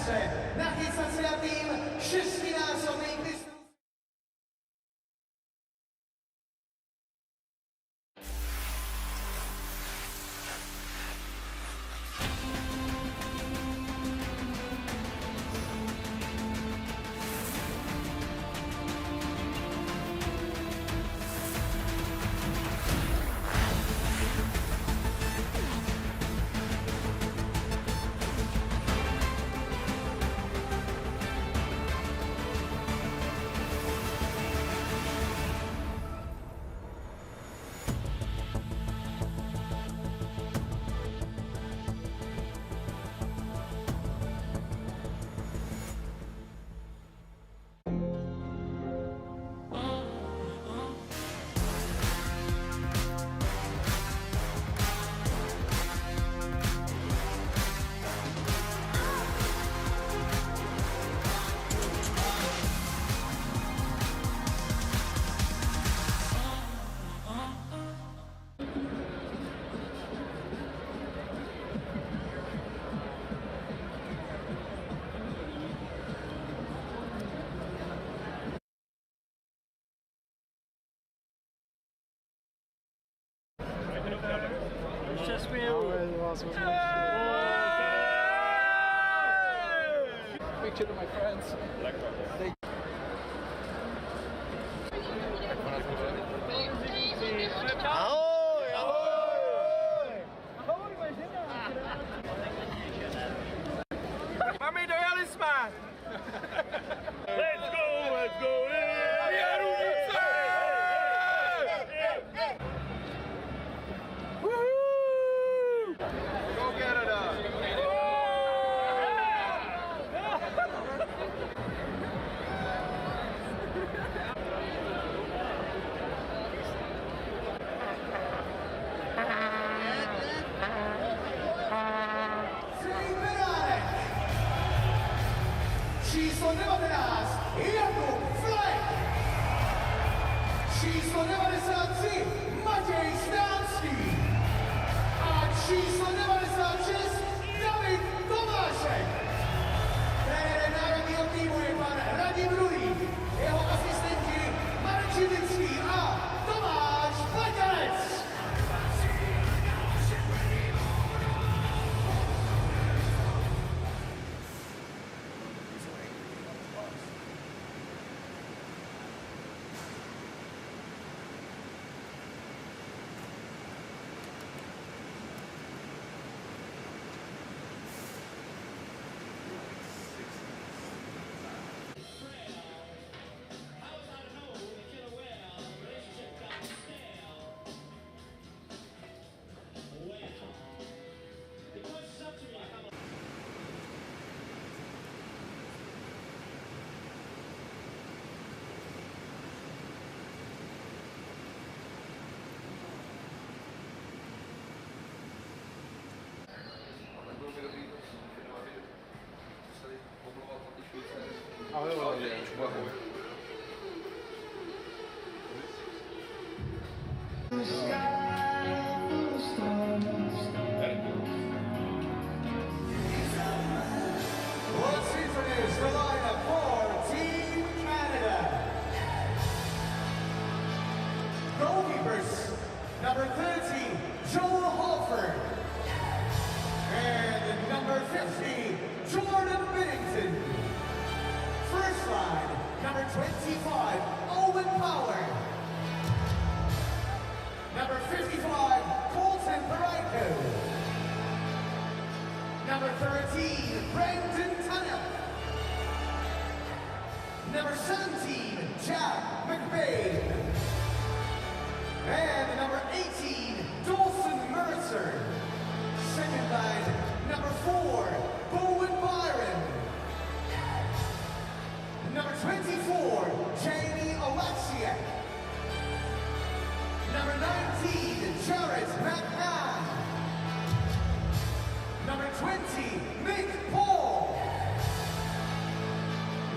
soupeře, nachystat se na tým šestinásobných mistrů. Picture to my friends. Ahoj, ahoj! Ahoj, vážená. Mami, dojeli jsme! Let's go, let's go! Jarumice! Woohoo! Go Canada! Číslo 19, Jakub Flek. Číslo 93, Matěj Stánský. A číslo 96, David Tomášek. Trenérem národního týmu je pan Radim Rulík, jeho asistenti Marek Židlický a Tomáš Paťanec. Let's introduce the lineup for Team Canada. Goalkeepers, number 30, Joel Halford. And number 50, Jordan Binnington. First line, number 25, Owen Power. Number 55, Colton Parayko. Number 13, Brendan Tunnell. Number 17, Jack McBain. And number 18, Dawson Mercer. Second line, number 4, Bowen Byron. Number 24, Jamie Alexiak. Number 19, Jared McMahon. Number 20, Mick Paul.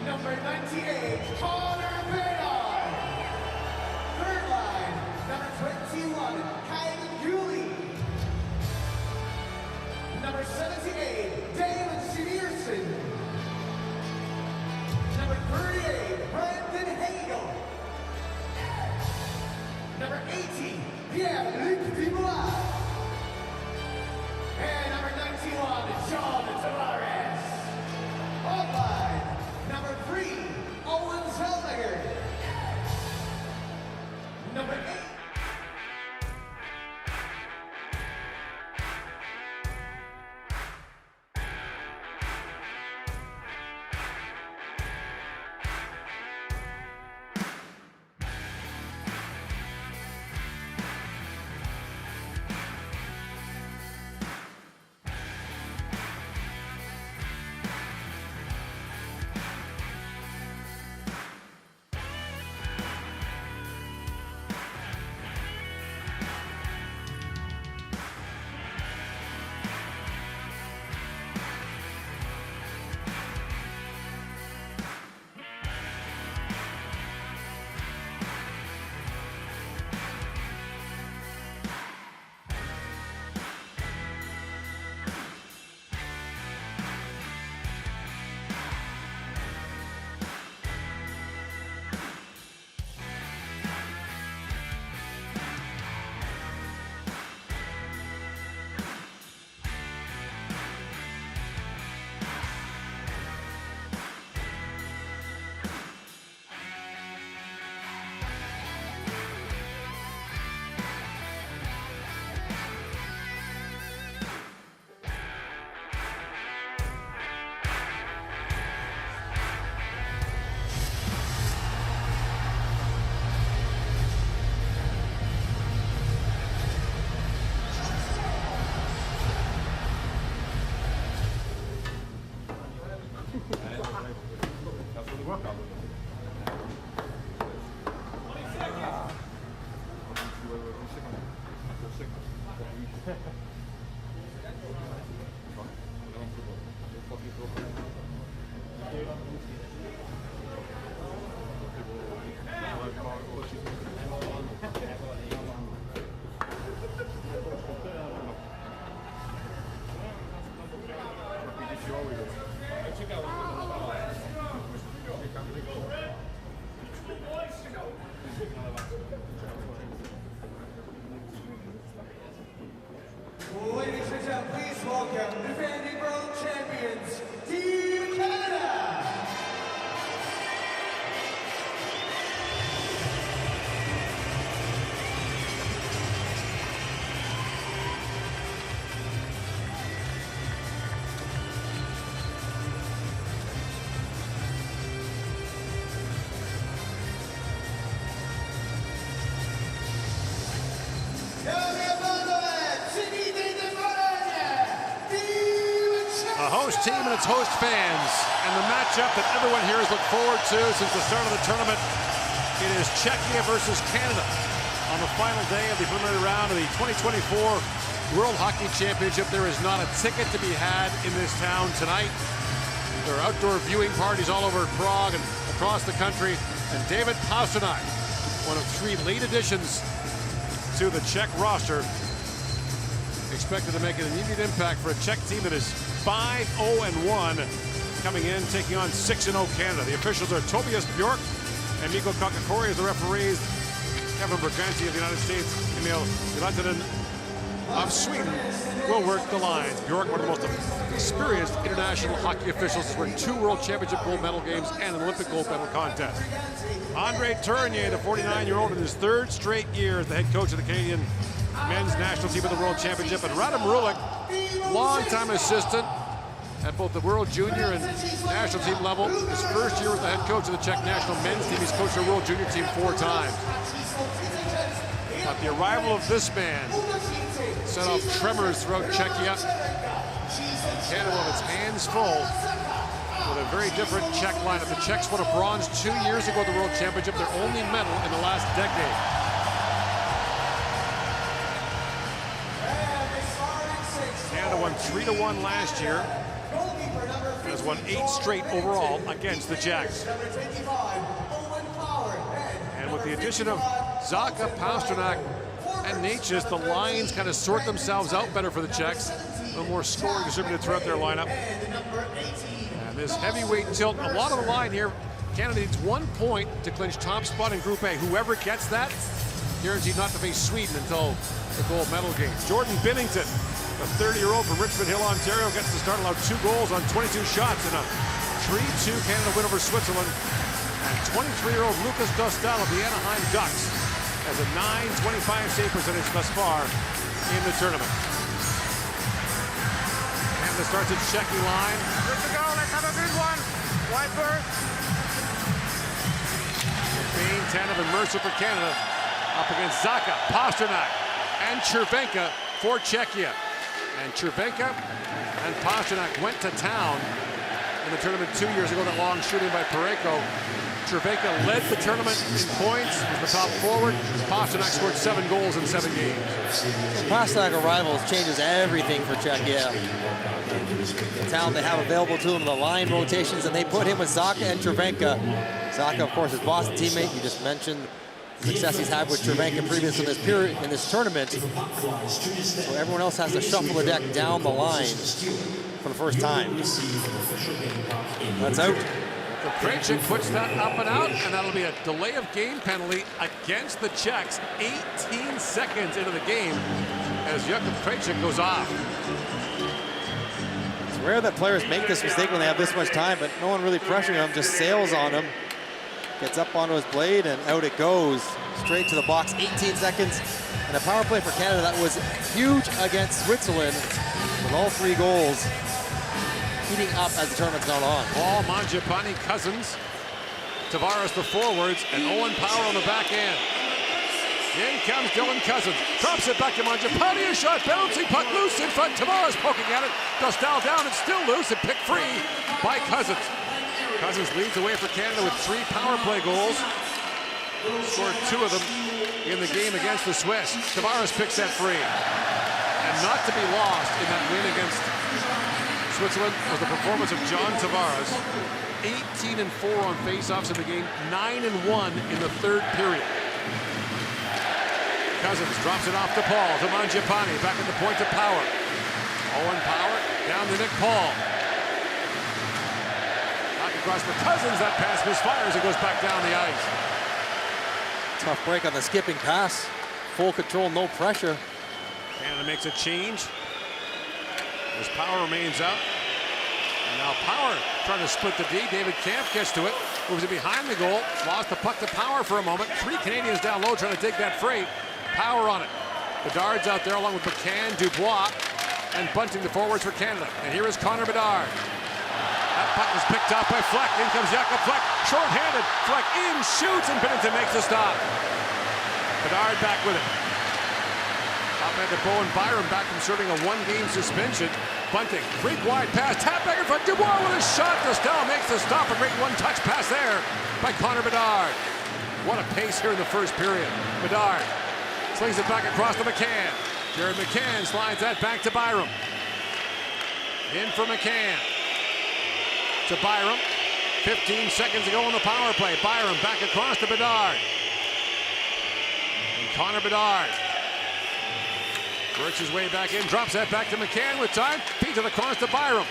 Number 98, Connor Baynard. Third line, number 21, Kyle Cooley. Number 78, David Severson. Ladies and gentlemen, please welcome defending world champions, Team Canada! A host team and its host fans, and the matchup that everyone here has looked forward to since the start of the tournament. It is Czechia versus Canada on the final day of the preliminary round of the 2024 World Hockey Championship. There is not a ticket to be had in this town tonight. There are outdoor viewing parties all over Prague and across the country. And David Pastrnak, one of 3 late additions to the Czech roster, expected to make an immediate impact for a Czech team that is 5-0-1, coming in, taking on 6-0 Canada. The officials are Tobias Bjork and Mikko Kakakori as the referees. Kevin Berganti of the United States, Emil Grantanen of Sweden will work the lines. Bjork, one of the most experienced international hockey officials, has won 2 World Championship gold medal games and an Olympic gold medal contest. Andre Tournier, the 49-year-old, in his 3rd straight year as the head coach of the Canadian men's national team at the World Championship, and Radim Rulik, longtime assistant at both the World Junior and national team level. His 1st year as the head coach of the Czech national men's team. He's coached the World Junior team 4 times. But the arrival of this man set off tremors throughout Czechia. Canada with its hands full with a very different Czech lineup. The Czechs won a bronze 2 years ago at the World Championship, their only medal in the last decade. Canada won 3-1 last year, and has won 8 straight overall against the Czechs. And with the addition of Zacha, Pastrnak, and Necas, the lines kind of sort themselves out better for the Czechs. A little more scoring distributed throughout their lineup. And this heavyweight tilt, a lot of the line here. Canada needs 1 point to clinch top spot in Group A. Whoever gets that, guaranteed not to face Sweden until the gold medal game. Jordan Binnington, the 30-year-old from Richmond Hill, Ontario, gets the start, allowed 2 goals on 22 shots in a 3-2 Canada win over Switzerland. And 23-year-old Lucas Dostal of the Anaheim Ducks has a .925 save percentage thus far in the tournament. Canada starts its checking line. Good to go, let's have a good one. Wiper. Bain, Tanev, and Mercer for Canada up against Zacha, Pastrnak, and Cervenka for Czechia. And Cervenka and Pastrnak went to town in the tournament 2 years ago, that long shooting by Pareko. Cervenka led the tournament in points, was the top forward. Pastrnak scored 7 goals in 7 games. Pastrnak arrivals changes everything for Czechia. The talent they have available to them, the line rotations, and they put him with Zacha and Cervenka. Zacha, of course, his Boston teammate. You just mentioned the success he's had with Cervenka previous in this period, in this tournament. So everyone else has to shuffle the deck down the line for the first time. That's out. Krejcik puts that up and out, and that'll be a delay of game penalty against the Czechs 18 seconds into the game as Jakub Krejcik goes off. It's rare that players make this mistake when they have this much time, but no one really pressuring him, just sails on him. Gets up onto his blade, and out it goes. Straight to the box, 18 seconds. And a power play for Canada that was huge against Switzerland with all 3 goals. Heating up as the tournament's gone on. Ball, Mangiapane, Cousins, Tavares the forwards, and Owen Power on the back end. In comes Dylan Cousins, drops it back to Mangiapane, a shot, bouncing puck loose in front, Tavares poking at it, Dostal down, and still loose and picked free by Cousins. Cousins leads the way for Canada with 3 power play goals. Scored 2 of them in the game against the Swiss. Tavares picks that free. And not to be lost in that win against Switzerland was the performance of John Tavares. 18-4 on faceoffs in the game, 9-1 in the 3rd period. Cousins drops it off to Paul, to Mangiapane, back at the point to Power. Owen Power, down to Nick Paul. Back across for Cousins, that pass misfires, it goes back down the ice. Tough break on the skipping pass. Full control, no pressure. Canada makes a change. As Power remains out. And now Power trying to split the D. David Kampf gets to it. Moves it behind the goal. Lost the puck to Power for a moment. 3 Canadians down low trying to dig that freight. Power on it. Bedard's out there along with McCann, Dubois, and bunting the forwards for Canada. And here is Connor Bedard. That puck is picked up by Fleck. In comes Jakob Fleck. Short-handed. Fleck in, shoots, and Binnington makes the stop. Bedard back with it. Top man to Bowen Byram back from serving a 1-game suspension. Bunting, freak wide pass, tap back in front. Dubois with a shot. Costello makes the stop. A great one-touch pass there by Connor Bedard. What a pace here in the 1st period. Bedard slings it back across to McCann. Jared McCann slides that back to Byram. In for McCann. To Byram. 15 seconds to go on the power play. Byram back across to Bedard. And Connor Bedard works his way back in, drops that back to McCann with time. Feeds it across to Byram.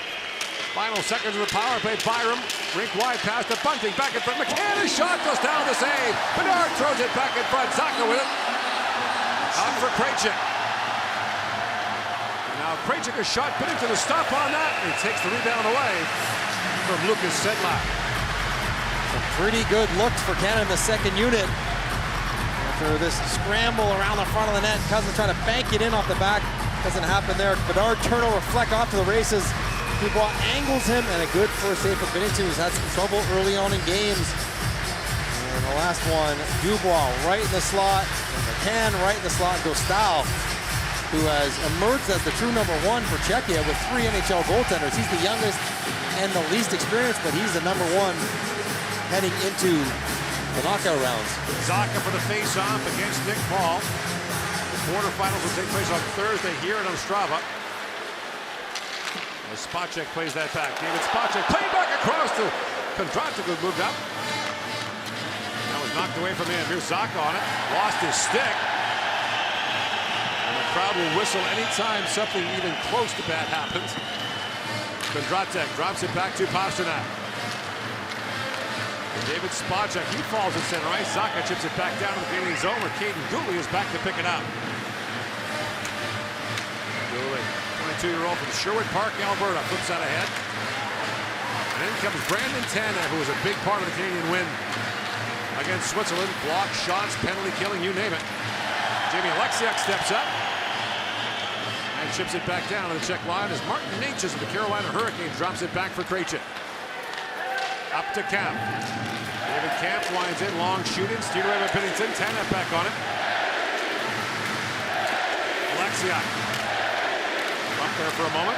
Final seconds of the power play. Byram, rink wide pass to Bunting, back in front. McCann, his shot goes down to save. Bedard throws it back in front. Zaka with it. Out for Krejcik. Now Krejcik a shot, Binnington to stop on that. And he takes the rebound away from Lucas Sedlak. Some pretty good looks for Canada in the 2nd unit. After this scramble around the front of the net, Cousins trying to bank it in off the back. Doesn't happen there. Bedard turnover, Fleck off to the races. Dubois angles him, and a good first save for Binnington, who's had some trouble early on in games. And the last one, Dubois right in the slot, and McCann right in the slot. Dostal, who has emerged as the true #1 for Czechia with 3 NHL goaltenders. He's the youngest and the least experienced, but he's the #1 heading into the knockout rounds. Zaka for the face-off against Nick Paul. The quarterfinals will take place on Thursday here in Ostrava. As Spacek plays that back. David Spacek played back across to Kondratik, who moved up. That was knocked away from him. Here's Zaka on it. Lost his stick. And the crowd will whistle anytime something even close to bad happens. Kondratik drops it back to Pasternak. David Spacek, he falls at center ice. Zaka chips it back down to the Canadian zone where Caden Dooley is back to pick it up. Dooley, 22-year-old from Sherwood Park, Alberta, flips that ahead. And in comes Brandon Tanev, who was a big part of the Canadian win against Switzerland. Block, shots, penalty killing, you name it. Jamie Alexiak steps up and chips it back down to the Czech line as Martin Necas of the Carolina Hurricanes drops it back for Krejcik. Up to Kampf. David Kampf lines in, long shooting, steered away by Binnington. Tanev back on it. Alexiak. Up there for a moment.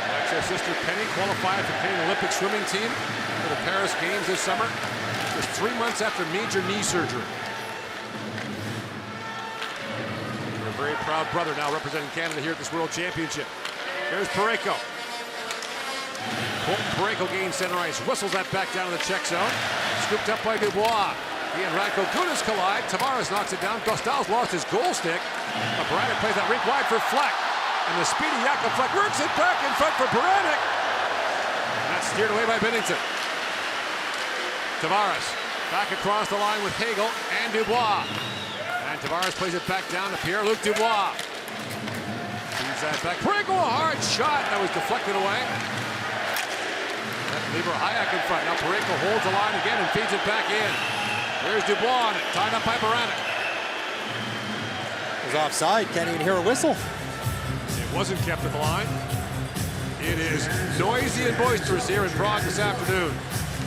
Alexiak's sister Penny qualified for the Canadian Olympic swimming team for the Paris Games this summer. Just 3 months after major knee surgery. A very proud brother now representing Canada here at this World Championship. Here's Parayko. Colton Parayko gains center ice, whistles that back down to the Czech zone. Scooped up by Dubois. He and Radko Gudas collide. Tavares knocks it down. Dostal's lost his goal stick. But Baranek plays that rink wide for Fleck. And the speedy Jakob Fleck works it back in front for Baranek. And that's steered away by Binnington. Tavares back across the line with Hagel and Dubois. And Tavares plays it back down to Pierre-Luc Dubois. Feeds that back. Parayko, a hard shot. That was deflected away. Libor Hayek in front. Now Parayko holds the line again and feeds it back in. There's Dubois on it, tied up by Baranek. It was offside. Can't even hear a whistle. It wasn't kept at the line. It is noisy and boisterous here in Prague this afternoon.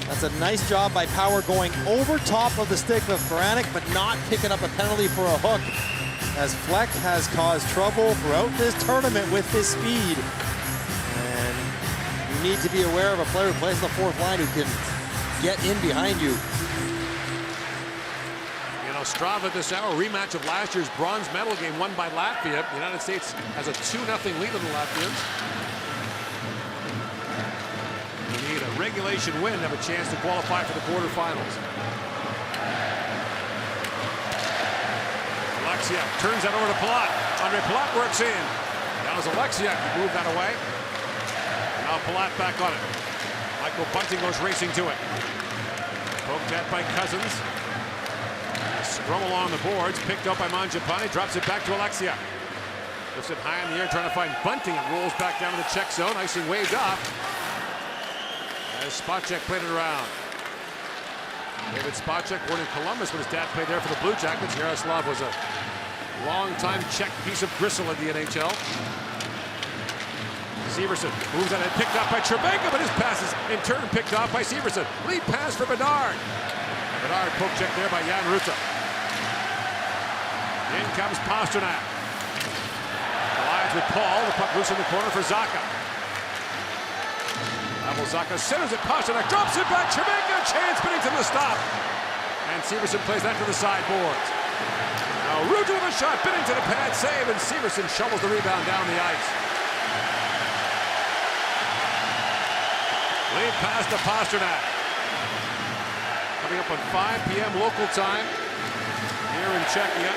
That's a nice job by Power going over top of the stick of Baranek, but not picking up a penalty for a hook, as Fleck has caused trouble throughout this tournament with his speed. And need to be aware of a player who plays on the fourth line who can get in behind you. You know, Strava this hour, rematch of last year's bronze medal game won by Latvia. The United States has a 2-0 lead on the Latvians. You need a regulation win to have a chance to qualify for the quarterfinals. Alexia turns that over to Palat. Andre Palat works in. Now is Alexia. Move that away. Now Palat back on it. Michael Bunting goes racing to it. Poked at by Cousins. Scrum along the boards. Picked up by Mangiapane. Drops it back to Alexia. Lifts it high in the air trying to find Bunting. It rolls back down to the Czech zone. Icing waved off. As Spacek played it around. David Spacek, born in Columbus, but his dad played there for the Blue Jackets. Yaroslav was a long-time Czech piece of gristle in the NHL. Severson moves that and picked up by Cervenka, but his pass is in turn picked off by Severson. Lead pass for Bedard. Bedard poke check there by Jan Ruta. In comes Pasternak. Collides with Paul. The puck loose in the corner for Zacha. Pavel Zacha centers it. Pasternak drops it back. Cervenka, chance, Binnington the stop. And Severson plays that to the sideboards. Now Ruta with a shot. Binnington a pad save, and Severson shovels the rebound down the ice. Lead pass to Pasternak. Coming up on 5 p.m. local time here in Czechia.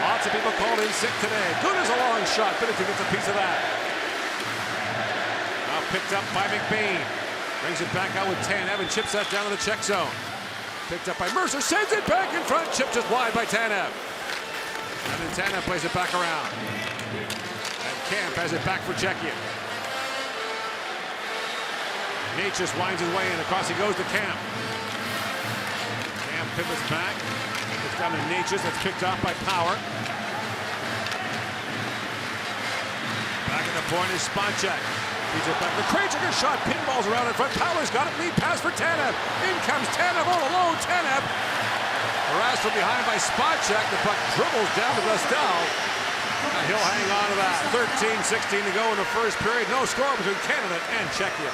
Lots of people called in sick today. Good as a long shot. Binnington gets a piece of that. Now picked up by McBain. Brings it back out with Tanev and chips that down to the Czech zone. Picked up by Mercer. Sends it back in front. Chipped just wide by Tanev. And then Tanev plays it back around. And Camp has it back for Czechia. Nate just winds his way in. Across he goes to Camp. Camp pivots back. It's down to Natchez. That's picked off by Power. Back at the point is Spacek. Feeds it back. The Krejcik shot. Pinballs around in front. Power's got it. Lead pass for Tanev. In comes Tanev all alone. Tanev harassed from behind by Spacek. The puck dribbles down to Vestal. And he'll hang on to that. 13-16 to go in the first period. No score between Canada and Czechia.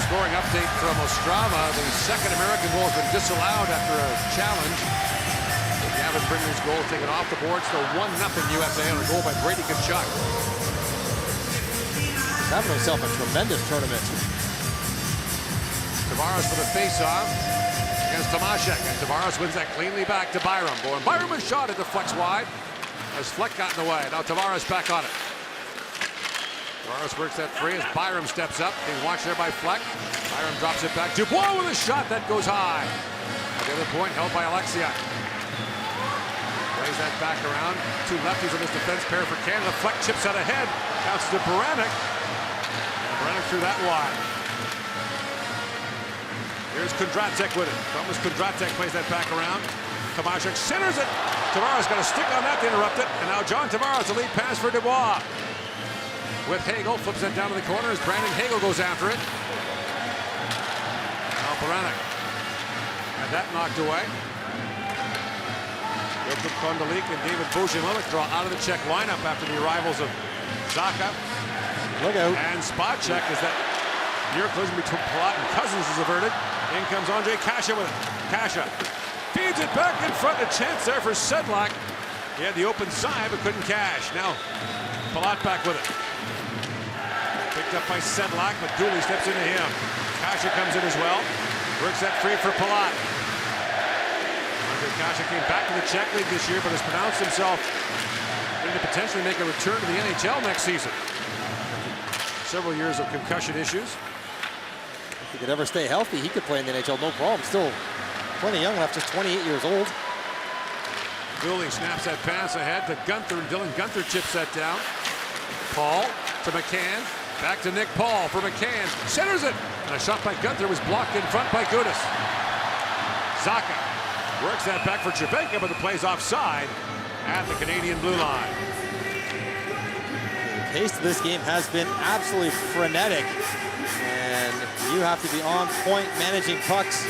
Scoring update from Ostrava. The second American goal has been disallowed after a challenge. Gavin Bringer's goal taken off the board. Still 1-0 USA on a goal by Brady Tkachuk. He's having himself a tremendous tournament. Tavares for the face-off against Tomaszek. And Tavares wins that cleanly back to Byram. And Byram was shot at the Flex wide as Fleck got in the way. Now Tavares back on it. Tavares works that free as Byram steps up. Being watched there by Fleck. Byram drops it back. Dubois with a shot that goes high. At the other point held by Alexia. Plays that back around. Two lefties on this defense pair for Canada. Fleck chips out ahead. Bounces to Baranek. And Baranek threw that wide. Here's Kondratek with it. Thomas Kondratek plays that back around. Tomaszek centers it. Tavares got a stick on that to interrupt it. And now John Tavares, the lead pass for Dubois. With Hagel, flips that down to the corner as Brandon Hagel goes after it. Now Baranek had that knocked away. Jakub Kondolik and David Bojanovic draw out of the Czech lineup after the arrivals of Zacha. Look out. And Spacek as that near collision between Palat and Cousins is averted. In comes Ondrej Kase with it. Kase feeds it back in front. A chance there for Sedlak. He had the open side, but couldn't cash. Now, Palat back with it. Picked up by Sedlak, but Dooley steps into him. Kasha comes in as well. Works that free for Palat. Kasha came back to the Czech League this year, but has pronounced himself ready to potentially make a return to the NHL next season. Several years of concussion issues. If he could ever stay healthy, he could play in the NHL, no problem. Still plenty young enough, just 28 years old. Dooley snaps that pass ahead to Gunther, and Dylan Gunther chips that down. Paul to McCann. Back to Nick Paul for McCann. Centers it. And a shot by Gunther was blocked in front by Gudis. Zacha works that back for Cervenka, but the play's offside at the Canadian blue line. The pace of this game has been absolutely frenetic. And you have to be on point, managing pucks,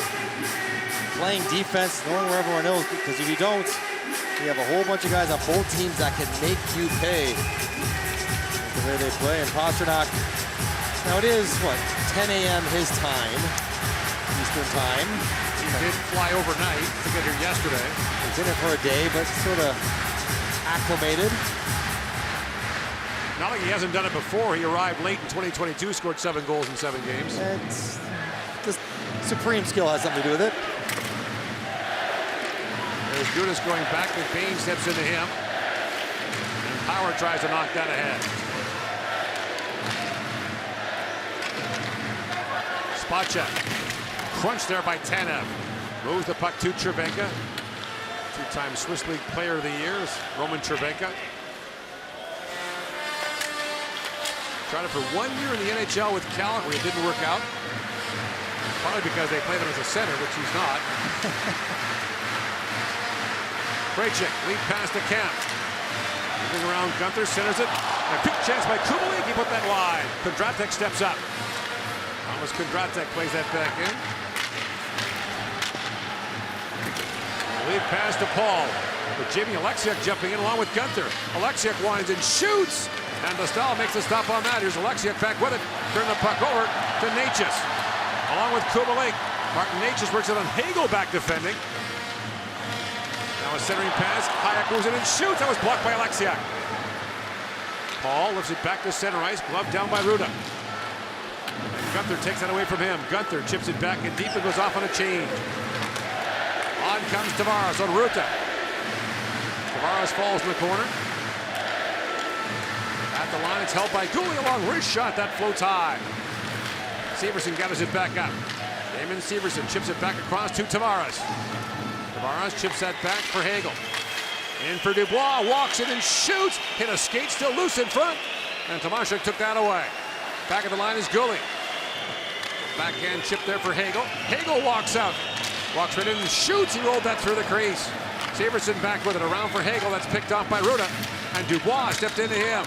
playing defense, knowing where everyone is. Because if you don't, you have a whole bunch of guys on both teams that can make you pay. The way they play. And Pastrnak, now it is, what, 10 a.m. his time, Eastern time. He did fly overnight to get here yesterday. He's in it for a day, but sort of acclimated. Not like he hasn't done it before. He arrived late in 2022, scored 7 goals in 7 games. It's just supreme skill has something to do with it. There's Gudis going back. McBain steps into him. And Power tries to knock that ahead. Spot check. Crunch there by Tanev. Moves the puck to Cervenka. Two-time Swiss League Player of the Year is Roman Cervenka. Tried it for 1 year in the NHL with Calgary. It didn't work out. Probably because they played him as a center, which he's not. Krejcik, lead pass to Kemp. Moving around, Gunther centers it. A quick chance by Kubalik. He put that wide. Kondratek steps up. Thomas Kondratek plays that back in. Lead pass to Paul. With Jamie Alexiak jumping in along with Gunther. Alexiak winds and shoots. And Dostal makes a stop on that. Here's Alexiak back with it. Turn the puck over to Natchez. Along with Kubalik. Martin Natchez works it on Hagel back defending. Now a centering pass. Hayek goes in and shoots. That was blocked by Alexiak. Paul lifts it back to center ice. Glove down by Ruda. And Gunther takes that away from him. Gunther chips it back in deep and goes off on a change. On comes Tavares on Ruta. Tavares falls in the corner. At the line, it's held by Gooley, a long wrist shot that floats high. Severson gathers it back up. Damon Severson chips it back across to Tavares. Tavares chips that back for Hagel. In for Dubois, walks it and shoots. Hit a skate, still loose in front. And Tomaszek took that away. Back at the line is Gooley. Backhand chip there for Hagel. Hagel walks out. Walks right in and shoots. He rolled that through the crease. Severson back with it. Around for Hagel. That's picked off by Ruda. And Dubois stepped into him.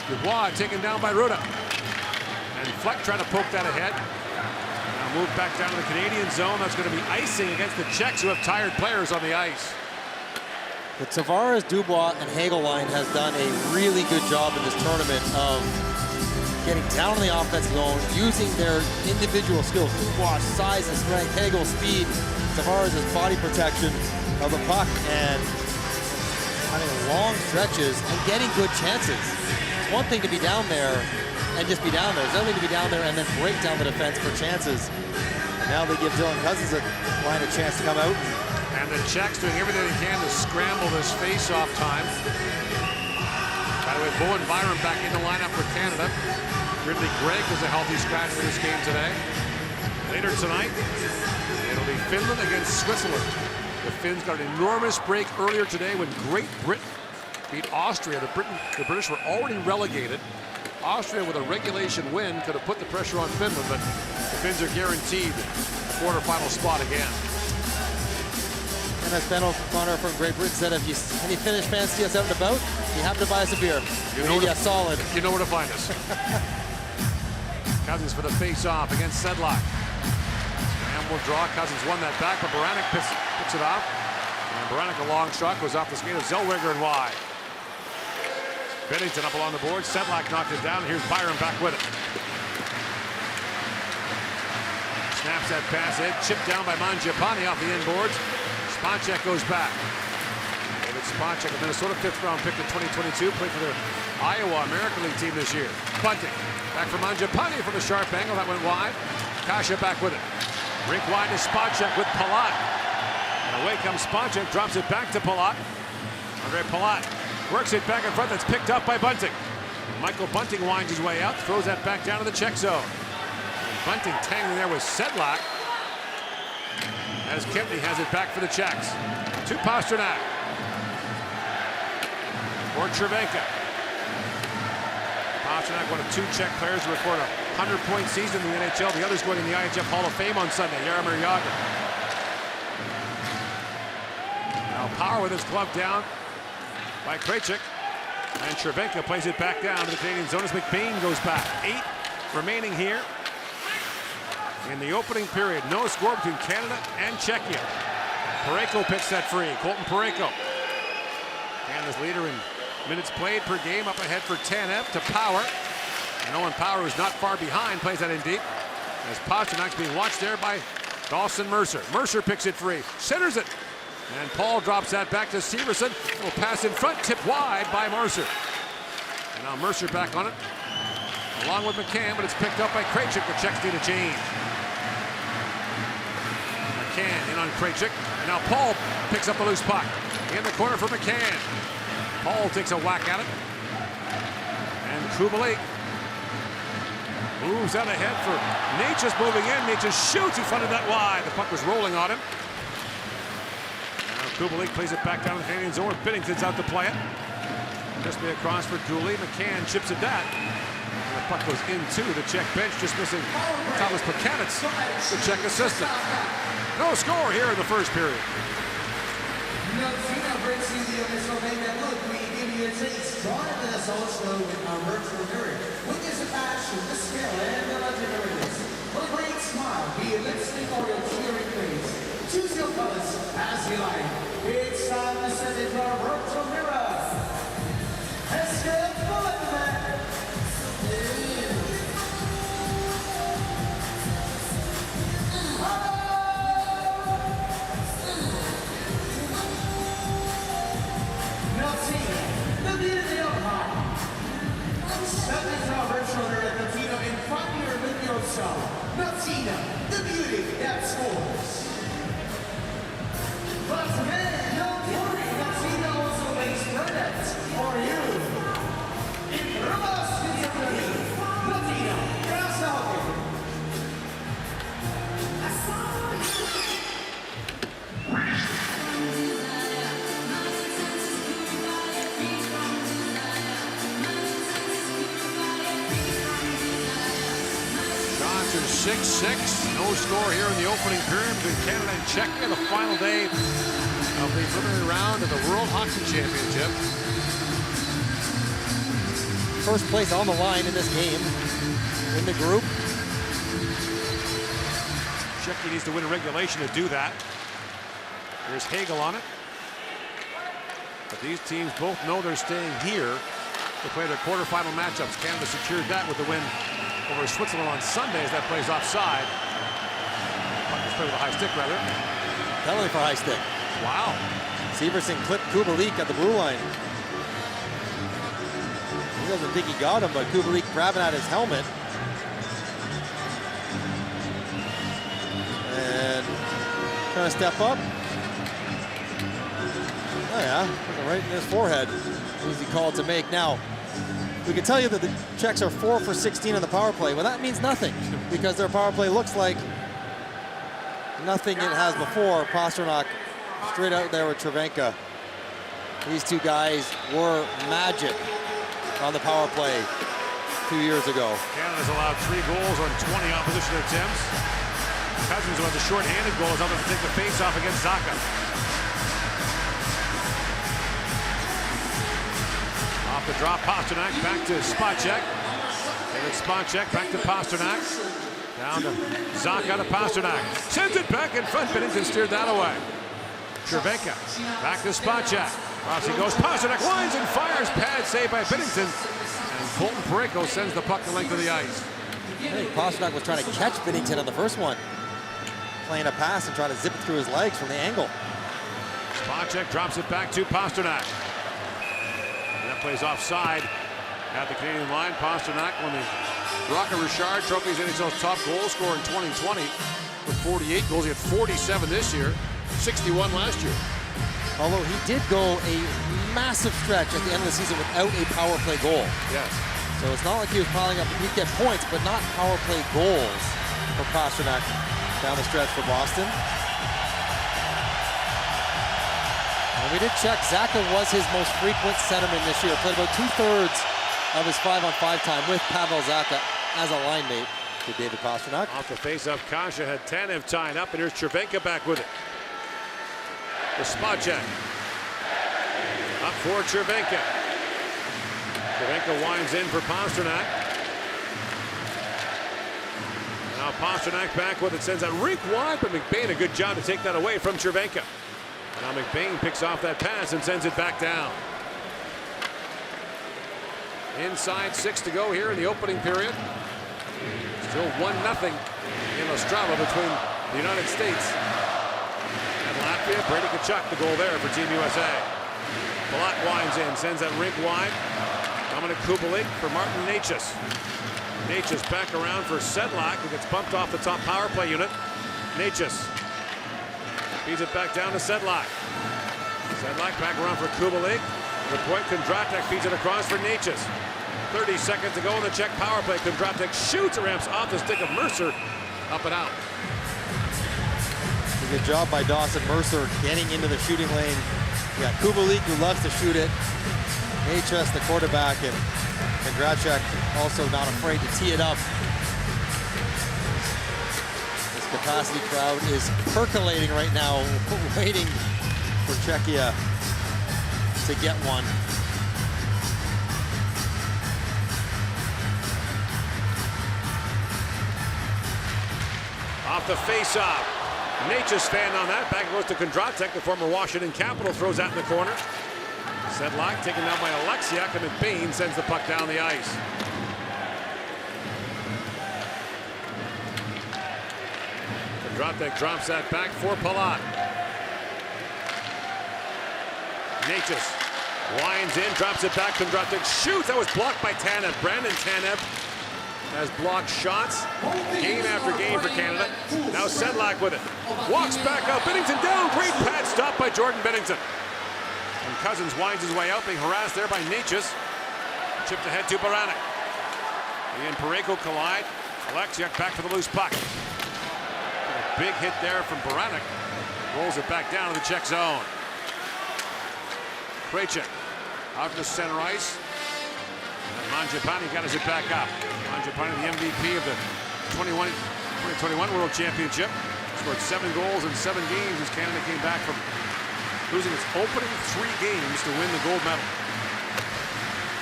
Dubois taken down by Ruda. And Fleck trying to poke that ahead. Now move back down to the Canadian zone. That's going to be icing against the Czechs, who have tired players on the ice. The Tavares, Dubois, and Hagel line has done a really good job in this tournament of getting down in the offensive zone, using their individual skills. Dubois, size and strength, Hagel, speed. Tavares' body protection of the puck and running long stretches and getting good chances. It's one thing to be down there and just be down there. It's another thing to be down there and then break down the defense for chances. And now they give Dylan Cousins a line a chance to come out. And the Czechs doing everything they can to scramble this face-off time. By the way, Bowen Byram back in the lineup for Canada. Ridley Gregg was a healthy scratch for this game today. Later tonight, it'll be Finland against Switzerland. The Finns got an enormous break earlier today when Great Britain beat Austria. The British were already relegated. Austria, with a regulation win, could have put the pressure on Finland, but the Finns are guaranteed a quarterfinal spot again. And as Ben O'Connor from Great Britain said, if any Finnish fans see us out and about, you have to buy us a beer. Maybe a solid. You know where to find us. Cousins for the face-off against Sedlak. Graham will draw. Cousins won that back, but Baranek picks it off. And Baranek, a long shot, goes off the skate of Zellweger and wide. Bennington up along the board. Sedlak knocked it down. Here's Byram back with it. Snaps that pass in. Chipped down by Mangiapane off the inboards. Spacek goes back. David Spacek, a Minnesota 5th round pick in 2022, played for their Iowa American League team this year. Bunting, back from Mangiapane from the sharp angle, that went wide. Kasha back with it. Rink wide to Spacek with Palat. And away comes Spacek, drops it back to Palat. Andre Palat works it back in front, that's picked up by Bunting. Michael Bunting winds his way out, throws that back down to the Czech zone. And Bunting tangling there with Sedlak. As Kempney has it back for the Czechs. To Pasternak. Or Cervenka. Pasternak, one of 2 Czech players to record a 100-point season in the NHL. The other's going in the IIHF Hall of Fame on Sunday, Jaromir Jagr. Now Power with his glove down by Krejcik. And Cervenka plays it back down to the Canadian zone as McBain goes back. 8 remaining here in the opening period. No score between Canada and Czechia. Parayko picks that free. Colton Parayko. Canada's leader in minutes played per game, up ahead for Tanev to Power. And Owen Power, who's not far behind, plays that in deep. As Pasternak's being watched there by Dawson Mercer. Mercer picks it free, centers it. And Paul drops that back to Severson. Will pass in front, tipped wide by Mercer. And now Mercer back on it, along with McCann, but it's picked up by Krejcik. The Czechs need a change. McCann in on Krejcik. And now Paul picks up a loose puck. In the corner for McCann. Paul takes a whack at it. And Kubalik moves out ahead for Natchez moving in. Natchez shoots. He funded that wide. The puck was rolling on him. Now Kubalik plays it back down to the Canadian zone. Binnington's out to play it. Just be across for Dooley. McCann chips at that. And the puck goes into the Czech bench, just missing Thomas Pakanec, the Czech assistant. No score here in the first period. Notina brings you the official name and look. We give you a taste. Join us also with our virtual mirror. Witness the passion, the skill, and the legendariness. With a great smile, be it lipstick or your cheering face. Choose your colors as you like. It's time to send it to our virtual mirror. Let's get bullet man. Notina, the beauty that scores. But man, don't worry, Notina also makes products for you. In Ramos, Notina, Krasnodar. Johnson 6-6. No score here in the opening period between Canada and Czechia. The final day of the preliminary round of the World Hockey Championship. First place on the line in this game in the group. Czechia needs to win a regulation to do that. There's Hagel on it. But these teams both know they're staying here to play their quarterfinal matchups. Canada secured that with the win over Switzerland on Sunday as that plays offside. Puck was played with a high stick, rather. Penalty for high stick. Wow. Severson clipped Kubalik at the blue line. He doesn't think he got him, but Kubalik grabbing at his helmet. And trying to step up. Oh yeah, right in his forehead. Easy call to make. Now, we can tell you that the Czechs are 4 for 16 on the power play. Well, that means nothing because their power play looks like nothing it has before. Pasternak straight out there with Cervenka. These two guys were magic on the power play 2 years ago. Canada's allowed 3 goals on 20 opposition attempts. Cousins, who has a short-handed goal, is out there to take the face-off against Zacha. Off the drop, Pasternak back to Spacek. David Spacek back to Pasternak. Down to Zacha to Pasternak. Sends it back in front. Binnington steered that away. Cervenka back to Spacek. Across he goes. Pasternak lines and fires. Pad save by Binnington. And Colton Parayko sends the puck the length of the ice. I think Pasternak was trying to catch Binnington on the first one. Playing a pass and trying to zip it through his legs from the angle. Spacek drops it back to Pastrnak. And that plays offside at the Canadian line. Pastrnak won the Rocca Richard Trophy's NHL's top goal scorer in 2020 with 48 goals. He had 47 this year, 61 last year. Although he did go a massive stretch at the end of the season without a power play goal. Yes. So it's not like he was piling up. He'd get points, but not power play goals for Pastrnak down the stretch for Boston. And we did check. Zacha was his most frequent centerman this year. Played about 2/3 of his 5-on-5 time with Pavel Zacha as a line mate to David Pastrnak. Off the face-off, Kasha had Tanev tying up, and here's Cervenka back with it. The Spacek. Up for Cervenka. Cervenka winds in for Pastrnak. Now Pastrnak back with it, sends that rink wide, but McBain a good job to take that away from Cervenka. Now McBain picks off that pass and sends it back down. Inside 6 to go here in the opening period. Still 1-0 in Ostrava between the United States and Latvia. Brady Tkachuk, the goal there for Team USA. Palat winds in, sends that rink wide. Dominic Kubalik for Martin Necas. Necas back around for Sedlak, who gets bumped off the top power play unit. Necas feeds it back down to Sedlak. Sedlak back around for Kubalik. The point, Kondratek feeds it across for Necas. 30 seconds to go in the Czech power play. Kondratek shoots, ramps off the stick of Mercer, up and out. A good job by Dawson Mercer getting into the shooting lane. You got Kubalik, who loves to shoot it. Necas, the quarterback, and Kondratek also not afraid to tee it up. This capacity crowd is percolating right now, waiting for Czechia to get one. Off the face-off. Necas fan on that. Back goes to Kondratek, the former Washington Capital, throws that in the corner. Sedlak taken down by Alexiak, and McBain sends the puck down the ice. Kondratek drops that back for Palat. Necas winds in, drops it back. Kondratek shoots. That was blocked by Tanev. Brandon Tanev has blocked shots game after game for Canada. Now Sedlak with it. Walks back out. Binnington down. Great pad stop by Jordan Binnington. And Cousins winds his way out, being harassed there by Necas. Chipped ahead to Baranek. He and Parayko collide. Alexiak back for the loose puck. A big hit there from Baranek. Rolls it back down to the Czech zone. Krejcik out to the center ice. And Mangiapane got it back up. Mangiapane, the MVP of the 2021 World Championship. Scored 7 goals in 7 games as Canada came back from losing its opening 3 games to win the gold medal.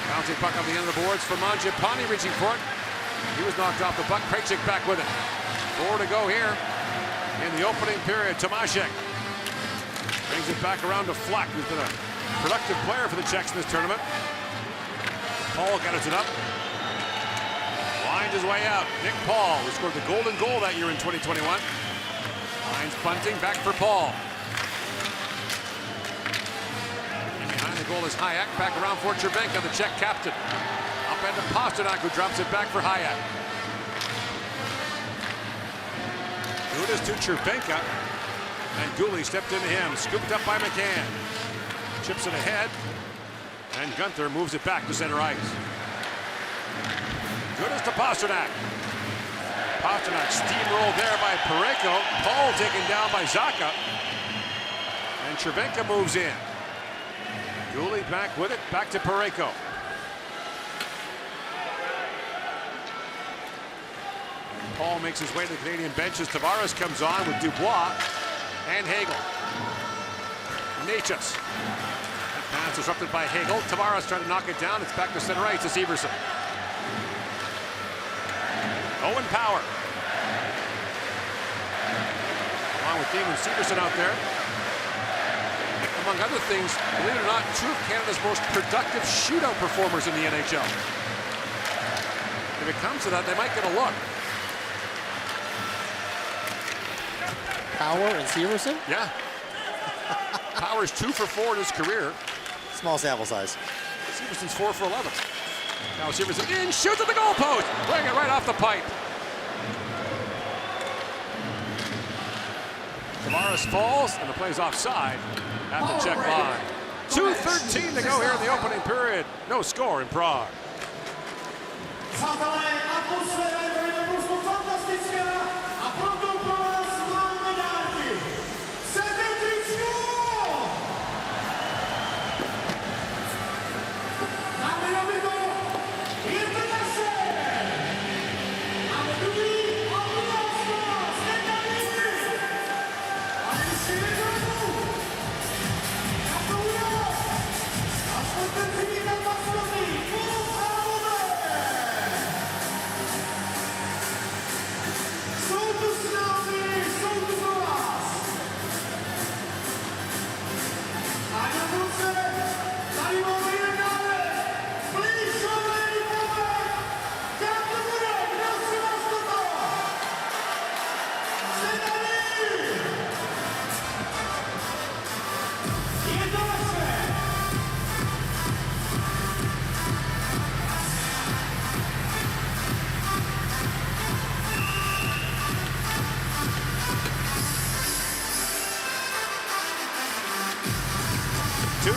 Bouncing puck on the end of the boards for Mangiapane, reaching for it. He was knocked off the puck. Krejcik back with it. 4 to go here in the opening period. Tomaszek brings it back around to Fleck, who's been a productive player for the Czechs in this tournament. Paul gathers it up. Winds his way out. Nick Paul, who scored the golden goal that year in 2021. Winds punting, back for Paul. Behind the goal is Hayek, back around for Cervenka, the Czech captain. Up into Pastrnak, who drops it back for Hayek. Gudas to Cervenka, and Gooley stepped into him, scooped up by McCann. Chips it ahead, and Gunther moves it back to center ice. Gudas to Pastrnak. Pastrnak steamrolled there by Parayko. Paul taken down by Zacha. And Cervenka moves in. Gooley back with it, back to Parayko. Paul makes his way to the Canadian bench as Tavares comes on with Dubois and Hagel. Necas. That pass disrupted by Hagel. Tavares trying to knock it down. It's back to center ice to Severson. Owen Power. Along with Damon Severson out there. Among other things, believe it or not, 2 of Canada's most productive shootout performers in the NHL. If it comes to that, they might get a look. Power and Severson? Yeah. Power's 2 for 4 in his career. Small sample size. Severson's 4 for 11. Now Severson in, shoots at the goalpost, bring it right off the pipe. Tavares falls, and the play's offside at the Czech line. 2:13 to go here in the opening period. No score in Prague.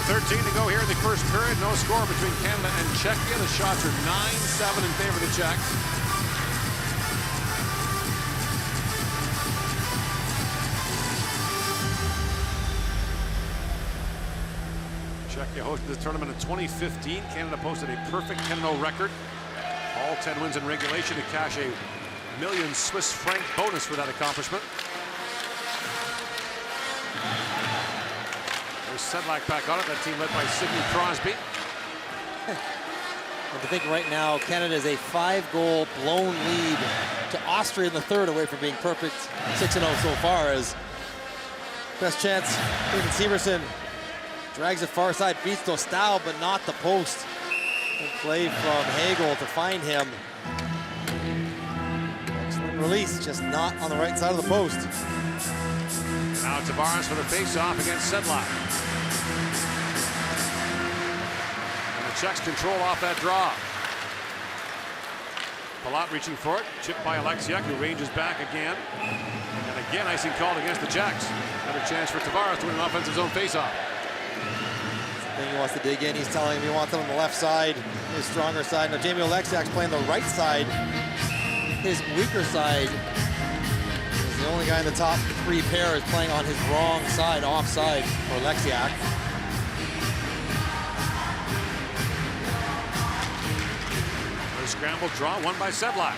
.13 to go here in the first period. No score between Canada and Czechia. The shots are 9-7 in favor of the Czechs. Czechia hosted the tournament in 2015. Canada posted a perfect 10-0 record. All 10 wins in regulation to cash a $1 million Swiss franc bonus for that accomplishment. Sedlak back on it. That team led by Sidney Crosby. And to think right now, Canada is a 5-goal blown lead to Austria in the third, away from being perfect. 6-0 so far. As best chance, David Severson drags it far side, beats Dostal, but not the post. And play from Hagel to find him. Excellent release, just not on the right side of the post. Now Tavares for the face-off against Sedlak. Czechs control off that draw. Palat reaching for it, chipped by Alexiak, who ranges back again. And again, icing called against the Czechs. Another chance for Tavares to win an offensive zone faceoff. I think he wants to dig in. He's telling him he wants him on the left side, his stronger side. Now Jamie Alexiak's playing the right side. His weaker side is the only guy in the top 3 pair is playing on his wrong side, offside for Alexiak. Scramble draw, won by Sedlak.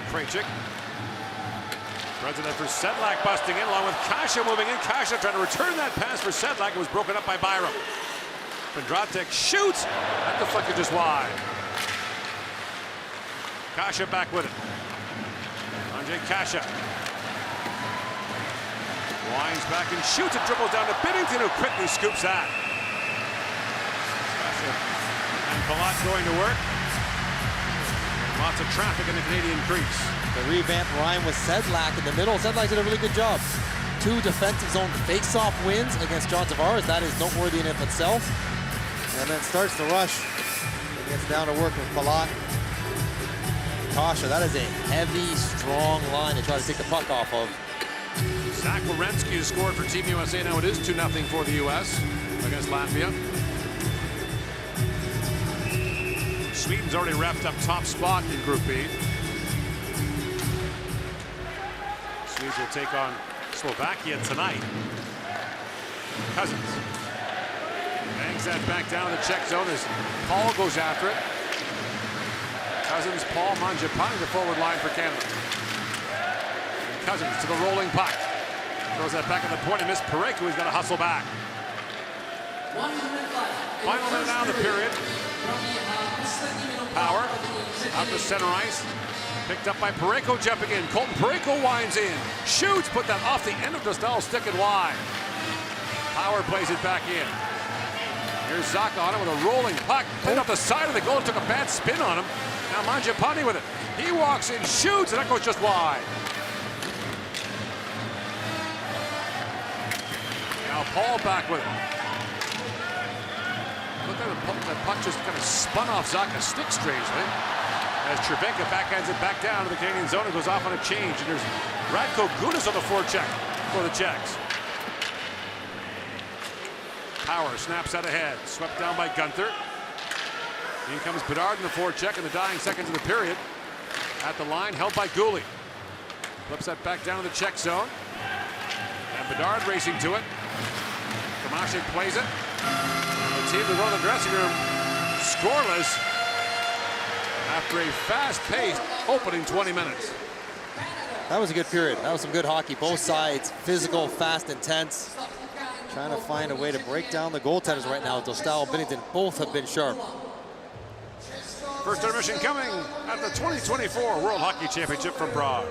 Krejcik. President for Sedlak busting in, along with Kasha moving in. Kasha trying to return that pass for Sedlak. It was broken up by Byram. Pendratek shoots. That deflected just wide. Kasha back with it. Andrzej Kasha. Winds back and shoots. It dribbles down to Binnington, who quickly scoops that. And Palat going to work. Lots of traffic in the Canadian crease. The revamped line with Sedlak in the middle. Sedlak did a really good job. 2 defensive zone face-off wins against John Tavares. That is noteworthy in itself. And then starts the rush. And gets down to work with Palat. Kasha, that is a heavy, strong line to try to take the puck off of. Zach Werenski has scored for Team USA. Now it is 2-0 for the U.S. against Latvia. Sweden's already wrapped up top spot in Group B. Swedes will take on Slovakia tonight. Cousins bangs that back down to the Czech zone as Paul goes after it. Cousins, Paul, Mangiapane, the forward line for Canada. And Cousins to the rolling puck. Throws that back at the point and missed Pareko. He's got to hustle back. Final minute now of the period. Power out to center ice. Picked up by Pareko, jumping in. Colton Pareko winds in. Shoots, put that off the end of Dostal's stick and wide. Power plays it back in. Here's Zaka on it with a rolling puck. Played off the side of the goal. Took a bad spin on him. Now Mangiapane with it. He walks in, shoots, and that goes just wide. Now Paul back with it. Look at the puck just kind of spun off Zacha's stick strangely. As Cervenka backhands it back down to the Canadian zone and goes off on a change. And there's Radko Gudas on the forecheck for the Czechs. Power snaps out ahead, swept down by Gunther. In comes Bedard in the forecheck in the dying seconds of the period. At the line, held by Goulet. Flips that back down to the Czech zone. And Bedard racing to it. Tomaszek plays it. And the team to go to the dressing room scoreless after a fast-paced opening 20 minutes. That was a good period. That was some good hockey. Both sides, physical, fast, intense. Trying to find a way to break down the goaltenders right now. Dostal and Binnington both have been sharp. First intermission coming at the 2024 World Hockey Championship from Prague.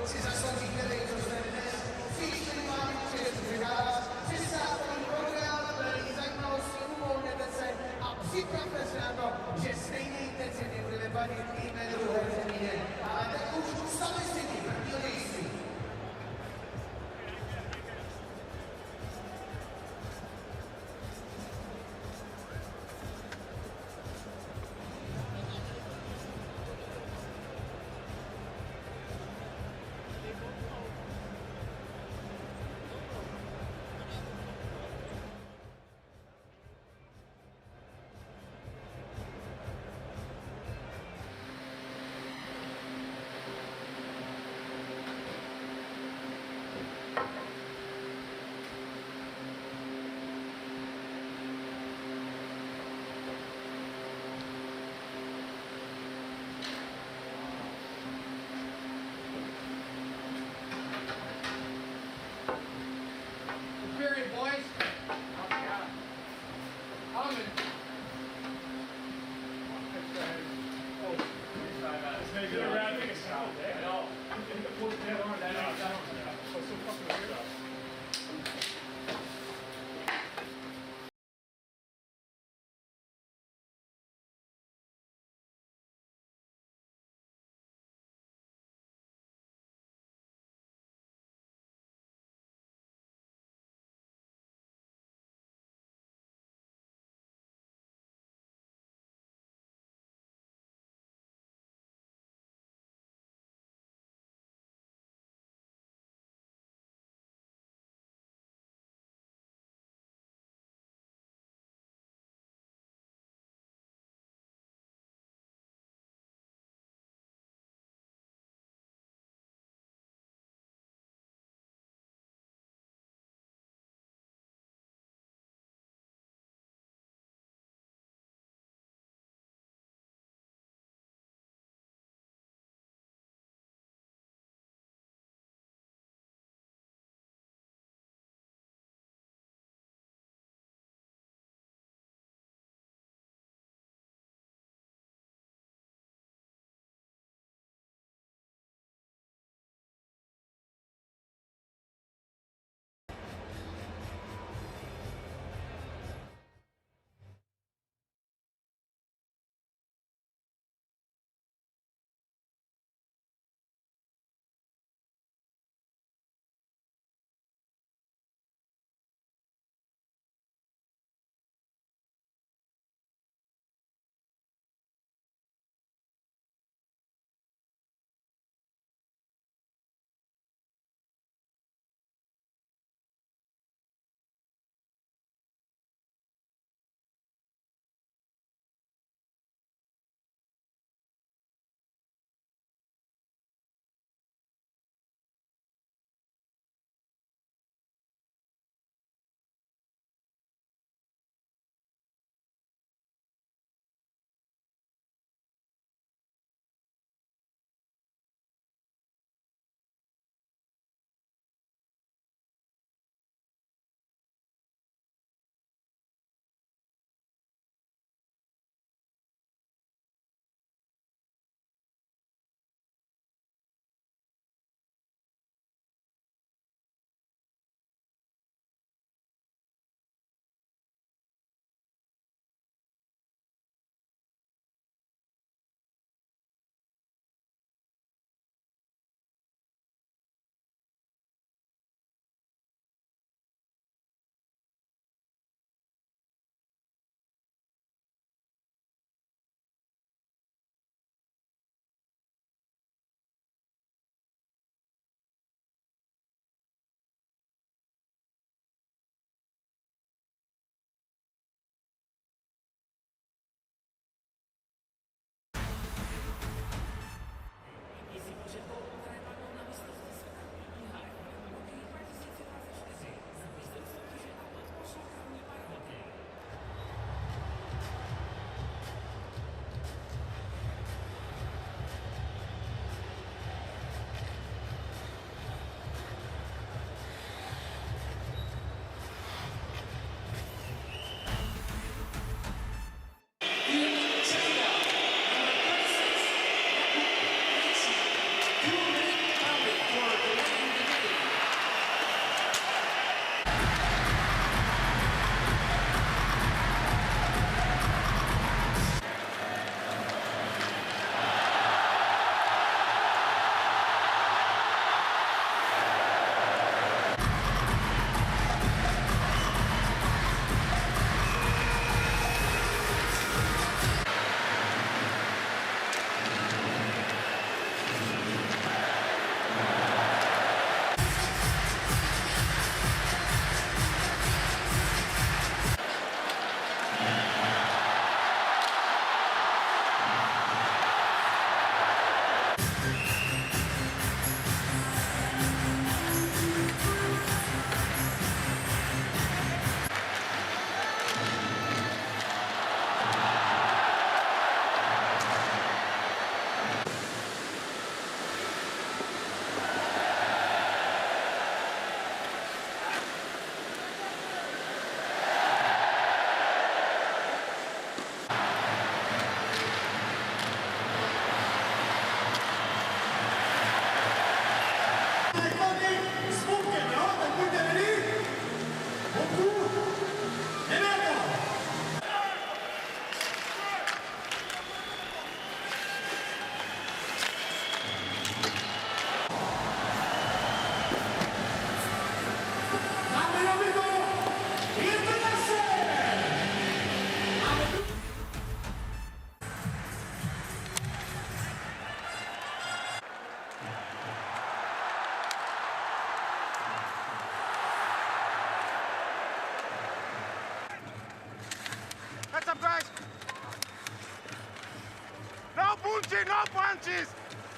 Pushing, no punches!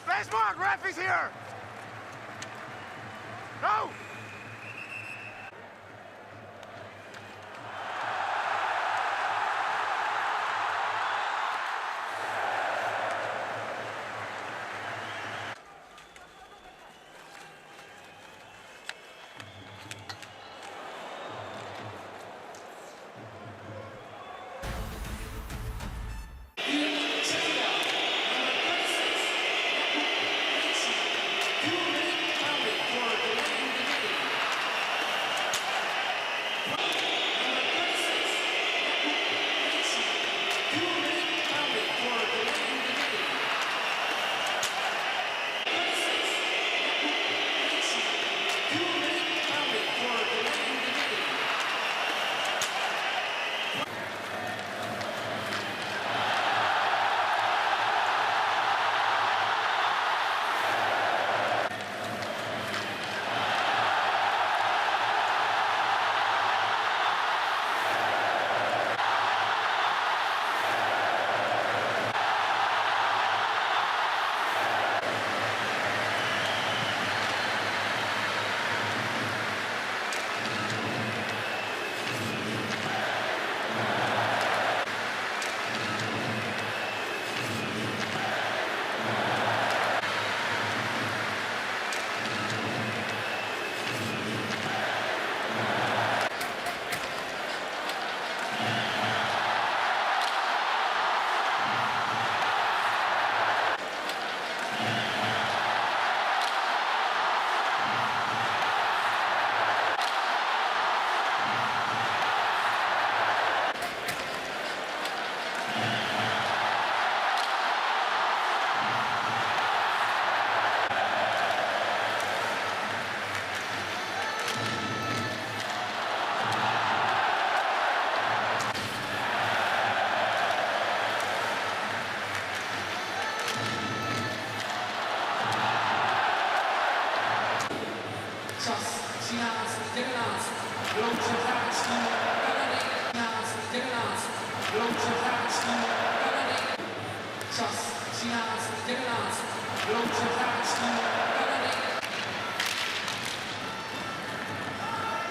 Play smart, ref is here! No!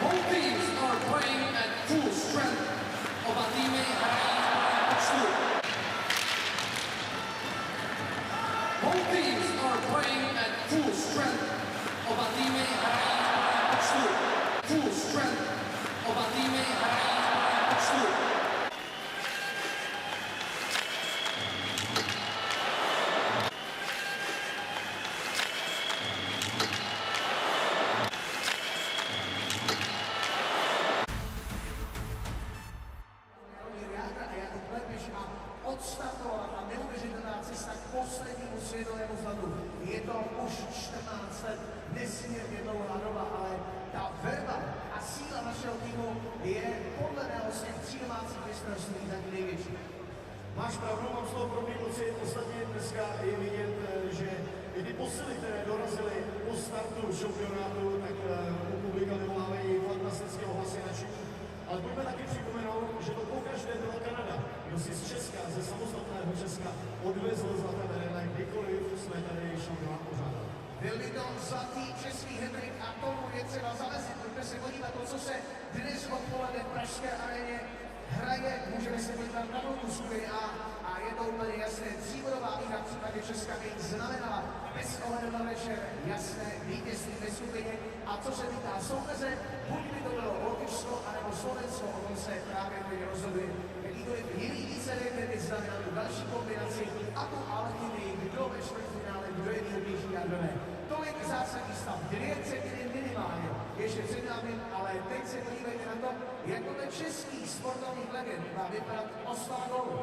Both teams are playing at full strength. Oba týmy hrají v počtu. Both teams are playing at full strength. Oba týmy hrají v počtu. Full strength. Oba týmy hrají v počtu. Odstartovala ta neuvěřitelná cesta k poslednímu světovému zlatu. Je to už 14 let, nesmírně dlouhá doba, ale ta verba a síla našeho týmu je podle mého z těch 3 domácích mistrovství taky největší. Máš pravdu, mám z toho dobrý pocit. Ostatně dneska je vidět, že i ty posily, které dorazily po startu šampionátu, tak u publika nevolávají fantastické ohlasy nadšení. Ale pojďme taky připomenout, že to pokaždé byla Kanada, kdo si z Česka, ze samostatného Česka, odvezl zlaté medaile, kdykoliv jsme tady šampionát pořádali. Byl by to zlatý český hetrik a tomu je třeba zamezit. Pojďme se podívat to, co se dnes odpoledne v Pražské aréně hraje. Můžeme se podívat na novou skupiny a je to úplně jasné. Tříbodová výhra v případě Česka by znamenala bez ohledu na večer jasné vítězství ve skupině. A co se týká soupeře, buď by to bylo Lotyšsko anebo Slovensko, o tom se právě teď rozhoduje. Jakýkoliv jiný výsledek by znamenal další kombinaci a tu alchymii, kdo ve čtvrtfinále, kdo je nejlepší a kdo ne. Tolik zásadní stav, 2 třetiny minimálně, ještě před námi, ale teď se podívejte na to, jak podle českých sportovních legend má vypadat oslava gólu.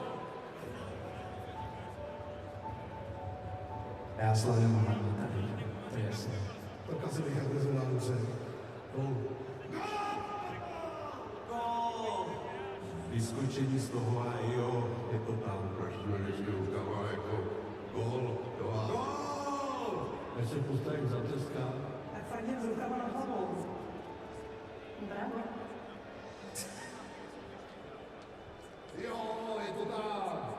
Já slavím hlavně tady, to je jasné. Prokazil bych, jak vyzvedá ruce. Gól. Gól! Vyskočení z toho a jo, je to tam. Proč jsme vždycky ukával jako gól, jo a... Gól! Až se postavím za teska. Tak fandím s rukama nad hlavou. Bravo. Jo, je to tam.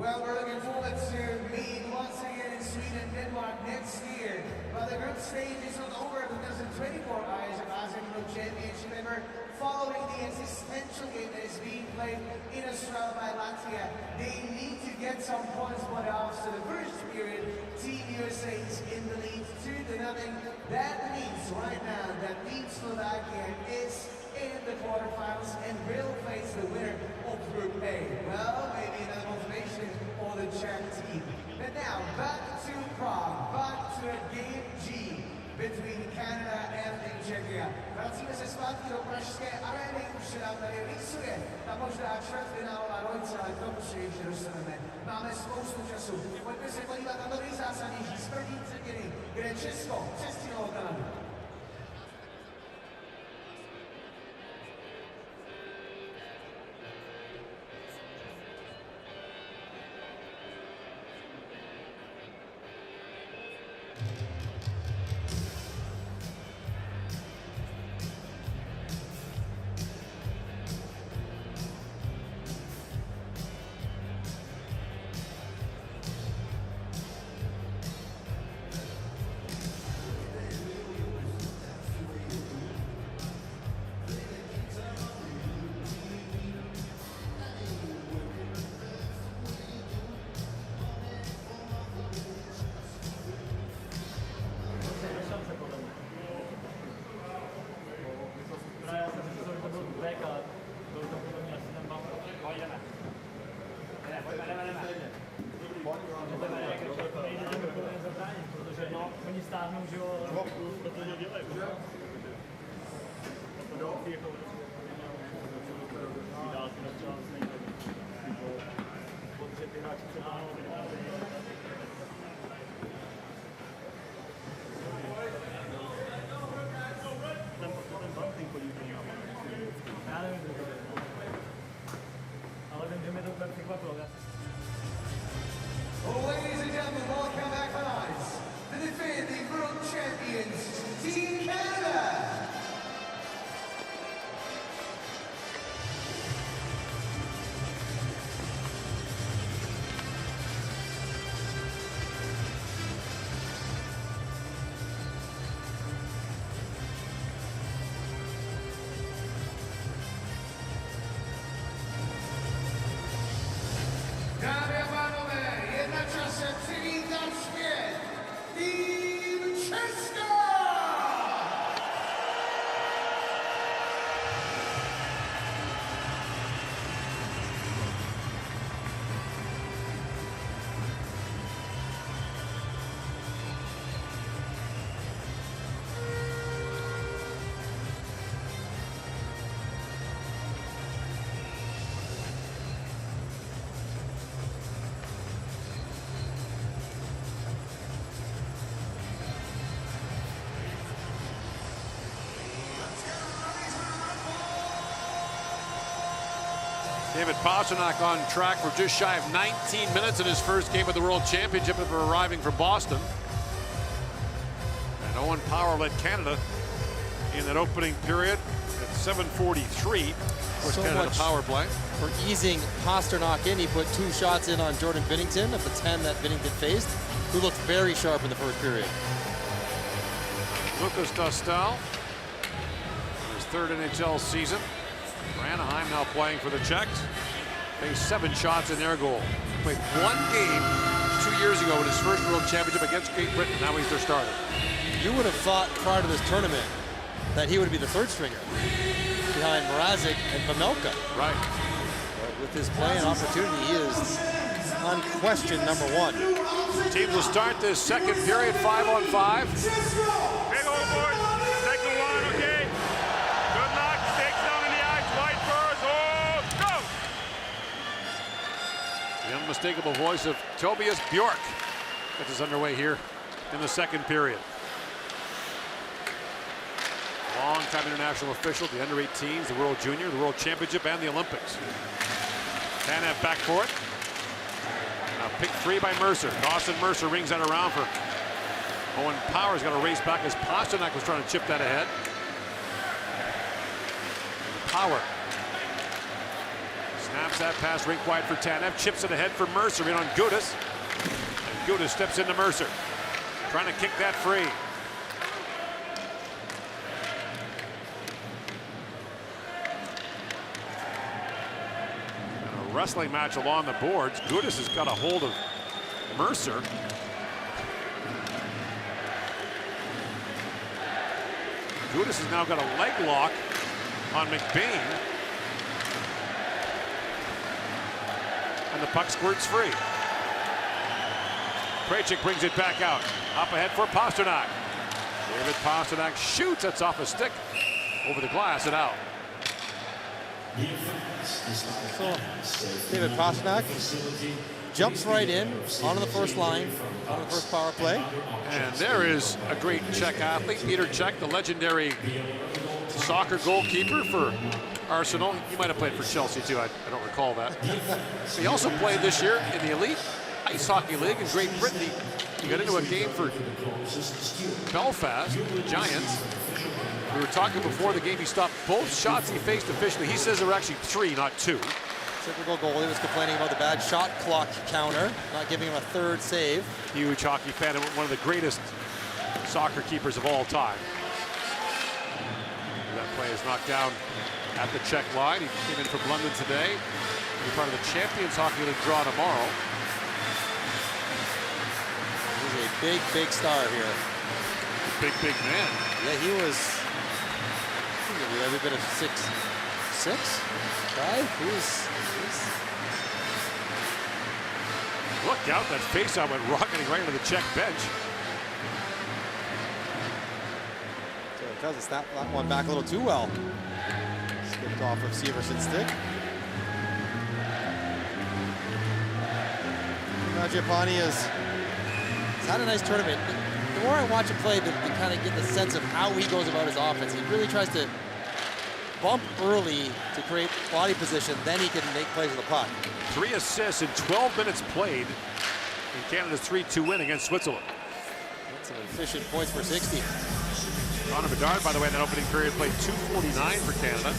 Well, we're looking forward to meeting once again in Sweden and Denmark next year. But the group stage is not over because the 24 IIHF Championship ever following the existential game that is being played in Australia by Latvia. They need to get some points, but after the first period, Team USA is in the lead 2-0. That means right now that Team Slovakia is in the quarterfinals and will face the winner of Group A. Well, maybe another motivation for the Czech team. But now, back to Prague, back to Game G between Canada and Czechia. Vracíme se zpátky do pražské arény, už se nám tady rýsuje ta možná čtvrtfinálová dvojice, ale k tomu se ještě dostaneme. Máme spoustu času. Pojďme se podívat na to nejzásadnější z první třetiny, kde Česko přestihlo Kanadu. Oni stáhnou, že jo, protože dělají. Ladies and gentlemen, welcome back on ice. The defending world champions, Team Canada. Dámy a pánové, je na čase přivítat zpět Tým Česka! David Pastrnak on track for just shy of 19 minutes in his first game of the World Championship after arriving from Boston. And Owen Power led Canada in that opening period at 7:43. Was So Canada much power play. for easing Pastrnak in. He put 2 shots in on Jordan Binnington of the 10 that Binnington faced, who looked very sharp in the first period. Lucas Dostal, his third NHL season. For Anaheim, now playing for the Czechs. Faced 7 shots in their goal. Played 1 game 2 years ago in his first World Championship against Great Britain. Now he's their starter. You would have thought prior to this tournament that he would be the third stringer behind Mrazek and Pamelka. Right. But with his play and opportunity, he is unquestioned #1. Teams will start this second period 5-on-5. Big old boys. Second one, okay? Good luck. Stakes down in the ice. White first. Oh, go! The unmistakable voice of Tobias Bjork gets us underway here in the second period. Long-time international official, the under-18s, the World Junior, the World Championship, and the Olympics. Tanev back for it. Now pick 3 by Mercer. Dawson Mercer rings that around for Owen Power's got to race back as Pastrnak was trying to chip that ahead. Snaps that pass rink wide for Tanev. Chips it ahead for Mercer in on Gudis. And Gudis steps into Mercer. Trying to kick that free. And a wrestling match along the boards. Gudis has got a hold of Mercer. Gudis has now got a leg lock on McBain. And the puck squirts free. Krejcik brings it back out. Up ahead for Pasternak. David Pasternak shoots. That's off a stick. Over the glass and out. So David Pasternak jumps right in onto the first line, on the first power play. And there is a great Czech athlete, Peter Cech, the legendary soccer goalkeeper for Arsenal. He might have played for Chelsea too, I don't recall that. He also played this year in the Elite Ice Hockey League in Great Britain. He got into a game for Belfast, the Giants. We were talking before the game, he stopped both shots he faced officially. He says there were actually 3, not 2. Typical goalie was complaining about the bad shot clock counter, not giving him a third save. Huge hockey fan and one of the greatest soccer keepers of all time. That play is knocked down at the Czech line. He came in from London today. He'll be part of the Champions Hockey League draw tomorrow. He's a big, big star here. Big, big man. Yeah, he was every bit of 6'5". Look out, that faceoff went rocketing right into the Czech bench. So Cousins snapped that one back a little too well. Skipped off of Severson's stick. Mangiapane has had a nice tournament. The more I watch him play, to kind of get the sense of how he goes about his offense. He really tries to bump early to create body position, then he can make plays with the puck. 3 assists in 12 minutes played in Canada's 3-2 win against Switzerland. That's some efficient points for 60. Connor Bedard, by the way, in that opening period played .249 for Canada.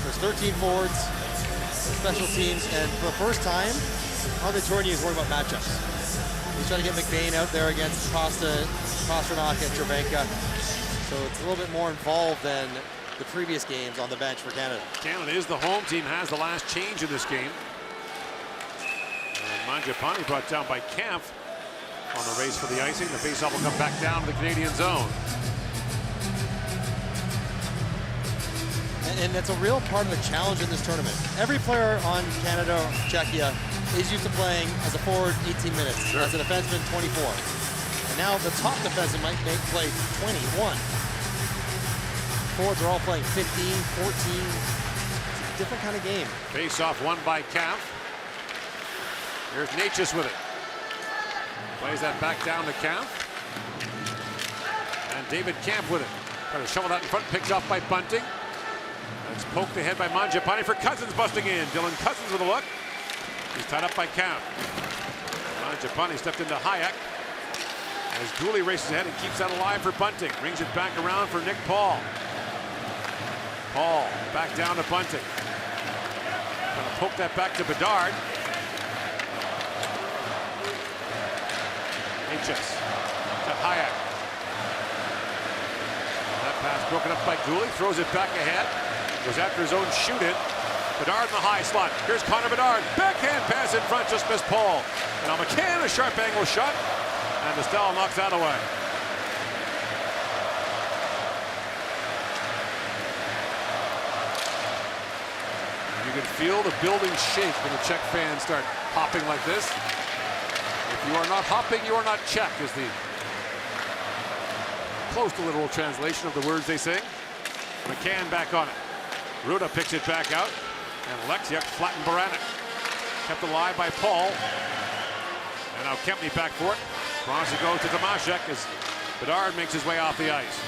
There's 13 forwards, special teams, and for the first time, Andre Tournier is worried about matchups. He's trying to get McBain out there against Pasternak and Cervenka. So it's a little bit more involved than the previous games on the bench for Canada. Canada is the home team, has the last change in this game. And Mangiapane brought down by Kampf on the race for the icing. The faceoff will come back down to the Canadian zone. And that's a real part of the challenge in this tournament. Every player on Canada, Czechia, is used to playing as a forward 18 minutes, sure. As a defenseman 24. And now the top defenseman might play 21. Forwards are all playing 15, 14. It's a different kind of game. Face-off won by Kampf. Here's Natchez with it. Plays that back down to Kampf. And David Kampf with it. Trying to shovel that in front, picked off by Bunting. It's poked ahead by Mangiapane for Cousins busting in. Dylan Cousins with a look. He's tied up by Kampf. Mangiapane stepped into Hayek. As Dooley races ahead and keeps that alive for Bunting. Brings it back around for Nick Paul. Paul back down to Bunting. Gonna poke that back to Bedard. Natchez to Hayek. That pass broken up by Dooley. Throws it back ahead. Goes after his own shoot-in. Bedard in the high slot. Here's Connor Bedard. Backhand pass in front, just missed Paul. And now McCann, a sharp angle shot. And Estelle knocks that away. You can feel the building shake when the Czech fans start hopping like this. If you are not hopping, you are not Czech, is the close to literal translation of the words they sing. McCann back on it. Ruda picks it back out. And Alexiuk flattened Baranek. Kept alive by Paul. And now Kempney back for it. Cross it goes to Tomaszek as Bedard makes his way off the ice.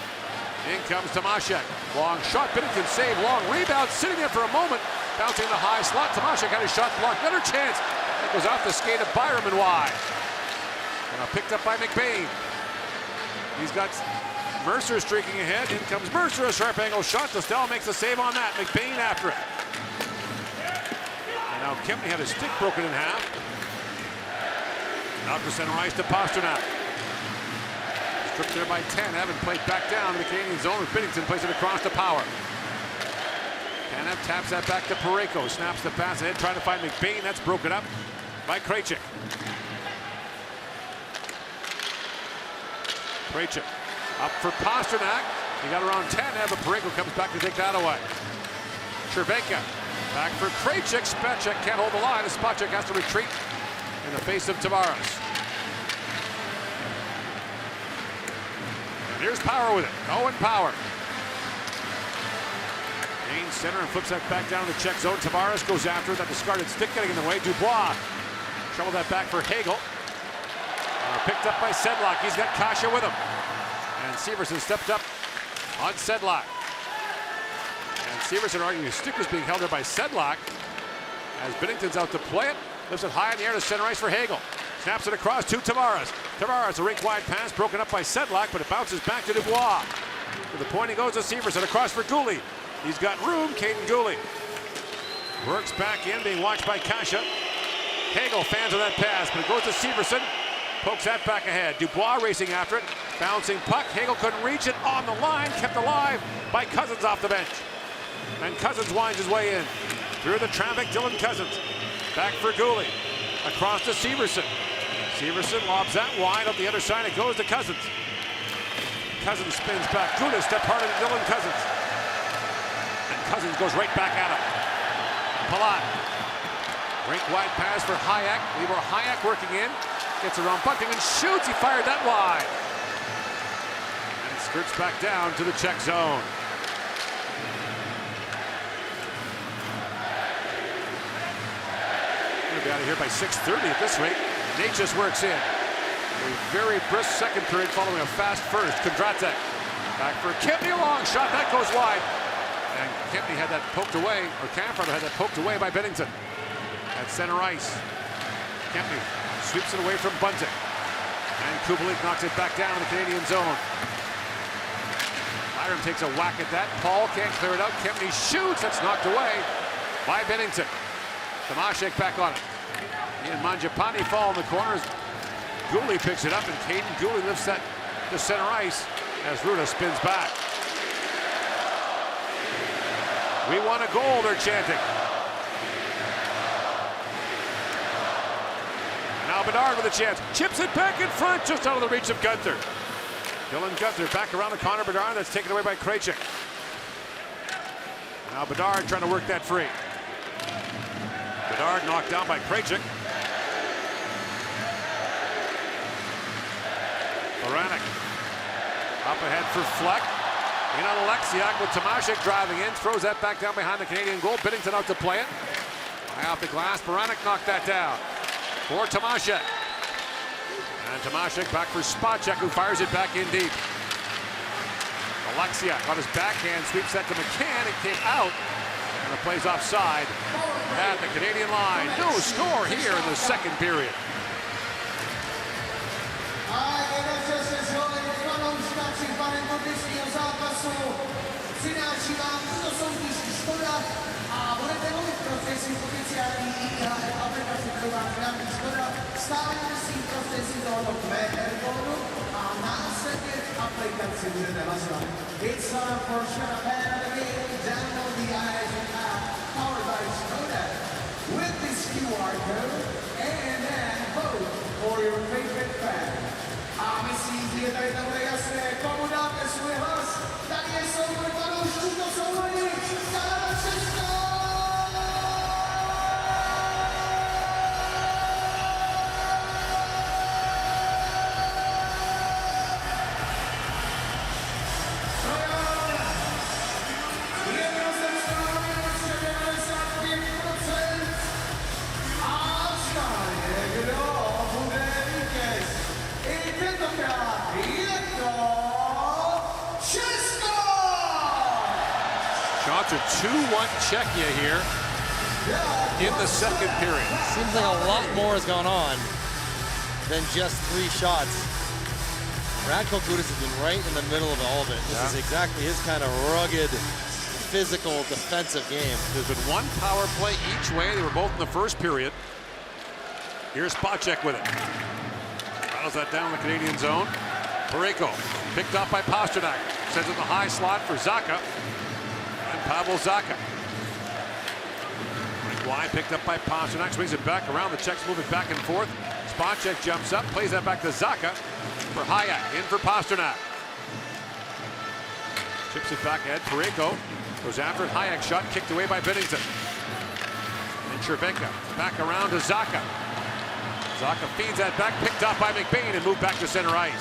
In comes Tomaszek. Long shot. Binnington save. Long rebound. Sitting there for a moment. Bouncing the high slot. Tomaszek had his shot blocked. Another chance. It goes off the skate of Byram and wide. And now picked up by McBain. He's got Mercer streaking ahead. In comes Mercer, a sharp angle shot. Dostal makes the save on that. McBain after it. And now Kempney had his stick broken in half. Out for center ice to Pasternak. Stripped there by 10. Evan played back down to the Canadian zone with Binnington, plays it across to Power. Tanev taps that back to Parayko. Snaps the pass ahead, trying to find McBain. That's broken up by Krejcik. Krejcik up for Pasternak. He got around 10. But Parayko comes back to take that away. Cervenka back for Krejcik. Spacek can't hold the line. Spacek has to retreat in the face of Tavares. And here's Power with it. Owen Power. Gains center and flips that back down to the Czech zone. Tavares goes after it. That discarded stick getting in the way. Dubois shoveled that back for Hagel. Picked up by Sedlak. He's got Kasha with him. And Severson stepped up on Sedlak. And Severson arguing his stick was being held there by Sedlak. As Binnington's out to play it. Lifts it high in the air to center ice for Hagel. Snaps it across to Tavares. Tavares, a rink-wide pass broken up by Sedlak, but it bounces back to Dubois. To the point he goes to Severson. Across for Gooley. He's got room. Caden Gooley works back in, being watched by Kasha. Hagel fans of that pass, but it goes to Severson. Pokes that back ahead. Dubois racing after it. Bouncing puck. Hagel couldn't reach it on the line. Kept alive by Cousins off the bench. And Cousins winds his way in. Through the traffic, Dylan Cousins. Back for Gooley. Across to Severson. Severson lobs that wide up the other side. It goes to Cousins. Cousins spins back. Gudas step harder than Dylan Cousins. And Cousins goes right back at him. Palat. Rink wide pass for Hayek. Libor Hayek working in. Gets around Bunting and shoots. He fired that wide. And skirts back down to the Czech zone. We'll be out of here by 6:30 at this rate. Nate just works in. A very brisk second period following a fast first. Kondratek back for Kempney. Long shot. That goes wide. And Kempney had that poked away, or Camfrother had that poked away by Binnington. At center ice. Kempney sweeps it away from Bunting. And Kubalik knocks it back down in the Canadian zone. Byram takes a whack at that. Paul can't clear it out. Kempney shoots. That's knocked away by Binnington. Tomashek back on it. He and Mangiapane fall in the corners. Gooley picks it up, and Caden Gooley lifts that to center ice as Ruda spins back. We want a goal, they're chanting. Now Bedard with a chance. Chips it back in front, just out of the reach of Gunther. Dylan Gunther back around the corner. Bedard, that's taken away by Krejcik. Now Bedard trying to work that free. Bedard knocked down by Krejcik. Baranek up ahead for Fleck. In on Alexiak with Tomashek driving in. Throws that back down behind the Canadian goal. Binnington out to play it. High off the glass. Baranek knocked that down for Tomashek. And Tomashek back for Spacek, who fires it back in deep. Alexiak on his backhand sweeps that to McCann. It came out. And the play's offside at the Canadian line. No score here in the second period. Přináší vám tuto soutěž Škoda a budete volit profesi oficiální IIHF aplikaci, kterou vám přináší Škoda. Stáváte si profesi tohoto QR kódu a následně v aplikaci budete hlasovat. It's time for Škoda Fan of the Game. Download the IIHF app powered by Škoda with this QR code and then vote for your favorite fan. A myslím, že tady to bude jasné, komu dáte svůj hlas. Tady je souboj fanoušků, to jsou oni, Kanada Česko! A stále kdo bude vítěz? I tentokrát je to Česko! Shots are 2-1 Czechia here in the second period. Seems like a lot more has gone on than just 3 shots. Radko Gudas has been right in the middle of all of it. This is exactly his kind of rugged, physical, defensive game. There's been one power play each way. They were both in the first period. Here's Spacek with it. Rattles that down in the Canadian zone. Pareko picked up by Pasternak. Sends it in the high slot for Zacha. And Pavel Zacha. Wide picked up by Pasternak. Swings it back around. The Czechs move it back and forth. Spacek jumps up. Plays that back to Zacha. For Hayek. In for Pasternak. Chips it back ahead. Pareko goes after it. Hayek shot kicked away by Binnington. And Cervenka back around to Zacha. Zacha feeds that back, picked up by McBain and moved back to center ice.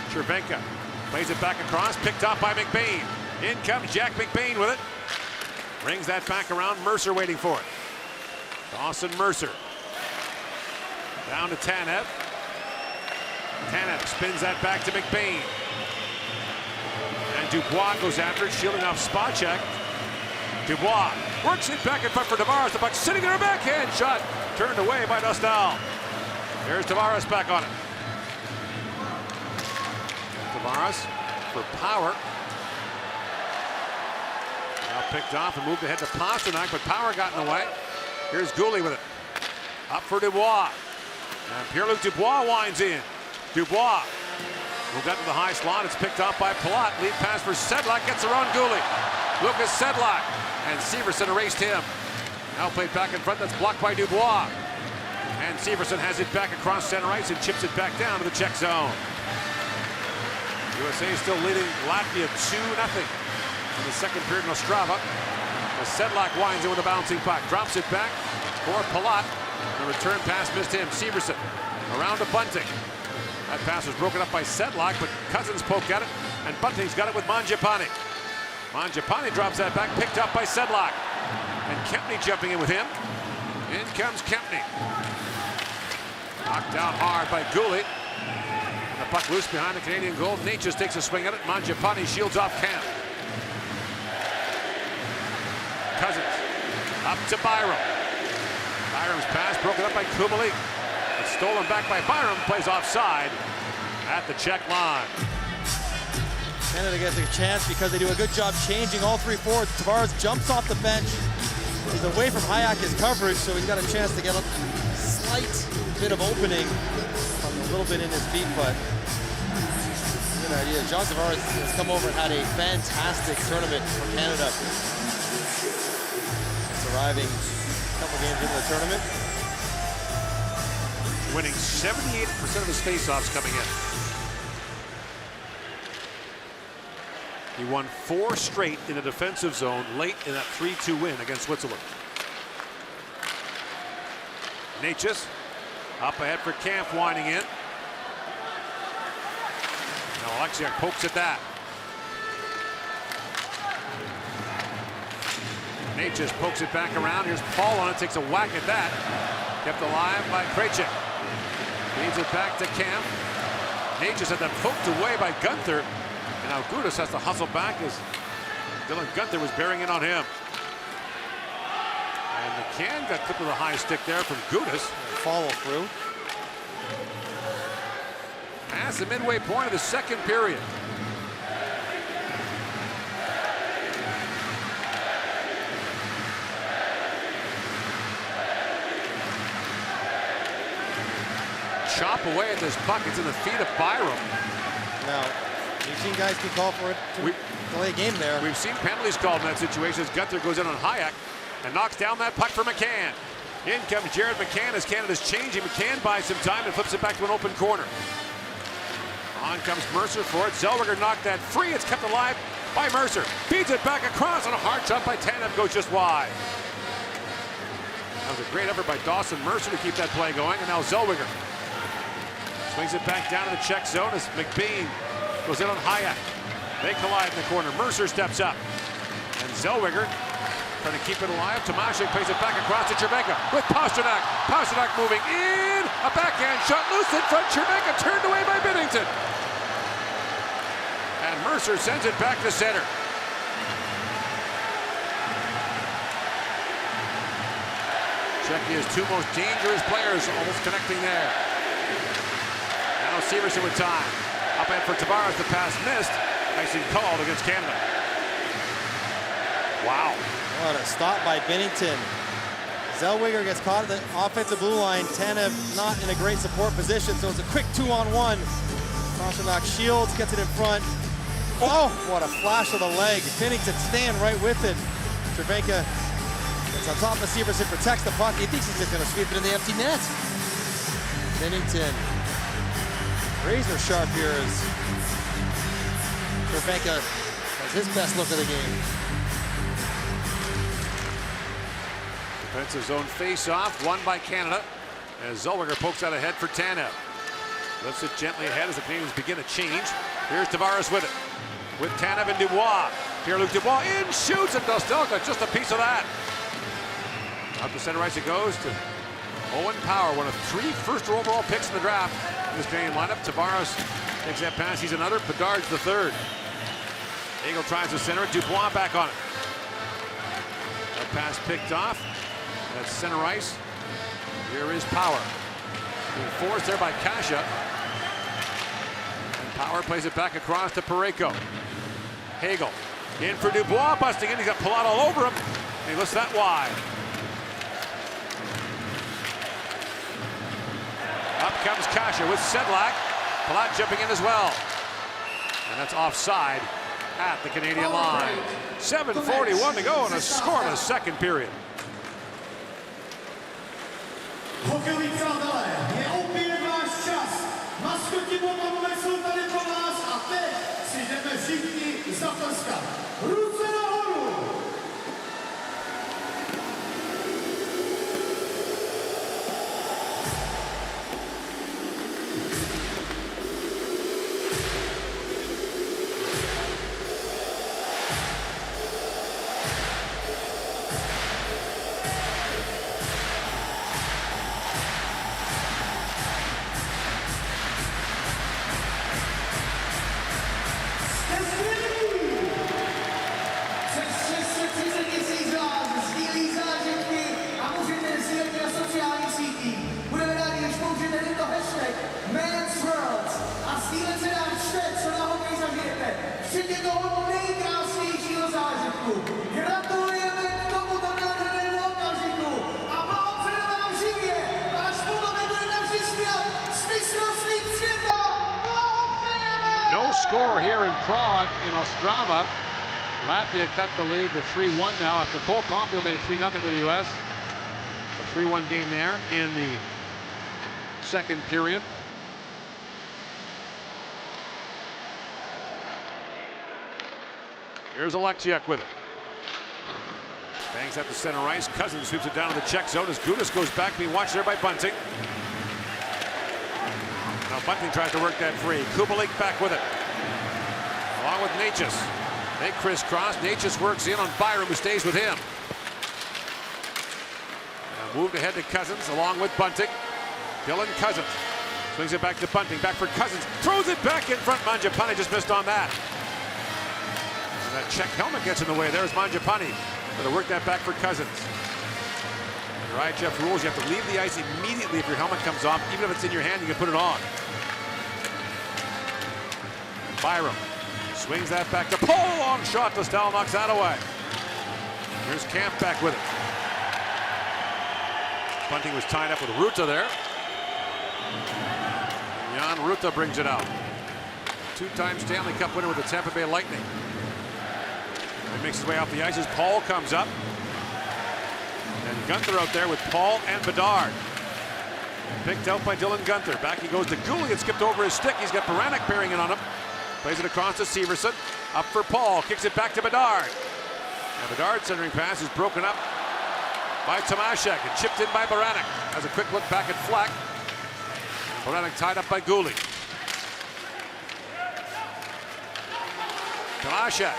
Cervenka plays it back across, picked up by McBain. In comes Jack McBain with it. Brings that back around, Mercer waiting for it. Dawson Mercer. Down to Tanev. Tanev spins that back to McBain. And Dubois goes after it, shielding off Spacek. Dubois works it back in front for Tavares. The puck sitting there, backhand shot. Turned away by Dostal. There's Tavares back on it. Tavares for Power. Now picked off and moved ahead to Pasternak, but Power got in the way. Here's Goulet with it. Up for Dubois. And Pierre-Luc Dubois winds in. Dubois moved out to the high slot. It's picked off by Palat. Lead pass for Sedlak. Gets around Goulet. Lucas Sedlak. And Severson erased him. Now played back in front. That's blocked by Dubois. And Severson has it back across center ice and chips it back down to the Czech zone. USA still leading Latvia 2-0 in the second period in Ostrava. As Sedlak winds in with a bouncing puck. Drops it back for Palat. The return pass missed him. Severson around to Bunting. That pass was broken up by Sedlak, but Cousins poked at it. And Bunting's got it with Mangiapane. Mangiapane drops that back, picked up by Sedlak. And Kempney jumping in with him. In comes Kempney. Knocked down hard by Goulet. The puck loose behind the Canadian goal. Natchez takes a swing at it. Mangiapane shields off Camp. Cousins up to Byram. Byram's pass broken up by Kubalik. It's stolen back by Byram. Plays offside at the Czech line. Canada gets a chance because they do a good job changing all three forwards. Tavares jumps off the bench. He's away from Hayek's coverage, so he's got a chance to get a slight bit of opening from a little bit in his feet, but good idea. John Tavares has come over and had a fantastic tournament for Canada. It's arriving a couple games into the tournament. Winning 78% of his faceoffs coming in. He won 4 straight in the defensive zone late in that 3-2 win against Switzerland. Natchez up ahead for Camp, winding in. Now Alexiak pokes at that. Natchez pokes it back around. Here's Paul on it, takes a whack at that. Kept alive by Krejcik. Feeds it back to Camp. Natchez had that poked away by Gunther. And now Gudas has to hustle back as Dylan Gunther was bearing in on him. And McCann got clipped with a high stick there from Gudas. Follow through. Past the midway point of the second period. Chop away at this puck. It's in the feet of Byram. Now, you've seen guys be called for it to delay a game there. We've seen penalties called in that situation as Gunther goes in on Hayek and knocks down that puck for McCann. In comes Jared McCann as Canada's changing. McCann buys some time and flips it back to an open corner. On comes Mercer for it. Zellweger knocked that free. It's kept alive by Mercer. Feeds it back across on a hard shot by Tanev. Goes just wide. That was a great effort by Dawson Mercer to keep that play going. And now Zellweger swings it back down to the Czech zone as McBain goes in on Hayek. They collide in the corner. Mercer steps up. And Zellweger trying to keep it alive. Tomasik plays it back across to Cervenka with Pasternak. Pasternak moving in. A backhand shot loose in front. Cervenka turned away by Binnington. And Mercer sends it back to center. Czechia's 2 most dangerous players almost connecting there. Severson with time. Up ahead for Tavares, the pass missed. Icing called against Canada. Wow. What a stop by Bennington. Zellweger gets caught at the offensive blue line. Tanev not in a great support position, so it's a quick 2-on-1. Pasternak Shields gets it in front. Oh, what a flash of the leg. Bennington staying right with it. Cervenka gets on top of Severson, protects the puck. He thinks he's just going to sweep it in the empty net. Bennington, razor sharp here as Cervenka has his best look of the game. Defensive zone face-off, won by Canada, as Zellweger pokes out ahead for Tanev. Lifts it gently ahead as the Canadians begin to change. Here's Tavares with it, with Tanev and Dubois. Pierre-Luc Dubois in, shoots, and Dostelka just a piece of that. Up the center ice it goes to Owen Power, one of 3 first overall picks in the draft in this Canadian lineup. Tavares takes that pass, he's another. Bedard's the third. Eagle tries to center it, Dubois back on it. That pass picked off. That's center ice. Here is Power. Being forced there by Kasha. And Power plays it back across to Parayko. Hagel in for Dubois, busting in. He's got Palat all over him. And he lifts that wide. Up comes Kasha with Sedlak. Palat jumping in as well. And that's offside at the Canadian line. 7:41 to go and a scoreless second period. Hokejoví přátelé, je opět váš čas. Maskoti Botanové jsou tady pro vás a teď si jdeme všichni zatleskat. Ruce nahoru! No score here in Prague in Ostrava. Latvia cut the lead to 3-1 now after Cole Caulfield made it 3-0 to the U.S. A 3-1 game there in the second period. Here's Alexiuk with it. Bangs at the center ice. Cousins sweeps it down to the Czech zone as Gudas goes back, being watched there by Bunting. Now Bunting tries to work that free. Kubalik back with it, along with Natchez. They crisscross. Natchez works in on Byram, who stays with him. Now moved ahead to Cousins, along with Bunting. Dylan Cousins swings it back to Bunting. Back for Cousins. Throws it back in front. Mangiapane just missed on that. And that Czech helmet gets in the way. There's Mangiapane. Got to work that back for Cousins. Your IIHF rules, you have to leave the ice immediately if your helmet comes off. Even if it's in your hand, you can put it on. Byram swings that back to Paul. Long shot. Dostal knocks that away. Here's Camp back with it. Bunting was tied up with Ruta there. Jan Ruta brings it out. 2-time Stanley Cup winner with the Tampa Bay Lightning. He makes his way off the ice as Paul comes up. And Gunther out there with Paul and Bedard. Picked out by Dylan Gunther. Back he goes to Gouli. It skipped over his stick. He's got Baranek bearing it on him. Plays it across to Severson. Up for Paul. Kicks it back to Bedard. And Bedard's centering pass is broken up by Tomaszek and chipped in by Baranek. Has a quick look back at Fleck. Baranek tied up by Gouli. Tomaszek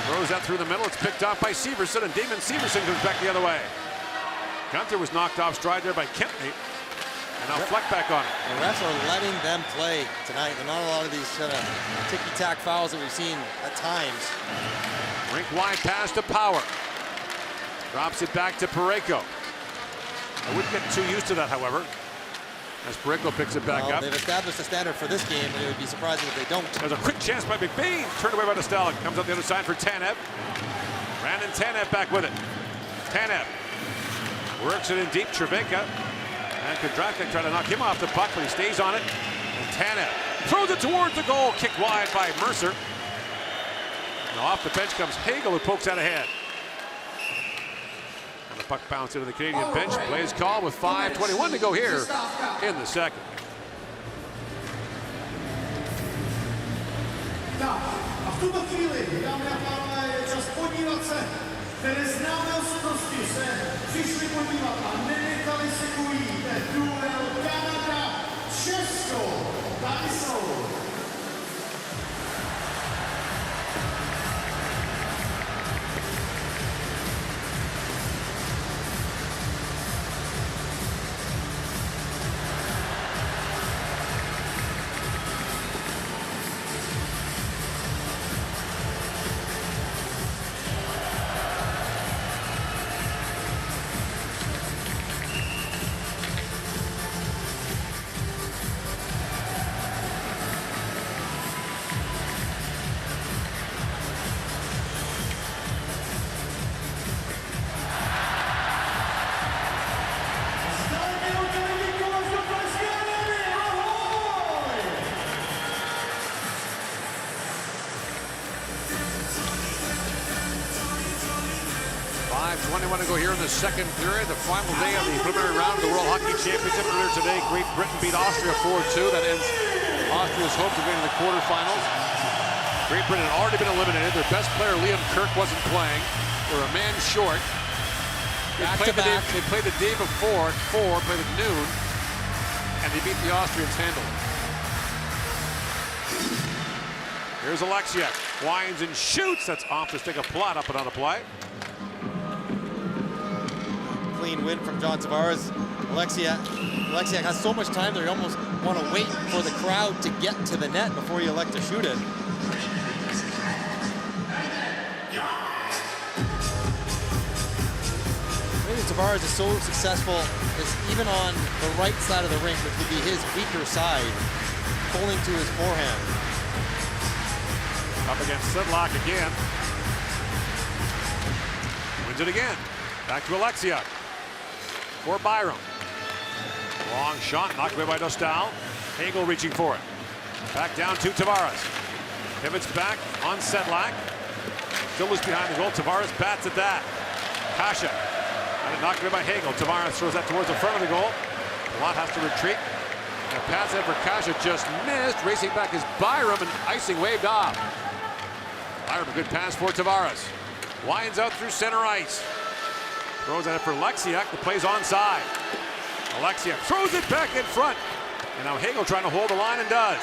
throws that through the middle. It's picked off by Severson, and Damon Severson comes back the other way. Gunther was knocked off stride there by Kempney. And now Fleck back on it. The refs are letting them play tonight. There are not a lot of these kind of ticky-tack fouls that we've seen at times. Rink wide pass to Power. Drops it back to Parayko. I wouldn't get too used to that, however. As Perico picks it back up. They've established a standard for this game, and it would be surprising if they don't. There's a quick chance by McBean. Turned away by Nostalgic. Comes up the other side for Tanev. Brandon Tanev back with it. Tanev works it in deep. Cervenka. And Kondratek tried to knock him off the puck, but he stays on it. And Tanev throws it towards the goal. Kicked wide by Mercer. Now off the bench comes Hagel, who pokes out ahead. And the puck bounced into the Canadian bench. Plays call with 5:21 to go here in the second. Tak, a v tuto chvíli, dámy a pánové, je čas podívat se, které známé osobnosti se přišli podívat a nenechali si ujít. Duel Kanada-Česko. Tady jsou. To go here in the second period, the final day of the preliminary round of the World Hockey Championship. Earlier today, Great Britain beat Austria 4-2. That ends Austria's hopes of getting to the quarterfinals. Great Britain had already been eliminated. Their best player, Liam Kirk, wasn't playing. They were a man short. They played the day before at 4, played at noon, and they beat the Austrians handily. Here's Alexiak. Winds and shoots. That's off the stick of Plot, up and on a play. Clean win from John Tavares. Alexiak has so much time there, you almost want to wait for the crowd to get to the net before you elect to shoot it. Maybe Tavares is so successful is even on the right side of the rink, which would be his weaker side, pulling to his forehand. Up against Sedlak again. Wins it again. Back to Alexiak. For Byram. Long shot, knocked away by Dostal. Hagel reaching for it. Back down to Tavares. Pivots back on Sedlak. Still was behind the goal. Tavares bats at that. Kasha. And it knocked away by Hagel. Tavares throws that towards the front of the goal. Plot has to retreat. And a pass out for Kasha just missed. Racing back is Byram, and icing waved off. Byram, a good pass for Tavares. Winds out through center ice. Throws at it for Alexiak. The play's onside. Alexiak throws it back in front. And now Hagel trying to hold the line and does.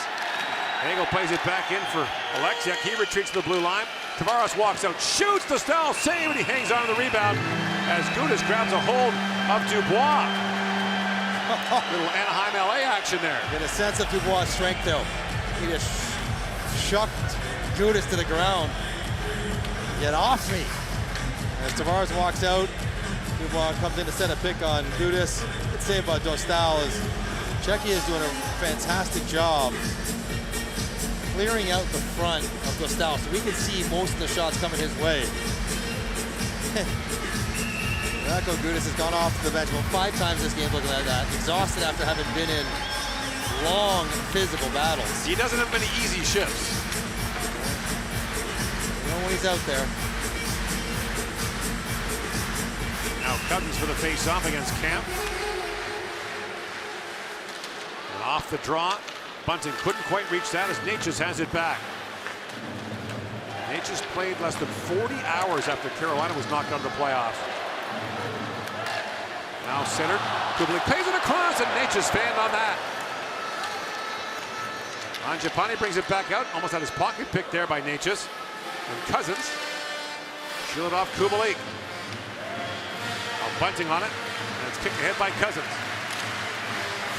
Hagel plays it back in for Alexiak. He retreats to the blue line. Tavares walks out, shoots the style, save, and he hangs on to the rebound as Gudas grabs a hold of Dubois. Little Anaheim LA action there. Get a sense of Dubois' strength though. He just shucked Gudas to the ground. Get off me. As Tavares walks out, Dubois comes in to set a pick on Gudas. Let's say about Dostal is Czechia is doing a fantastic job clearing out the front of Dostal, so we can see most of the shots coming his way. Radko Gudas has gone off the bench about 5 times this game looking like that, exhausted after having been in long physical battles. He doesn't have many easy shifts. You know when he's out there. Now Cousins for the face-off against Camp. And off the draw. Bunting couldn't quite reach that as Natchez has it back. Natchez played less than 40 hours after Carolina was knocked out of the playoffs. Now centered. Kubalik plays it across, and Natchez fanned on that. Mangiapane brings it back out. Almost had his pocket picked there by Natchez. And Cousins shielded off Kubalik. Bunting on it, and it's kicked ahead by Cousins.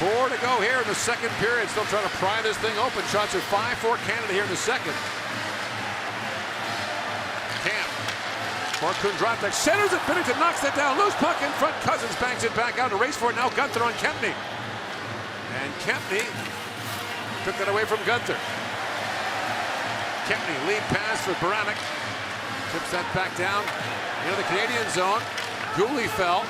4 to go here in the second period. Still trying to pry this thing open. Shots are 5-4 Canada here in the second. Camp for Kondratek. Centers it. Binnington knocks it down. Loose puck in front. Cousins bangs it back out. A race for it now. Gunther on Kempney. Kempney took that away from Gunther. Kempney, lead pass for Baranek. Tips that back down into the Canadian zone. Gooley fell.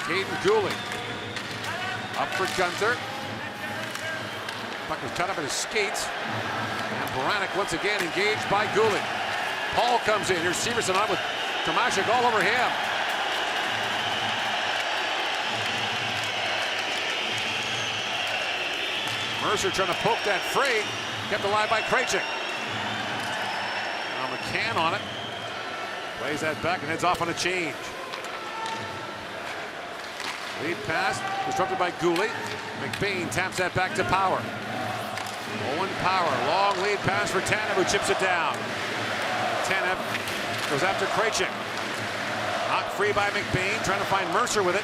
Caden Gooley up for Gunther. Puck was cut up at his skates. And Baranek once again engaged by Gooley. Paul comes in. Here's Severson on with Tomaszek all over him. Mercer trying to poke that free. Kept alive by Krejcik. Now McCann on it. Plays that back and heads off on a change. Lead pass disrupted by Gooley. McBain taps that back to Power. Owen Power, long lead pass for Tanev, who chips it down. Tanev goes after Krejcik. Knocked free by McBain, trying to find Mercer with it.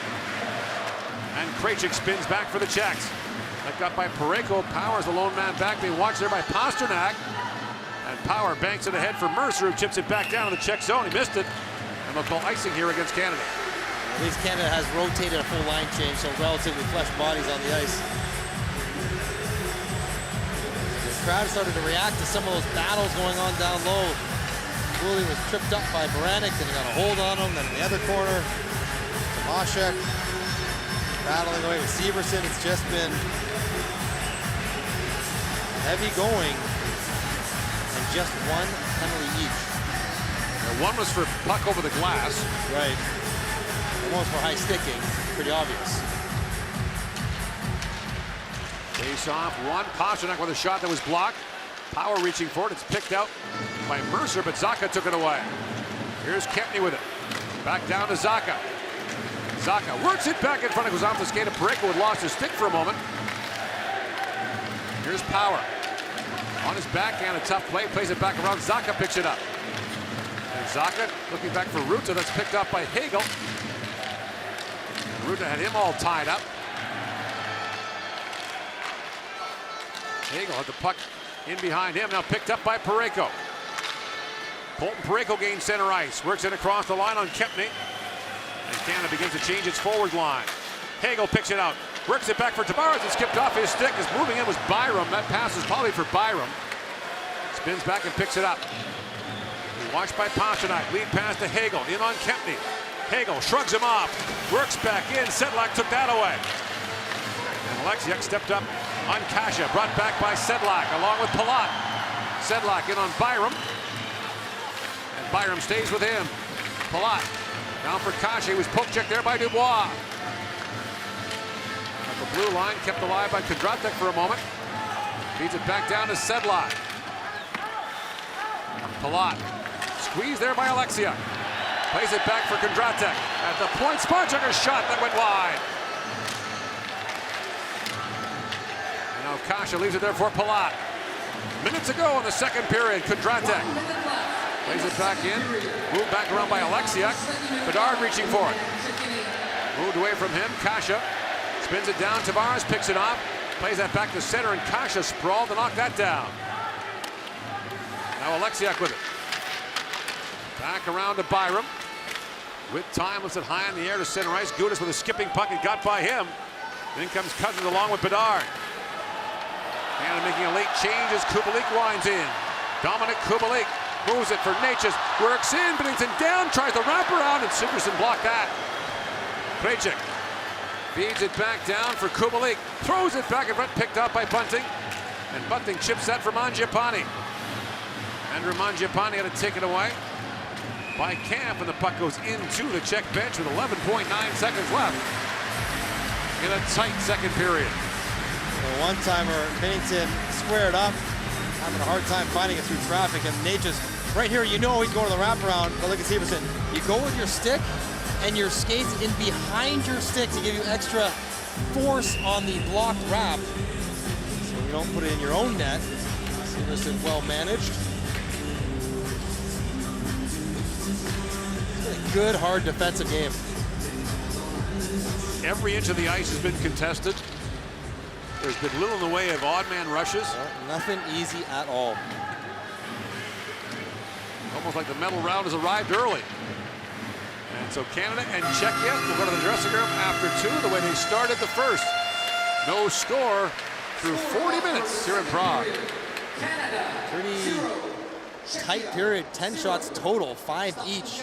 And Krejcik spins back for the Czechs. That got by Parayko. Power's the lone man back. Being watched there by Pasternak. And Power banks it ahead for Mercer, who chips it back down to the Czech zone. He missed it. And they'll call icing here against Canada. At least Canada has rotated a full line change, so relatively flesh bodies on the ice. The crowd started to react to some of those battles going on down low. Gooley was tripped up by Baranek, then he got a hold on him. Then in the other corner, Tomaszek battling away with Severson. It's just been heavy going, and just one penalty each. Now, one was for puck over the glass. Right. Almost for high sticking, pretty obvious. Face off one. Pasternak with a shot that was blocked. Power reaching for it. It's picked out by Mercer, but Zacha took it away. Here's Kempney with it. Back down to Zacha. Zacha works it back in front. It goes off the skate of Parayko, had lost his stick for a moment. Here's Power. On his backhand, a tough play. Plays it back around. Zacha picks it up. And Zacha looking back for Ruta. That's picked up by Hagel. Ruta had him all tied up. Hagel had the puck in behind him. Now picked up by Parayko. Colton Parayko gains center ice. Works it across the line on Kempney. And Canada begins to change its forward line. Hagel picks it out. Works it back for Tavares. It's skipped off his stick. Is moving in was Byram. That pass is probably for Byram. Spins back and picks it up. Watched by Pasternak. Lead pass to Hagel. In on Kempney. Hagel shrugs him off. Works back in. Sedlak took that away. And Alexiuk stepped up on Kasha. Brought back by Sedlak along with Palat. Sedlak in on Byram. And Byram stays with him. Palat down for Kasha. He was poke checked there by Dubois. At the blue line, kept alive by Kondratek for a moment. Feeds it back down to Sedlak. Palat squeezed there by Alexiuk. Plays it back for Kondratek. At the point, Sparchuk's shot that went wide. And now Kasha leaves it there for Palat. Minutes ago in the second period, Kondratek plays it back in. Moved back around by Alexiuk. Bedard reaching for it. Moved away from him. Kasha spins it down. Tavares picks it off. Plays that back to center, and Kasha sprawled to knock that down. Now Alexiuk with it. Back around to Byram. With time, lifts it high in the air to center ice. Gudas with a skipping puck. It got by him. Then comes Cousins along with Bedard. Canada making a late change as Kubalik winds in. Dominic Kubalik moves it for Natchez. Works in. Binnington down. Tries to wrap around, and Siverson blocked that. Krejcik feeds it back down for Kubalik. Throws it back in front. Picked up by Bunting. And Bunting chips that for Mangiapane. Andrew Mangiapane had to take it away by Camp, and the puck goes into the Czech bench with 11.9 seconds left in a tight second period. The one-timer, Binnington squared up, having a hard time finding it through traffic, and Natchez, right here, you know he's going to the wraparound, but look at Severson. You go with your stick and your skates in behind your stick to give you extra force on the blocked wrap, so you don't put it in your own net. Severson well managed. Good, hard defensive game. Every inch of the ice has been contested. There's been little in the way of odd man rushes. Nothing easy at all. Almost like the medal round has arrived early. And So Canada and Czechia will go to the dressing room after 2, the way they started the first. No score through 40 minutes here in Prague. Pretty tight period, 10 shots total, 5 each.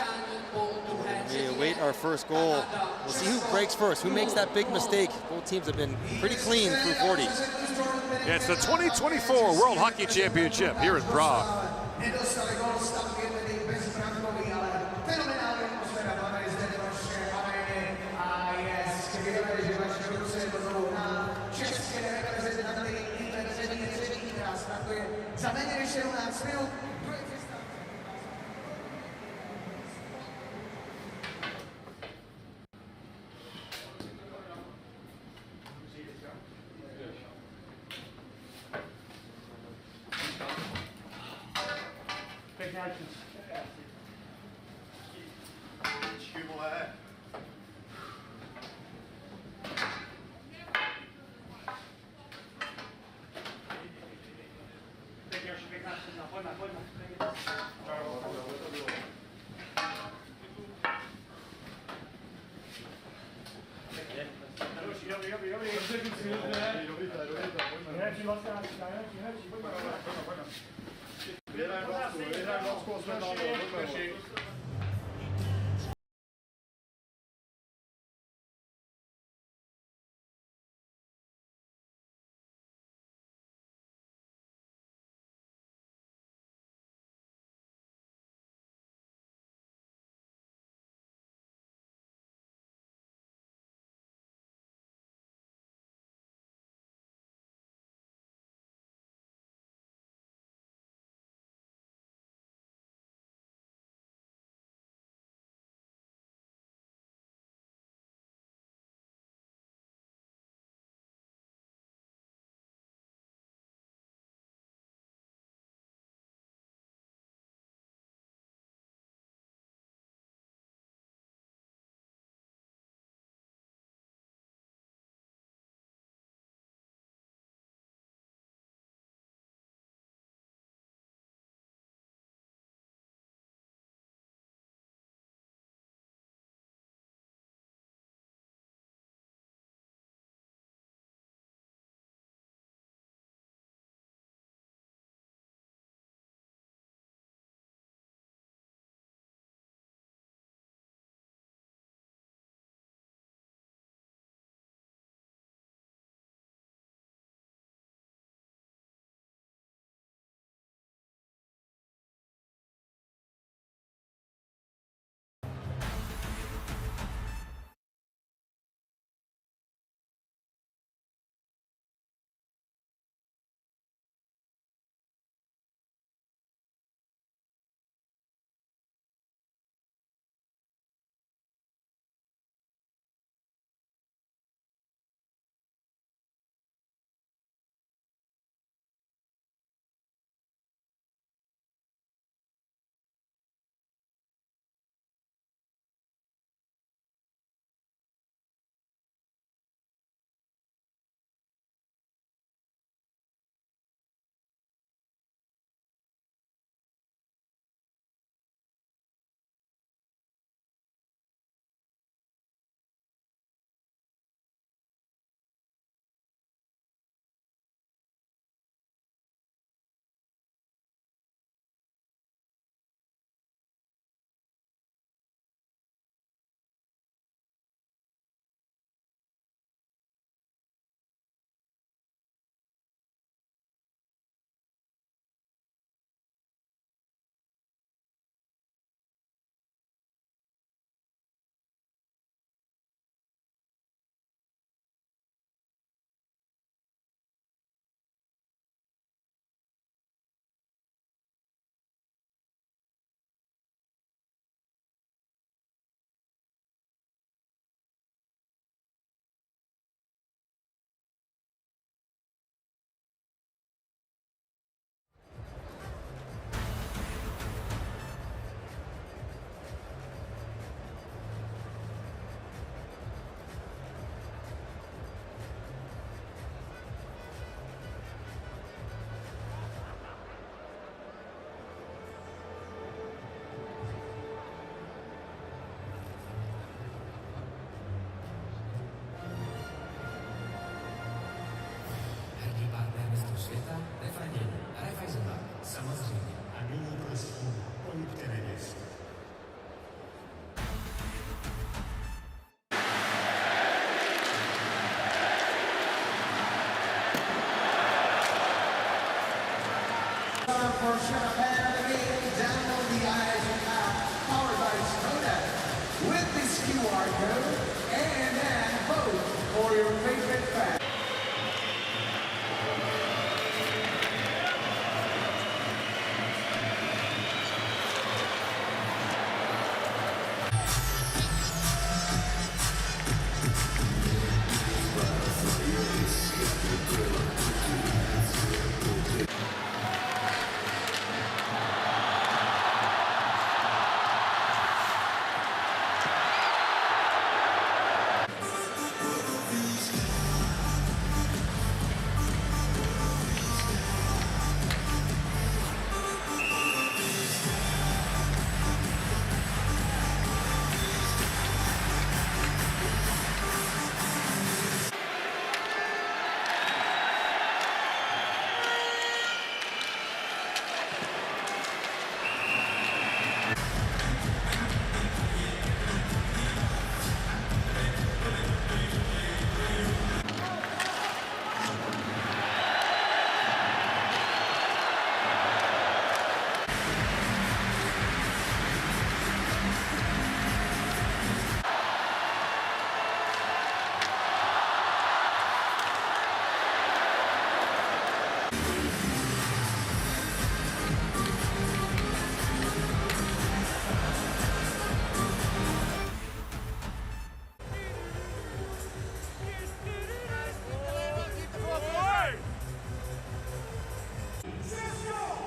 We await our first goal. We'll see who breaks first, who makes that big mistake. Both teams have been pretty clean through 40. Yeah, it's the 2024 World Hockey Championship here in Prague. Za méně než 11 minut. first fan of the game, download the IIHF app powered by Skoda with this QR code and then vote for your favorite fan.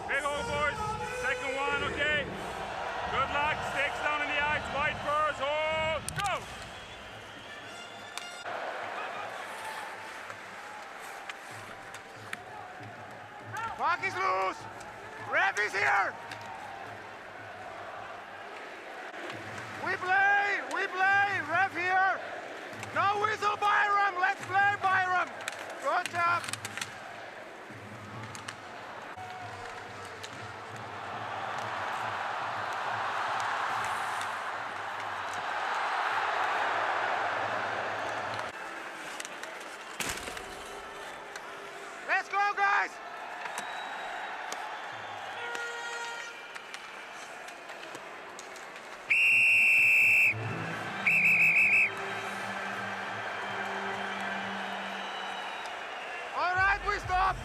Big hole, boys. Second one, okay? Good luck. Stakes down in the ice. White first. Hold. Go! Puck is loose. Ref is here. We play. Ref here. No whistle, Byram. Let's play, Byram. Good job. Let's go, guys! All right, we stop!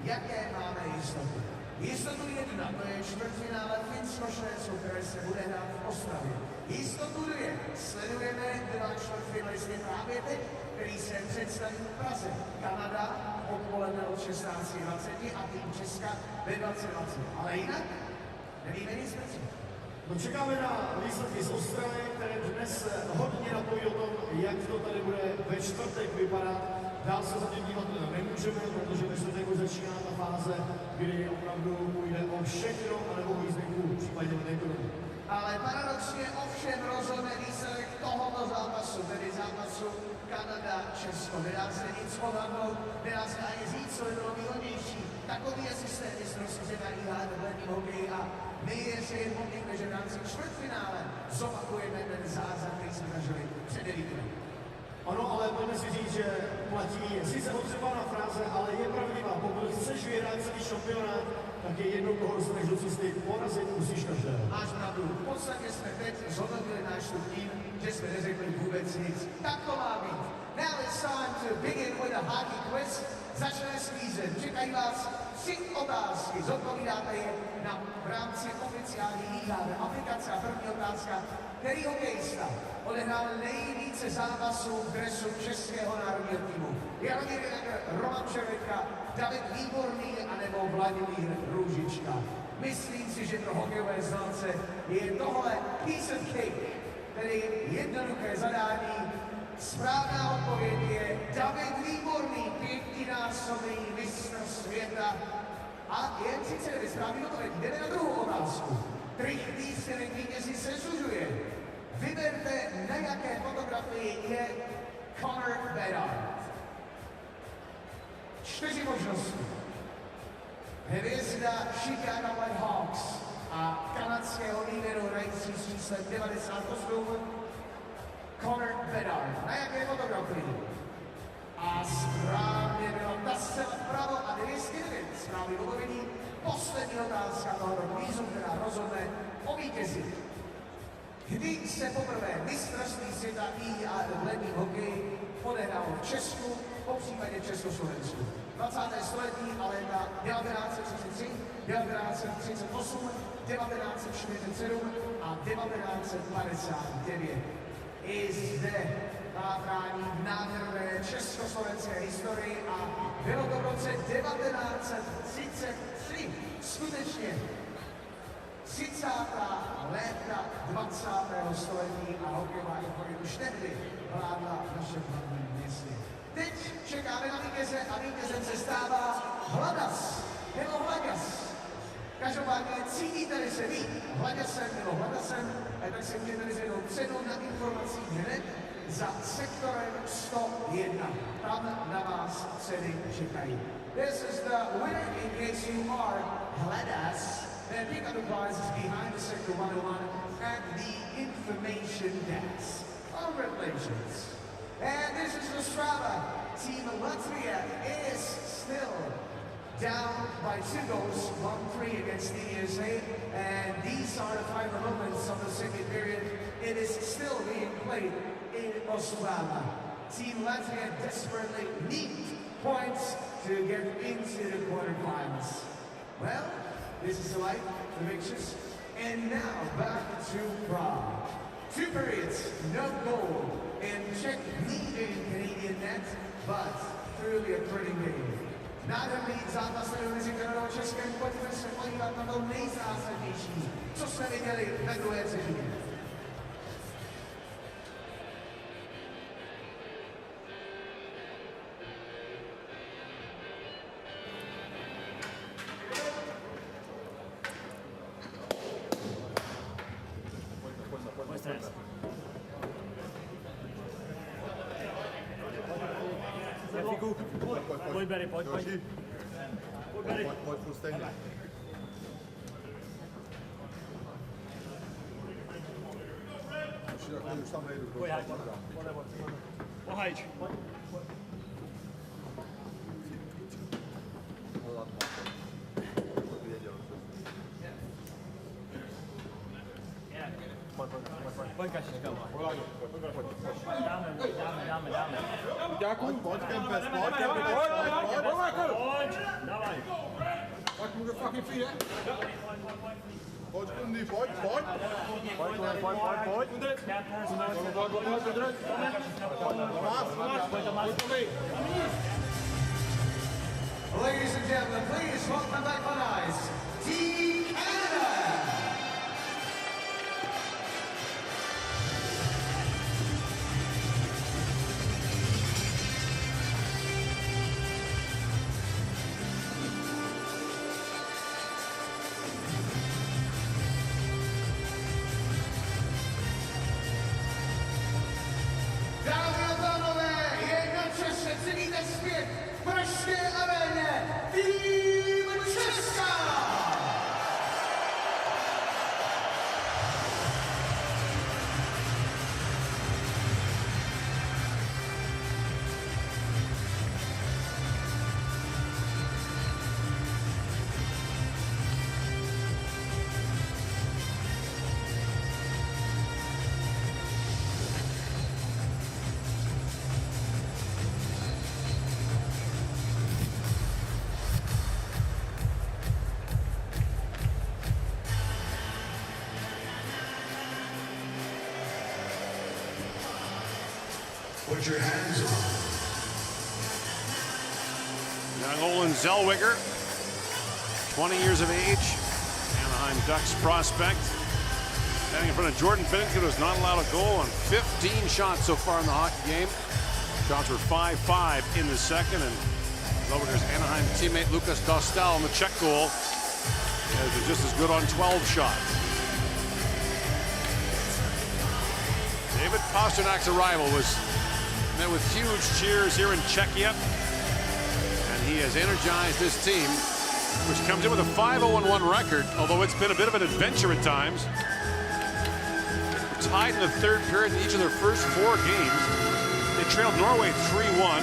Jaké máme jistoty? Jistotu jedna, to je čtvrtfinále finsko-švédsko, které se bude hrát v Ostravě. Jistotu dvě, sledujeme dva čtvrtfinalisty právě teď, který se představí v Praze. Kanada odpoledne od 16:20 a tým Česka ve 20:20. Ale jinak nevíme nic přesně. No, čekáme na výsledky z Ostravy, které dnes hodně napoví o tom, jak to tady bude ve čtvrtek vypadat. Dál se zatím dívat nemůžeme, protože ve čtvrtek už začíná ta fáze, kdy opravdu půjde o všechno, anebo o jízdenku, případně o nekoru. Ale paradoxně ovšem rozhodne výsledek tohoto zápasu, tedy zápasu Kanada-Česko. Nedá se nic odhadnout, nedá se ani říct, co by bylo výhodnější. Takový je systém mistrovství světa IIHF v ledním hokeji a my ještě jen pomněme, že v rámci čtvrtfinále zopakujeme ten zázrak, který jsme zažili před 9 lety. Ano, ale pojďme si říct, že platí sice otřepaná fráze, ale je pravdivá. Pokud chceš vyhrát celý šampionát, tak je jedno, koho dostaneš do cesty, porazit musíš každého. Máš pravdu, v podstatě jsme teď zhodnotili náš vstup tím, že jsme neřekli vůbec nic. Tak to má být. Now it's time to begin with a hockey quiz. Začneme s kvízem. Čekají vás 3 otázky. Zodpovídáte je v rámci oficiální IIHF aplikace. A první otázka. Který hokejista odehrál nejvíce zápasů v dresu českého národního týmu? Jaromír Jágr, Roman Červenka, David Výborný anebo Vladimír Růžička? Myslím si, že pro hokejové znalce je tohle piece of cake, tedy jednoduché zadání. Správná odpověď je David Výborný, 5násobný mistr světa. A je 39 správný odpověď. Jdeme na druhou otázku. Trik výsledek vítězí se zužuje. Vyberte, na jaké fotografii je Connor Bedard. 4 možnosti. Hvězda Chicago Blackhawks a kanadského líderu hrající s číslem 98 Connor Bedard. Na jaké fotografii? A správně bylo ta zcela vpravo a 209. Správný odpovědí. Poslední otázka tohoto kvízu, která rozhodne o vítězi. Kdy se poprvé mistrovství světa IIHF v ledním hokeji odehrálo v Česku, po případě Československu? 20. století a léta 1933, 1938, 1947 a 1959. I zde pátrání v nádherné československé historii a bylo to v roce 1933. Skutečně 30. léta 20. století a hokejová euforie už tehdy vládla v našem hlavním městě. Teď čekáme na vítěze a vítězem se stává Hladas nebo Hlaďas. Každopádně cítíte-li se vy Hlaďasem nebo Hladasem, tak se můžete vyzvednout cenu na informací hned za sektorem 101. Tam na vás ceny čekají. This is the winner in case you are Hladas. The pickup prize is behind the sector 101 at the information desk. Congratulations. And this is the Strava. Team Latvia is still down by 2 goals, 1-3 against the USA. And these are the final moments of the second period. It is still being played in Ostrava. Team Latvia desperately need points to get into the quarterfinals. Well, this is the life, the pictures. And now back to Prague. 2 periods, no goal in Czech leading Canadian net, but truly a pretty game. Nádherný zápas mezi Kanadou a Českem, pojďme se podívat na to nejzásadnější, co jsme viděli ve druhé třetině. Pojď, Barry, pojď. Pojď, Barry. Pojď, furt stejně. Už tam nejdu. Pojď, Pohajč. Pojď, Kašička. Dáme. Děkuji. Pojď, Kempes, pojď. Dávaj. Pojď, může fucking přijde. Pojď, Kundy, pojď. Pojď. Ladies and gentlemen, please welcome back on ice, Team Canada! Put your hands up. Young Olin Zellweger, 20 years of age, Anaheim Ducks prospect. Standing in front of Jordan Binnington, who's not allowed a goal on 15 shots so far in the hockey game. Shots were 5-5 in the second, and Zellweger's Anaheim teammate Lukas Dostal on the Czech goal is just as good on 12 shots. David Pasternak's arrival was met with huge cheers here in Czechia, and he has energized this team, which comes in with a 5-0-1 record, although it's been a bit of an adventure at times. Tied in the third period in each of their first 4 games. They trailed Norway 3-1.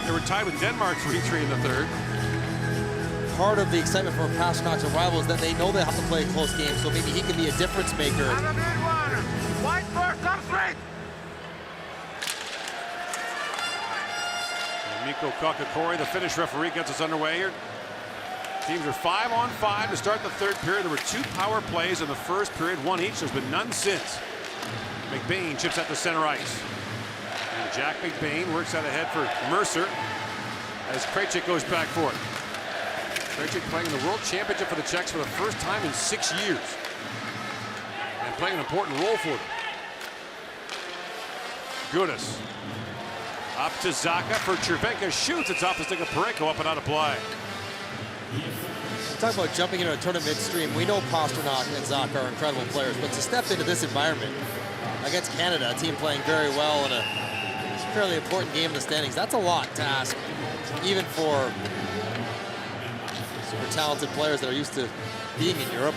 They were tied with Denmark 3-3 in the third. Part of the excitement for Pasternak's arrival is that they know they have to play a close game, so maybe he can be a difference maker. White first, up straight. Mikko Kakakori, the Finnish referee, gets us underway here. Teams are 5-on-5 to start the third period. There were 2 power plays in the first period, 1 each. There's been none since. McBain chips at the center ice. And Jack McBain works out ahead for Mercer as Krejcik goes back for it. Krejcik playing in the World Championship for the Czechs for the first time in 6 years. And playing an important role for them. Gudas. Up to Zacha for Cervenka. Shoots. It's off the stick of Pareko, up and out of play. Talk about jumping into a tournament midstream. We know Pasternak and Zacha are incredible players, but to step into this environment against Canada, a team playing very well in a fairly important game in the standings, that's a lot to ask, even for super talented players that are used to being in Europe.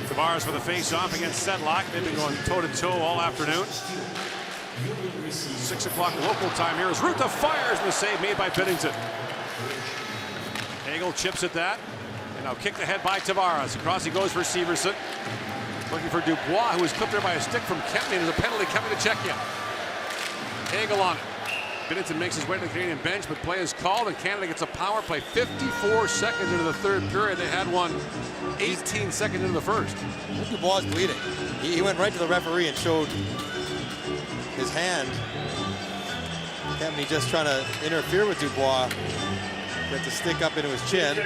Tavares for the face-off against Sedlak. They've been going toe-to-toe all afternoon. 6 o'clock local time here as Ruta fires, and the save made by Binnington. Hagel chips at that, and now kicked ahead by Tavares. Across he goes for Severson. Looking for Dubois, who was clipped there by a stick from Kempny, and there's a penalty coming to Czechia. Hagel on it. Binnington makes his way to the Canadian bench, but play is called, and Canada gets a power play 54 seconds into the third period. They had one 18 seconds into the first. Dubois is bleeding. He went right to the referee and showed his hand. Kempny just trying to interfere with Dubois. Gets a stick up into his chin.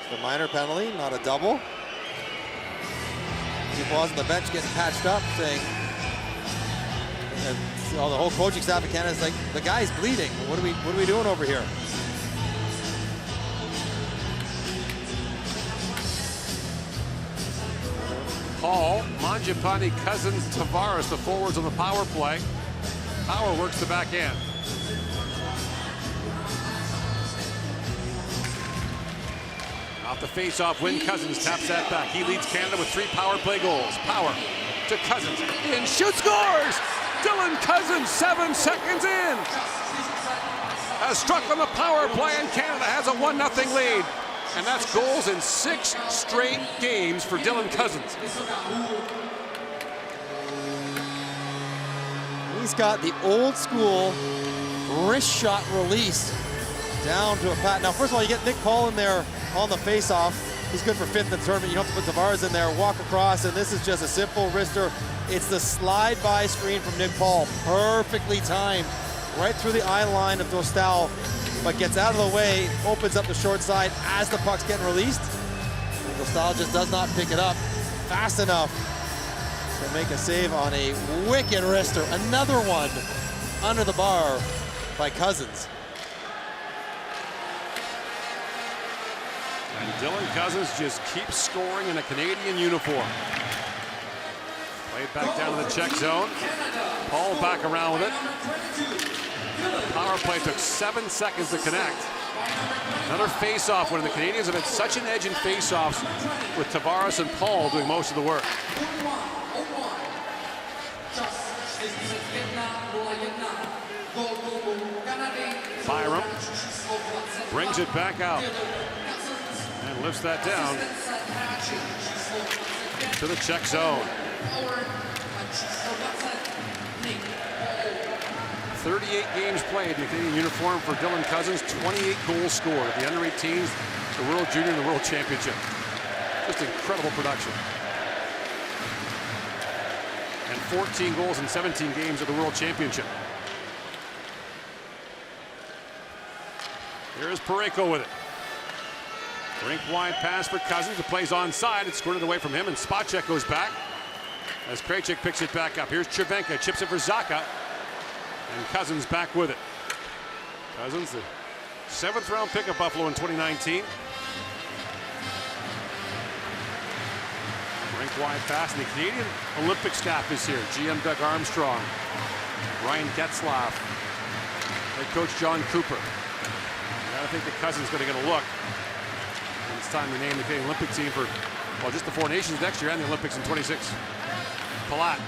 It's a minor penalty, not a double. Dubois on the bench getting patched up, saying, and the whole coaching staff of Canada is like, the guy's bleeding. What are we doing over here? Paul, Mangiapane, Cousins, Tavares, the forwards on the power play. Power works the back end. Off the face-off, Win Cousins taps that back. He leads Canada with 3 power play goals. Power to Cousins. In, shoot, scores! Dylan Cousins, 7 seconds in. Has struck on the power play, and Canada has a 1-0 lead. And that's goals in 6 straight games for Dylan Cousins. He's got the old school wrist shot release down to a pat. Now, first of all, you get Nick Paul in there on the face-off. He's good for 5th in the tournament. You don't have to put Tavares in there, walk across, and this is just a simple wrister. It's the slide-by screen from Nick Paul. Perfectly timed, right through the eye line of Dostal, but gets out of the way, opens up the short side as the puck's getting released. And Dostal just does not pick it up fast enough to make a save on a wicked wrister. Another one under the bar by Cousins. And Dylan Cousins just keeps scoring in a Canadian uniform. Played back down to the Czech zone. Paul back around with it. The power play took 7 seconds to connect. Another face-off when the Canadians have had such an edge in face-offs with Tavares and Paul doing most of the work. Byram brings it back out and lifts that down to the Czech zone. 38 games played in the Canadian uniform for Dylan Cousins, 28 goals scored at the under-18s, the World Junior and the World Championship. Just incredible production. 14 goals in 17 games at the World Championship. Here's Pareko with it. Rink wide pass for Cousins. The play's onside. It's squirted away from him, and Spacek goes back as Krejcik picks it back up. Here's Cervenka, chips it for Zacha, and Cousins back with it. Cousins, the 7th round pick of Buffalo in 2019. Rink wide pass, and the Canadian Olympic staff is here. GM Doug Armstrong, Ryan Getzlaff, head coach John Cooper. I think that Cousins is going to get a look. And it's time to name the Canadian Olympic team for, well, just the 4 Nations next year and the Olympics in 26. Palat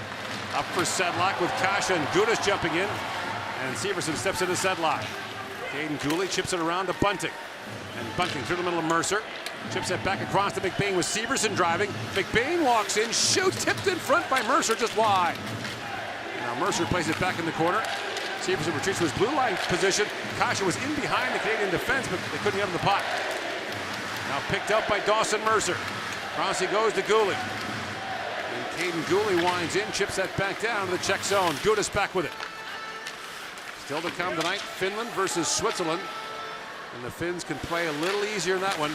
up for Sedlak with Kasha and Gudas jumping in. And Severson steps into Sedlak. Caden Cooley chips it around to Bunting. And Bunting through the middle of Mercer. Chips it back across to McBain with Severson driving. McBain walks in, shoots, tipped in front by Mercer, just wide. Now Mercer plays it back in the corner. Severson retreats to his blue line position. Kasha was in behind the Canadian defense, but they couldn't get him the puck. Now picked up by Dawson Mercer. Rossi goes to Gouli. And Caden Gouli winds in, chips that back down to the Czech zone. Gudas back with it. Still to come tonight, Finland versus Switzerland. And the Finns can play a little easier in that one,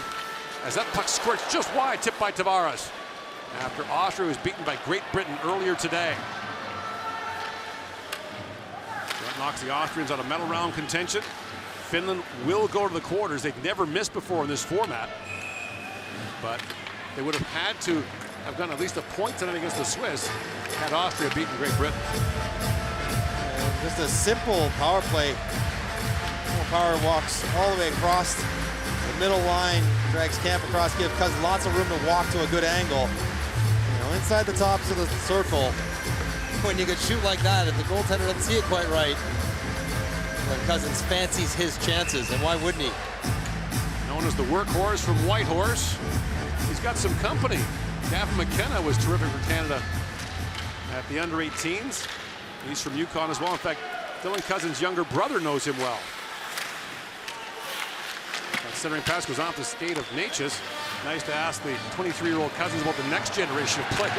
as that puck squirts just wide, tipped by Tavares. After Austria was beaten by Great Britain earlier today. That knocks the Austrians out of medal round contention. Finland will go to the quarters. They've never missed before in this format. But they would have had to have gotten at least a point tonight against the Swiss had Austria beaten Great Britain. Just a simple power play. Power walks all the way across the middle line, drags Camp across, gives Cousins lots of room to walk to a good angle. You know, inside the tops of the circle. When you could shoot like that, if the goaltender doesn't see it quite right, then Cousins fancies his chances, and why wouldn't he? Known as the workhorse from Whitehorse, he's got some company. Gavin McKenna was terrific for Canada at the under-18s. He's from Yukon as well. In fact, Dylan Cousins' younger brother knows him well. That centering pass goes off the skate of Natchez. Nice to ask the 23-year-old Cousins about the next generation of players.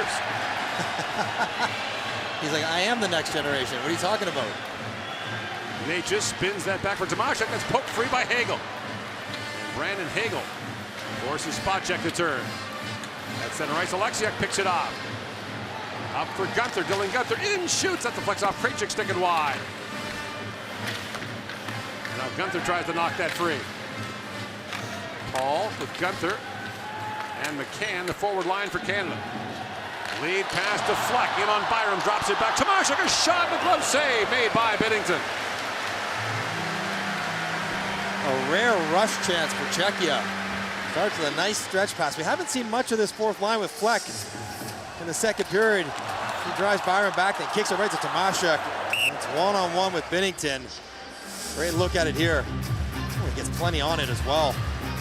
He's like, I am the next generation. What are you talking about? Natchez spins that back for Tomaszek. That's poked free by Hagel. And Brandon Hagel forces Spacek to turn. At center ice, Alexiak picks it off. Up for Gunther, Dylan Gunther in, shoots, that deflects off Krejcik, sticking wide. Now Gunther tries to knock that free. Paul with Gunther and McCann, the forward line for Canada. Lead pass to Fleck, in on Byram, drops it back. Tomaszek, a shot, the glove save made by Binnington. A rare rush chance for Czechia. Starts with a nice stretch pass. We haven't seen much of this fourth line with Fleck in the second period. He drives Byram back, then kicks it right to Tomaszek. It's one-on-one with Binnington. Great look at it here. Oh, he gets plenty on it as well.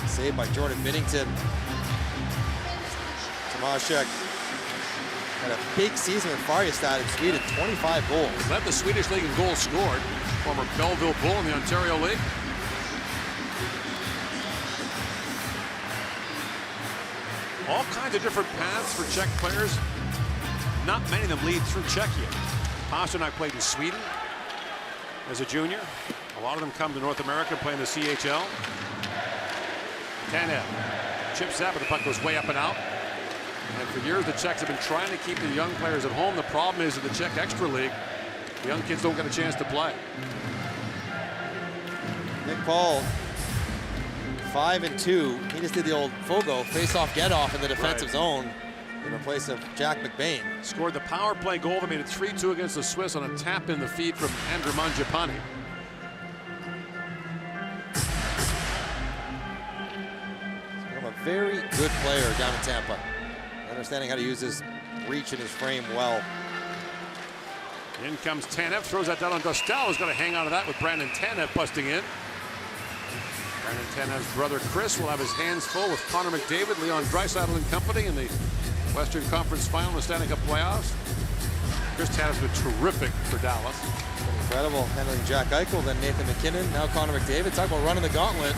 Saved by Jordan Binnington. Tomaszek had a big season with Färjestad in Sweden, 25 goals. Led the Swedish league in goals scored. Former Belleville Bull in the Ontario League. All kinds of different paths for Czech players. Not many of them lead through Czechia. Pasternak played in Sweden as a junior. A lot of them come to North America playing the CHL. Tanev chips that, but the puck goes way up and out. And for years, the Czechs have been trying to keep the young players at home. The problem is in the Czech Extra League, the young kids don't get a chance to play. Nick Paul, 5-2. He just did the old Fogo face-off get-off in the defensive zone in place of Jack McBain. Scored the power play goal that made it 3-2 against the Swiss on a tap in the feed from Andrew Mangiapane. He's become a very good player down in Tampa. Understanding how to use his reach and his frame well. In comes Tanev, throws that down on Dostal, who's going to hang on to that with Brandon Tanev busting in. Brandon Tanev's brother Chris will have his hands full with Connor McDavid, Leon Draisaitl and company in the Western Conference Final of the Stanley Cup playoffs. Chris Tanev's been terrific for Dallas. Incredible handling Jack Eichel, then Nathan McKinnon, now Connor McDavid. Talk about running the gauntlet.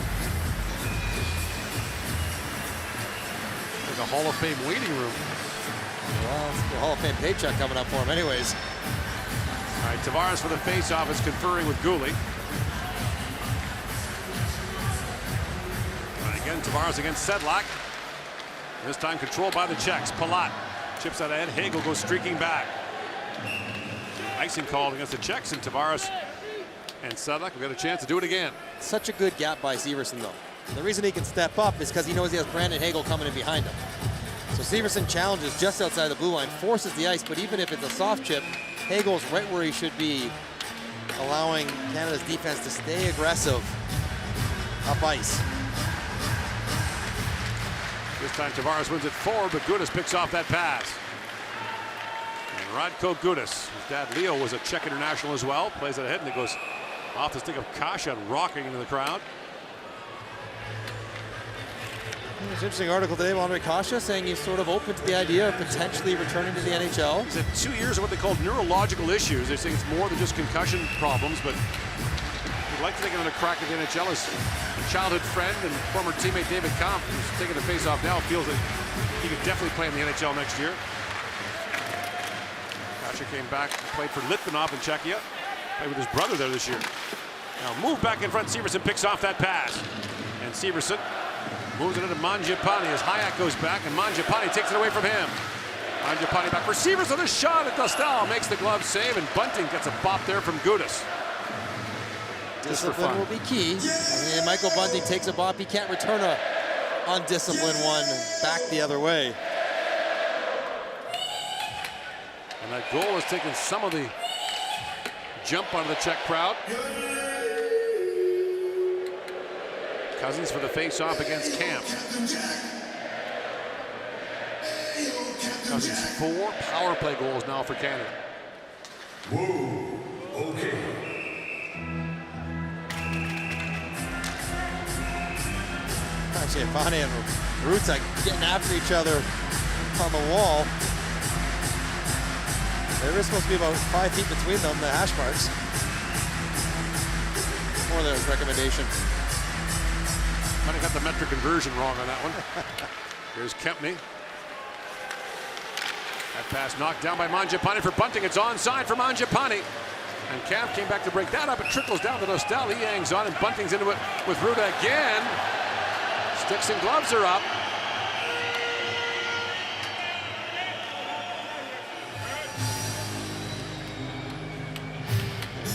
Like a Hall of Fame waiting room. Well, it's the Hall of Fame paycheck coming up for him anyways. All right, Tavares for the face-off is conferring with Gouli. Right, again, Tavares against Sedlak. This time controlled by the Czechs. Palat chips out ahead. Hagel goes streaking back. Icing called against the Czechs, and Tavares and Sedlak will get a chance to do it again. Such a good gap by Severson, though. And the reason he can step up is because he knows he has Brandon Hagel coming in behind him. So Severson challenges just outside the blue line, forces the ice, but even if it's a soft chip, Hagel's right where he should be, allowing Canada's defense to stay aggressive up ice. This time Tavares wins it forward, but Gudis picks off that pass. And Radko Gudis, his dad Leo was a Czech international as well, plays it ahead, and it goes off the stick of Kasha, rocking into the crowd. There's an interesting article today about Andre Kasha saying he's sort of open to the idea of potentially returning to the NHL. He's had 2 years of what they call neurological issues. They're saying it's more than just concussion problems, but he'd like to take another crack at the NHL. His childhood friend and former teammate David Kampf, who's taking the face-off now, feels that he could definitely play in the NHL next year. Kasha came back, played for Litvinov in Czechia, played with his brother there this year. Now move back in front, Severson picks off that pass. And Severson moves it into Mangiapane as Hayek goes back, and Mangiapane takes it away from him. Mangiapane back for Severson, a shot at Dostal, makes the glove save, and Bunting gets a bop there from Gudis. Discipline will be key. And Michael Bunting takes a bop. He can't return a undisciplined one back the other way. And that goal has taken some of the jump out of the Czech crowd. Cousins for the face-off against Camp. Cousins 4 power play goals now for Canada. Whoa, okay. Actually, Fani and Rutzak getting after each other on the wall. There is supposed to be about 5 feet between them, the hash marks. More the recommendation. Might have got the metric conversion wrong on that one. Here's Kempney. That pass knocked down by Mangiapane for Bunting. It's onside for Mangiapane. And Camp came back to break that up. It trickles down to Dostal. He hangs on, and Bunting's into it with Ruda again. Sticks and gloves are up.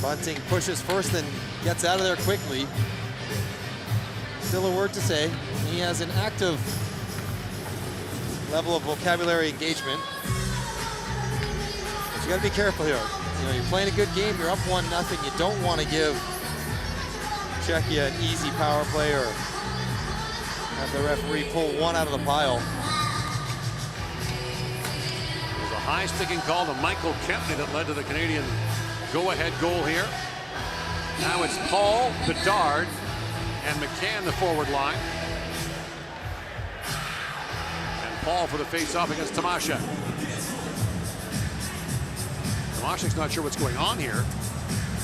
Bunting pushes first and gets out of there quickly. Still a word to say. He has an active level of vocabulary engagement. But you got to be careful here. You know, you're playing a good game. You're up 1-0. You don't want to give Czechia an easy power play or have the referee pull one out of the pile. There's a high sticking call to Michael Kempney that led to the Canadian go-ahead goal here. Now it's Paul, Bedard, and McCann the forward line. And Paul for the face-off against Tomaszek. Tomaszek's not sure what's going on here.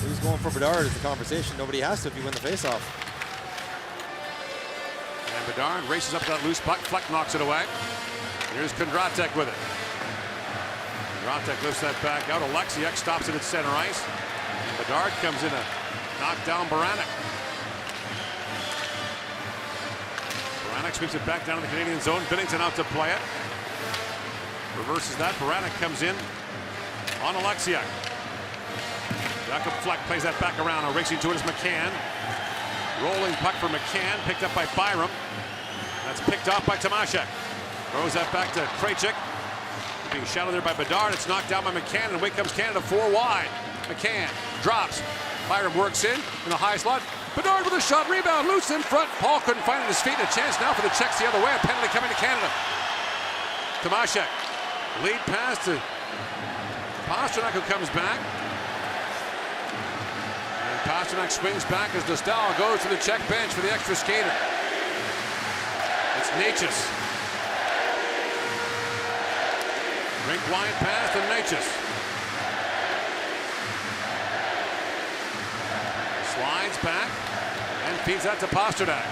Who's going for Bedard is the conversation. Nobody has to if you win the face-off. And Bedard races up that loose puck. Fleck knocks it away. Here's Kondratek with it. Kondratek lifts that back out. Alexiak stops it at center ice. And Bedard comes in to knock down Baranek. Baranek sweeps it back down to the Canadian zone. Binnington out to play it. Reverses that. Baranek comes in on Alexiak. Jakob Fleck plays that back around. Now racing to it is McCann. Rolling puck for McCann. Picked up by Byram. That's picked off by Tomaszek. Throws that back to Krejcik. Being shadowed there by Bedard. It's knocked down by McCann. And away comes Canada 4 wide. McCann drops. Byram works in the high slot. Bedard with a shot. Rebound. Loose in front. Paul couldn't find it at his feet. A chance now for the Czechs the other way. A penalty coming to Canada. Tomaszek. Lead pass to Pastrnak, who comes back. And Pastrnak swings back as Dostal goes to the Czech bench for the extra skater. It's Necas. Rink wide pass to Necas. Slides back and feeds that to Pastrnak.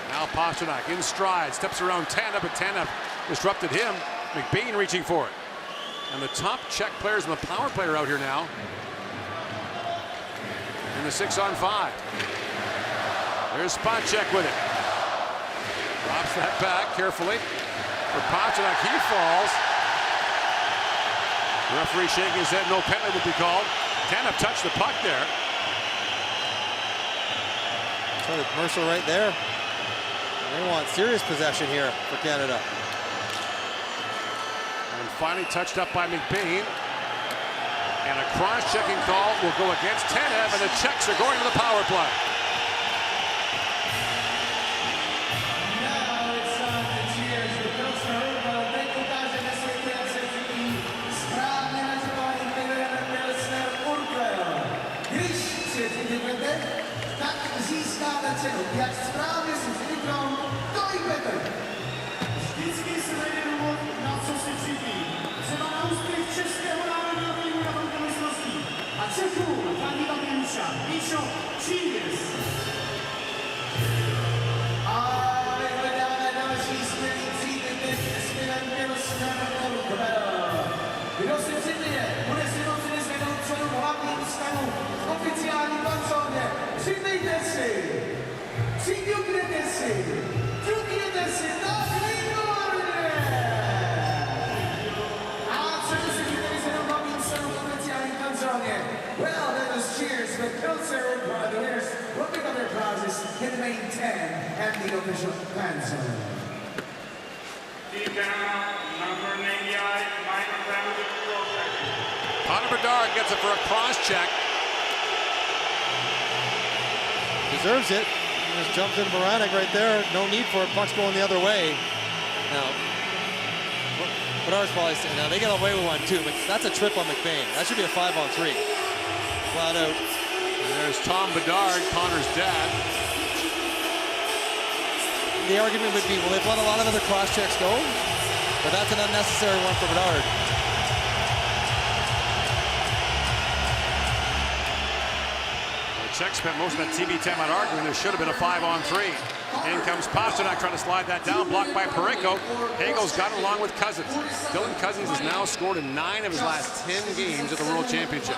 Now Pastrnak in stride, steps around Tanev, but Tanev disrupted him. McBain reaching for it. And the top Czech players in the power play are out here now. In the 6-on-5. There's Spacek with it. Drops that back carefully. For Pasternak, he falls. The referee shaking his head, no penalty would be called. Tanev touched the puck there. So Mercer right there. They want serious possession here for Canada. And finally touched up by McBain. And a cross-checking call will go against Tanev, and the Czechs are going to the power play. Jak správně si zvyknou, to i Petr. Vždycky se najde důvod, na co si připít. Třeba na úspěch českého národního týmu na tomto mistrovství. A Čechů fandí tam Míša. Míšo, cheers! A vyhledáme další skvělý příběh s Milem Pilsnerem Urquell. Kdo si připije, bude si moci vyzvednout cenu v hlavním stanu v oficiální kanzóně. Připijte si! Přiťukněte si! Ťukněte si! Tak výborně! A cenu si vyzvednout v hlavním stanu v oficiální kanzóně. Well, let us cheers for Pilsner Urquell. The winners will pick up their prizes in the main 10 and the official fan zone. Team Canada, number 98, Michael Clement. Connor Bedard gets it for a cross-check. Deserves it. Just jumps in Baranek right there. No need for it. Puck's going the other way. Now, Bedard's probably saying, now they get away with one too, but that's a trip on McBain. That should be a 5-on-3. Flat out. And there's Tom Bedard, Connor's dad. The argument would be, well, they've let a lot of other cross-checks go, but that's an unnecessary one for Bedard. Czech spent most of that TV time out arguing there should have been a 5-on-3. In comes Pasternak trying to slide that down, blocked by Parayko. Hagel's got it along with Cousins. Dylan Cousins has now scored in 9 of his last 10 games at the World Championship.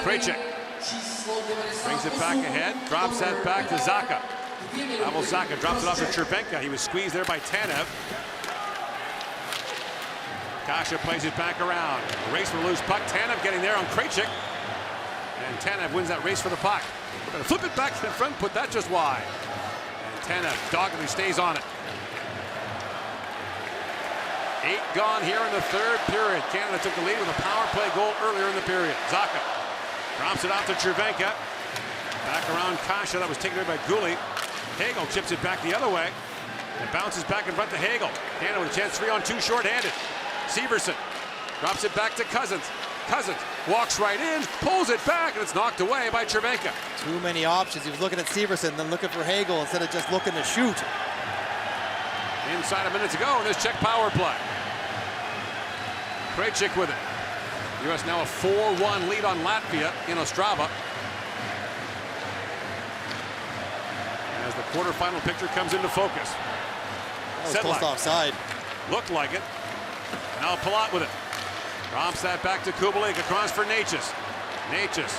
Krejcik brings it back ahead, drops that back to Zacha. Pavel Zacha drops it off to Cervenka. He was squeezed there by Tanev. Kasha plays it back around. A race for the loose puck. Tanev getting there on Krejcik. And Tanev wins that race for the puck. We're going to flip it back to the front, put that just wide. And Tanev doggedly stays on it. 8 gone here in the third period. Canada took the lead with a power play goal earlier in the period. Zacha drops it out to Cervenka. Back around Kasha. That was taken away by Gulli. Hagel chips it back the other way. It bounces back in front to Hagel. Canada with a chance 3-on-2 short-handed. Severson drops it back to Cousins. Cousins walks right in, pulls it back, and it's knocked away by Cervenka. Too many options. He was looking at Severson, then looking for Hagel instead of just looking to shoot. Inside a minute to go in this Czech power play. Krejcik with it. U.S. now a 4-1 lead on Latvia in Ostrava. As the quarterfinal picture comes into focus. That was close offside. Looked like it. Now Palat with it. Drops that back to Kubalik, across for Natchez. Natchez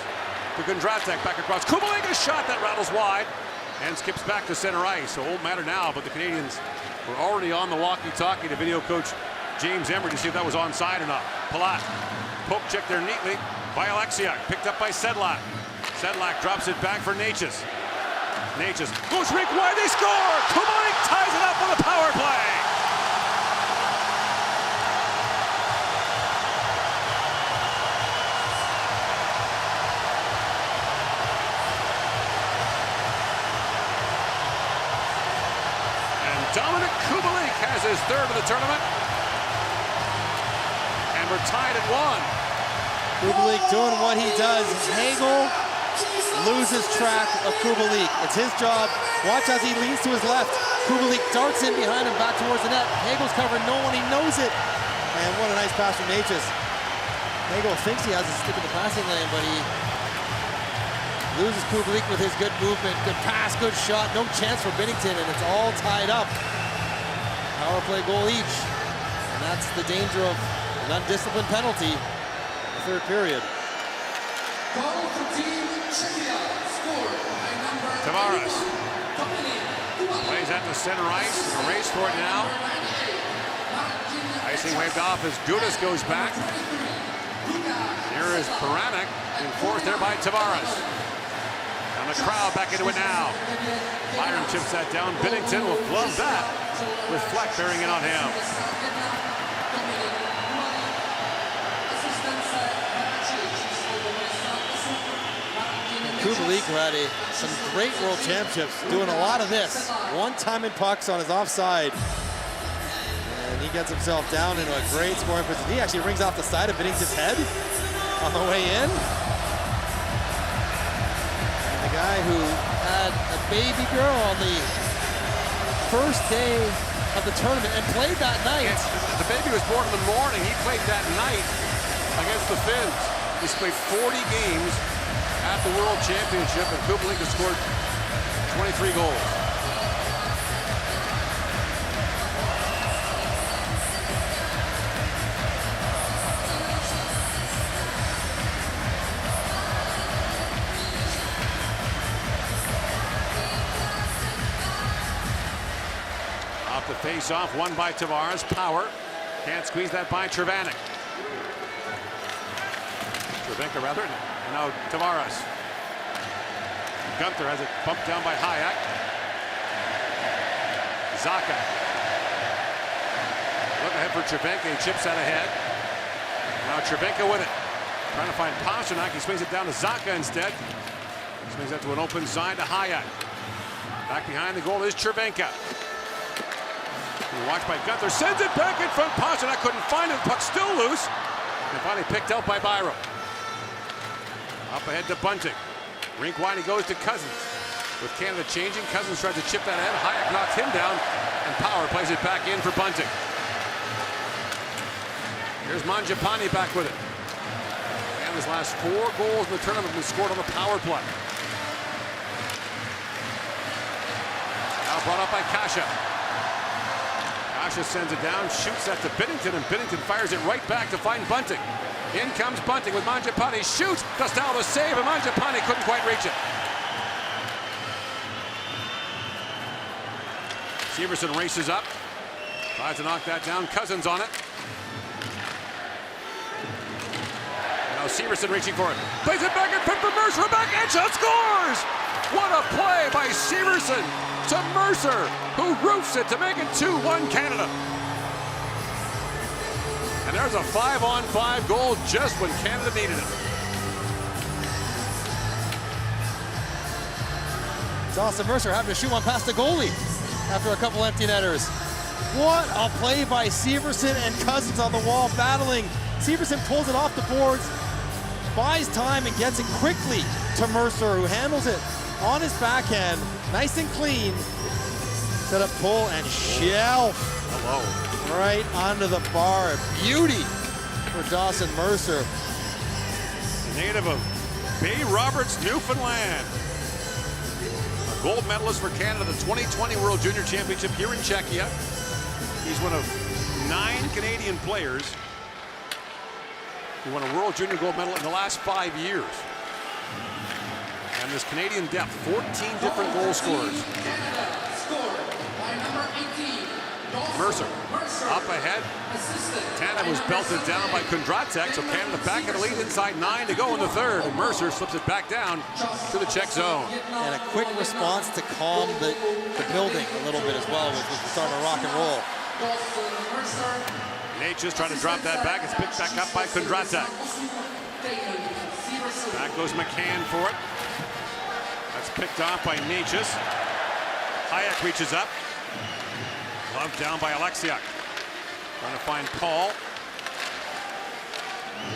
to Kondratek, back across. Kubalik, a shot that rattles wide and skips back to center ice. So it won't matter now, but the Canadians were already on the walkie-talkie to video coach James Emmer to see if that was onside or not. Palat, poke check there neatly by Alexiak, picked up by Sedlak. Sedlak drops it back for Natchez. Natchez goes rink wide, they score! Kubalik ties it up on the power play! Dominic Kubalik has his third of the tournament. And we're tied at 1. Kubalik doing what he does. Hagel loses track of Kubalik. It's his job. Watch as he leans to his left. Kubalik darts in behind him back towards the net. Hagel's covering no one. He knows it. And what a nice pass from Natchez. Hagel thinks he has a stick in the passing lane, but he loses Kubalik with his good movement. Good pass, good shot. No chance for Binnington, and it's all tied up. power play goal each. And that's the danger of an undisciplined penalty in the third period. Goal for Team Czechia, scored by number Tavares plays at the center ice. A race for it now. Icing waved off as Gudas goes back. Here is Paranek, enforced there by Tavares. And the crowd back into it now. Byron chips that down. Binnington will glove that with Fleck bearing it on him. Kubalik, who had some great world championships, doing a lot of this. One-timing pucks on his offside. And he gets himself down into a great scoring position. He actually rings off the side of Binnington's head on the way in. And the guy who had a baby girl on the first day of the tournament and played that night. The baby was born in the morning. He played that night against the Finns. He's played 40 games at the World Championship, and Kubalik has scored 23 goals. Off the face-off, won by Tavares. Power. Can't squeeze that by Cervenka. Cervenka, rather. And now Tavares. Gunther has it bumped down by Hayek. Zacha. Look ahead for Cervenka. He chips out ahead. Now Cervenka with it. Trying to find Pasternak. He swings it down to Zacha instead. Swings that to an open side to Hayek. Back behind the goal is Cervenka. Watched by Gunther. Sends it back in front. Pasternak couldn't find it. Puck still loose. And finally picked out by Byron. Up ahead to Bunting. Rink wide, he goes to Cousins. With Canada changing, Cousins tries to chip that ahead. Hayek knocks him down, and Power plays it back in for Bunting. Here's Mangiapane back with it. Canada's last 4 goals in the tournament have been scored on the power play. Now brought up by Kasha. Kasha sends it down, shoots that to Binnington, and Binnington fires it right back to find Bunting. In comes Bunting with Mangiapane. Shoots. Costello the save, and Mangiapane couldn't quite reach it. Severson races up. Tries to knock that down. Cousins on it. Now Severson reaching for it. Plays it back in front for Mercer. Backhand shot, scores! What a play by Severson to Mercer, who roofs it to make it 2-1 Canada. And there's a 5-on-5 goal just when Canada needed it. It's Austin Mercer having to shoot one past the goalie after a couple empty netters. What a play by Severson and Cousins on the wall battling. Severson pulls it off the boards, buys time and gets it quickly to Mercer, who handles it on his backhand, nice and clean. Set up, pull, and shelf. Hello. Right onto the bar. Beauty for Dawson Mercer. Native of Bay Roberts, Newfoundland. A gold medalist for Canada, the 2020 World Junior Championship here in Czechia. He's one of 9 Canadian players who won a World Junior gold medal in the last 5 years. And this Canadian depth, 14 different goal scorers. Mercer up ahead. Tanev was belted down by Kondratek, so Canada back in the lead inside 9 to go in the third. And Mercer slips it back down to the Czech zone. And a quick response to calm the building a little bit as well, with starting to rock and roll. Nate just trying to drop that back. It's picked back up by Kondratek. Back goes McCann for it. That's picked off by Natchez. Hayek reaches up. Gloved down by Alexiak. Trying to find Paul.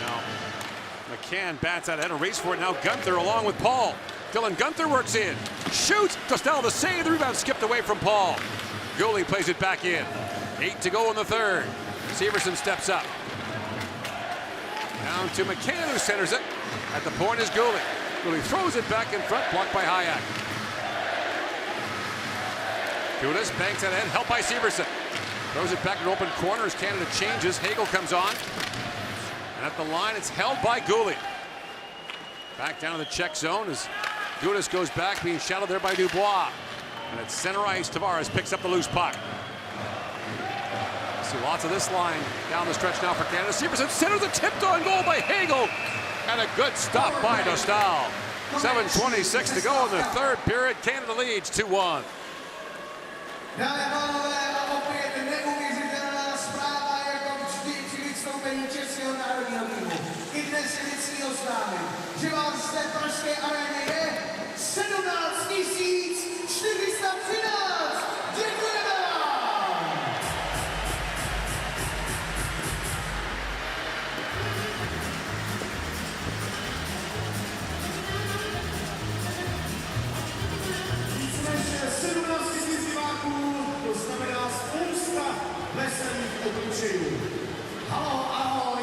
Now McCann bats out ahead and race for it. Now Gunther along with Paul. Dylan Gunther works in. Shoots. Costello the save. The rebound skipped away from Paul. Goalie plays it back in. 8 to go in the third. Severson steps up. Down to McCann, who centers it. At the point is Goalie. Goalie throws it back in front, blocked by Hayek. Gudas banks it in, helped by Severson. Throws it back in open corner as Canada changes. Hagel comes on. And at the line, it's held by Goulet. Back down to the Czech zone as Gudas goes back, being shadowed there by Dubois. And at center ice, Tavares picks up the loose puck. See lots of this line down the stretch now for Canada. Severson centers a tipped on goal by Hagel. And a good stop by Dostal. 7:26 to go in the third period. Canada leads 2-1. Dámy a pánové, a opět neuvěřitelná zpráva, jako vždy při vystoupení českého národního týmu. I dnes je věcný oznámit, že vám z té pražské arény je 17 413. Děkujeme vám! Více než 17 000 diváků, to znamená spousta veselých obličejů. Halo, ahoj!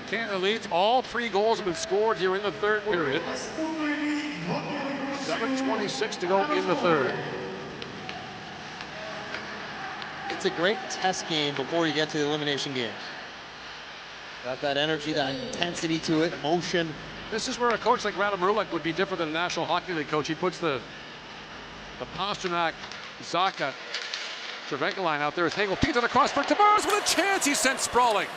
Canada leads. All 3 goals have been scored here in the third period. 7:26 to go in the third. It's a great test game before you get to the elimination game. Got that energy, that intensity to it, motion. This is where a coach like Radim Rulek would be different than a National Hockey League coach. He puts the Pasternak, Zacha, Cervenka line out there as Hagel pings on the cross for Tavares with a chance. He's sent sprawling.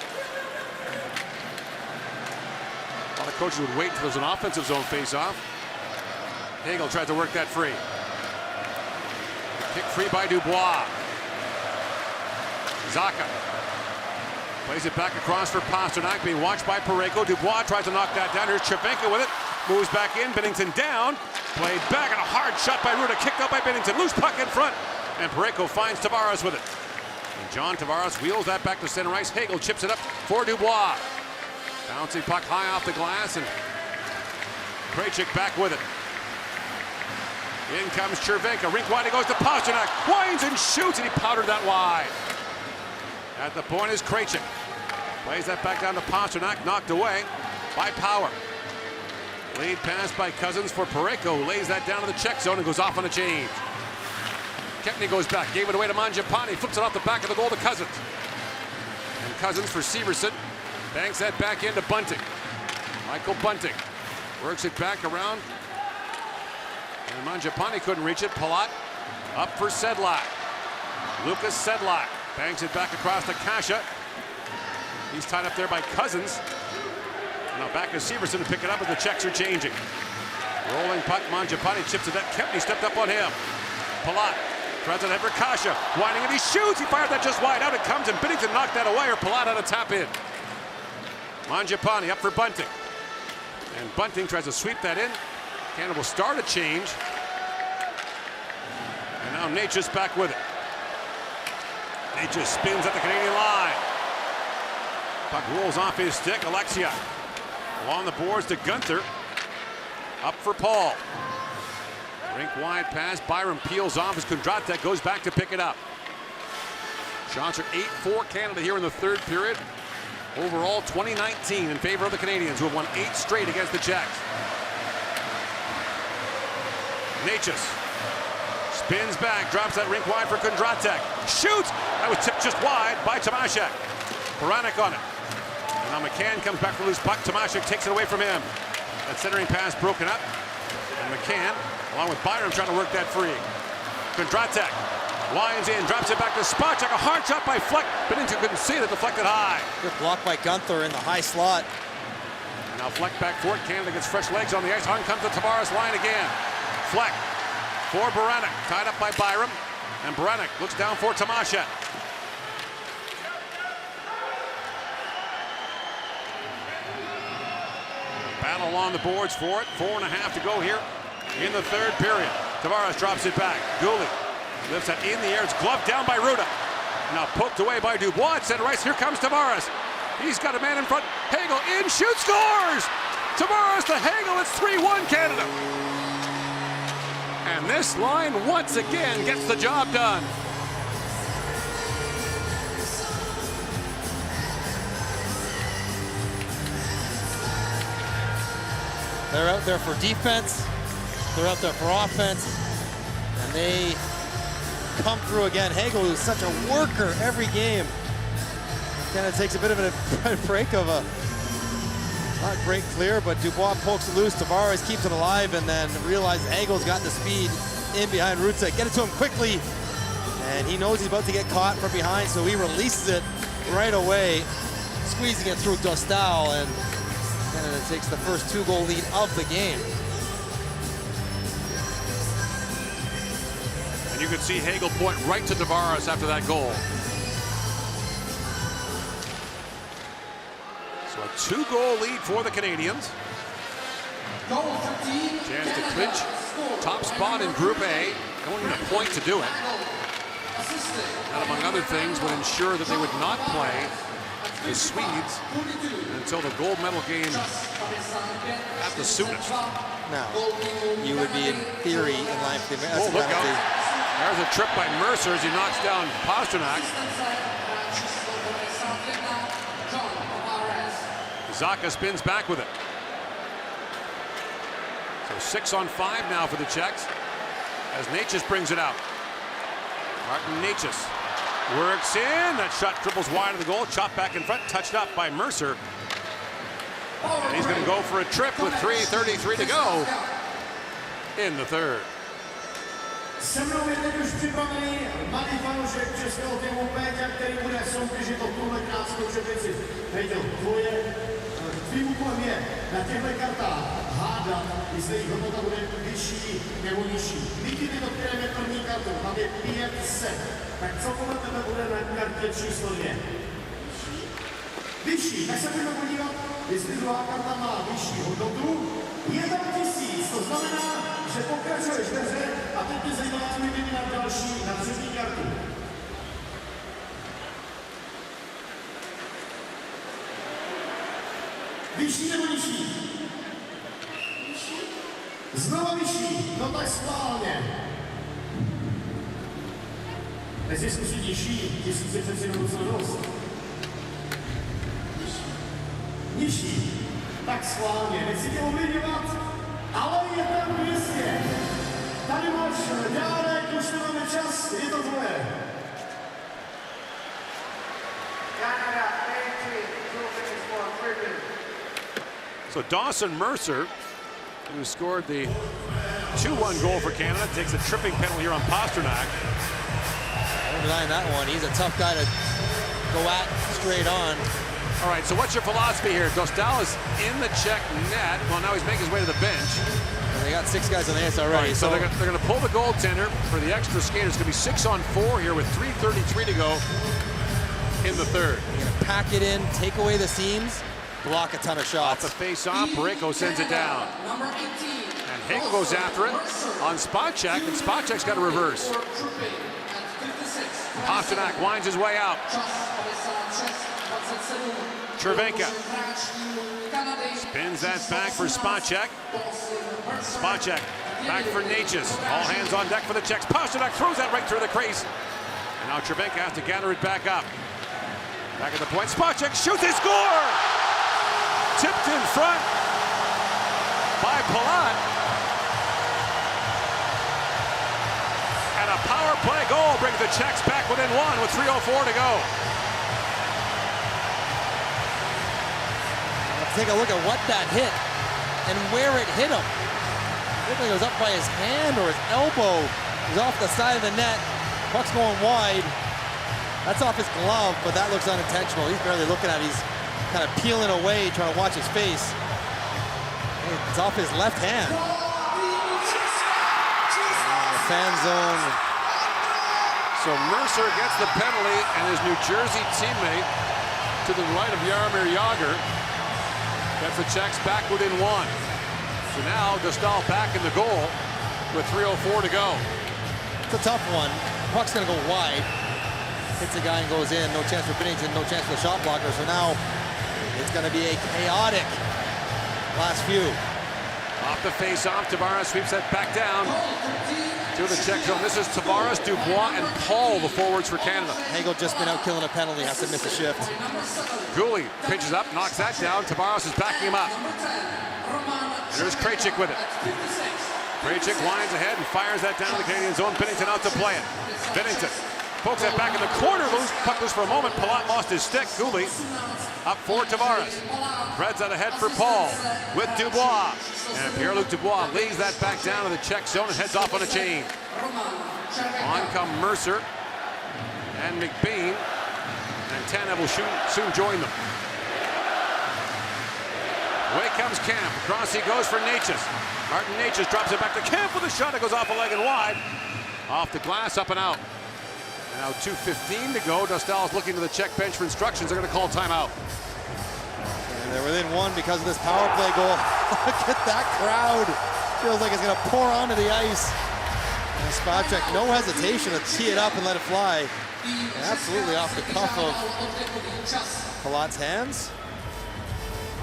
A lot of coaches would wait until there's an offensive zone face-off. Hagel tried to work that free. Kick free by Dubois. Zacha plays it back across for Pasternak, being watched by Parayko. Dubois tries to knock that down. Here's Cervenka with it. Moves back in. Binnington down. Played back, and a hard shot by Ruda. Kicked out by Binnington. Loose puck in front. And Parayko finds Tavares with it. And John Tavares wheels that back to center ice. Hagel chips it up for Dubois. Bouncing puck high off the glass, and Krejcik back with it. In comes Cervenka. Rink wide, he goes to Pasternak. Winds and shoots, and he powdered that wide. At the point is Krejcik. Plays that back down to Pasternak, knocked away by Power. Lead pass by Cousins for Parayko. Lays that down to the Czech zone and goes off on a change. Kempny goes back, gave it away to Mangiapane. Flips it off the back of the goal to Cousins. And Cousins for Severson. Banks that back into Bunting. Michael Bunting works it back around. And Mangiapane couldn't reach it. Palat up for Sedlak. Lucas Sedlak banks it back across to Kasha. He's tied up there by Cousins. Now back to Severson to pick it up as the Czechs are changing. Rolling puck, Mangiapane chips it up. Kempny stepped up on him. Palat tries it over Kasha. Winding and he shoots. He fired that just wide. Out it comes, and Binnington knocked that away, or Palat had a tap in. Mangiapane up for Bunting. And Bunting tries to sweep that in. Canada will start a change. And now Nature's back with it. Nature spins at the Canadian line. Puck rolls off his stick. Alexia along the boards to Gunther. Up for Paul. Rink wide pass. Byram peels off as Kondratek goes back to pick it up. Shots are 8-4 Canada here in the third period. Overall, 2019 in favor of the Canadians, who have won 8 straight against the Czechs. Natchez spins back, drops that rink wide for Kondratek. Shoots! That was tipped just wide by Tomaszek. Baranek on it. And now McCann comes back for loose puck. Tomaszek takes it away from him. That centering pass broken up. And McCann, along with Byram, trying to work that free. Kondratek winds in, drops it back to Spacek. A hard shot by Fleck. Binnington couldn't see it, deflected high. Good block by Gunther in the high slot. And now Fleck back for it. Canada gets fresh legs on the ice. On comes the Tavares line again. Fleck for Baranek, tied up by Byram. And Baranek looks down for Tomaszek. Battle along the boards for it. 4.5 to go here in the third period. Tavares drops it back. Goulet lifts it in the air. It's gloved down by Ruda. Now poked away by Dubois at center ice. Here comes Tavares. He's got a man in front. Hagel in, shoots, scores! Tavares to Hagel. It's 3-1 Canada. And this line once again gets the job done. They're out there for defense. They're out there for offense. And they come through again. Hagel, who's such a worker every game, kind of takes a bit of a break of a not great clear, but Dubois pokes it loose. Tavares keeps it alive and then realizes Hagel's got the speed in behind Rutsa. Get it to him quickly. And he knows he's about to get caught from behind, so he releases it right away, squeezing it through Dostal, and Canada takes the first 2-goal lead of the game. And you can see Hagel point right to Tavares after that goal. So a 2-goal lead for the Canadians. Chance to clinch top spot in Group A. Going to point to do it. That, among other things, would ensure that they would not play the Swedes until the gold medal game at the soonest. Now, you would be in theory in line for the Oh, look out. There's a trip by Mercer as he knocks down Pasternak. Zaka spins back with it. So 6 on 5 now for the Czechs as Necas brings it out. Martin Necas works in. That shot dribbles wide of the goal. Chopped back in front. Touched up by Mercer. And he's going to go for a trip with 3:33 to go in the third. Se mnou je teď už připravený mladý fanoušek českého týmu Péťa, který bude soutěžit o tuhle krásnou čepici. Peťo, tvým úkolem je na těchto kartách hádat, jestli jejich hodnota bude vyšší nebo nižší. Díky tyto, které je první kartu, tam je 500. Tak co podle tebe bude na kartě číslo 2? Vyšší. Tak se budeme podívat, jestli druhá karta má vyšší hodnotu. Je tam 1000, to znamená, že pokračuješ ve hře a teď mě zajímá tvůj vyměn na další, na třetí kartu. Vyšší nebo nižší? Znova vyšší, no tak schválně. Jestli zkusit nižší, 1000 je přeci docela dost. Nižší. Tak schválně, nechci tě ovlivňovat, ale je tam 200. Tady máš dárek, už nemáme čas, je to tvoje. So Dawson Mercer, who scored the 2-1 goal for Canada, takes a tripping penalty here on Pasternak. No denying that one. He's a tough guy to go at straight on. All right, so what's your philosophy here? Dostal is in the Czech net. Well, now he's making his way to the bench. And they got 6 guys on the ice already. Right, so they're going to pull the goaltender for the extra skater. It's going to be 6 on 4 here with 3:33 to go in the third. They're going to pack it in, take away the seams, block a ton of shots. Off the face-off, Parayko sends it down. And Hagel goes after it on Spacek, and Spacek's got a reverse. Pasternak winds his way out. Cervenka spins that back for Spacek. Spacek back for Necas. All hands on deck for the Czechs. Pasternak throws that right through the crease. And now Cervenka has to gather it back up. Back at the point. Spacek shoots, they score! Tipped in front by Palat. And a power play goal brings the Czechs back within 1 with 3:04 to go. Take a look at what that hit and where it hit him. It looked like it was up by his hand or his elbow. It was off the side of the net. Puck's going wide. That's off his glove, but that looks unintentional. He's barely looking at it. He's kind of peeling away, trying to watch his face. It's off his left hand. The fan zone. So Mercer gets the penalty, and his New Jersey teammate to the right of Jaromir Jagr gets the Czechs back within 1. So now Dostal back in the goal with 3:04 to go. It's a tough one. Puck's going to go wide. hits a guy and goes in. No chance for Binnington, no chance for the shot blocker. So now it's going to be a chaotic last few. Off the face-off, Tavares sweeps that back down to the Czech zone. This is Tavares, Dubois, and Paul, the forwards for Canada. Hagel just been out killing a penalty, has to miss a shift. Gooley pitches up, knocks that down. Tavares is backing him up. And there's Krejcik with it. Krejcik winds ahead and fires that down to the Canadian zone. Binnington out to play it. Binnington pokes that back in the corner. Puck loose for a moment. Palat lost his stick. Gooley up for Tavares. Threads out ahead for Paul with Dubois. And Pierre-Luc Dubois lays that back down to the Czech zone and heads off on a chain. On come Mercer and McBean. And Tanev will soon join them. Away comes Camp. Across he goes for Natchez. Martin Natchez drops it back to Camp with a shot that goes off a leg and wide. Off the glass, up and out. And now 2:15 to go. Dostal is looking to the Czech bench for instructions. They're going to call timeout. And they're within one because of this power play goal. Look at that crowd. Feels like it's going to pour onto the ice. And Spacek, no hesitation to tee it up and let it fly. And absolutely off the cuff of Palat's hands.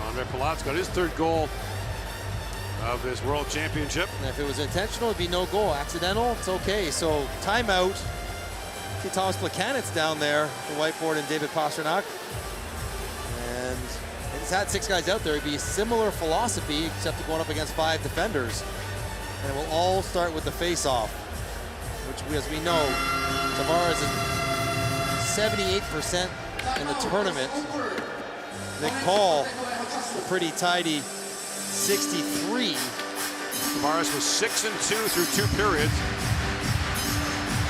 Andre Palat's got his third goal of this World Championship. And if it was intentional, it'd be no goal. Accidental, it's okay. So timeout. See Thomas Plekanec down there, the whiteboard, and David Pastrnak. And he's had 6 guys out there. It'd be a similar philosophy, except going up against 5 defenders. And it will all start with the face-off, which, as we know, Tavares is 78% in the tournament. Nick Paul, a pretty tidy 63. Tavares was 6-2 through 2 periods.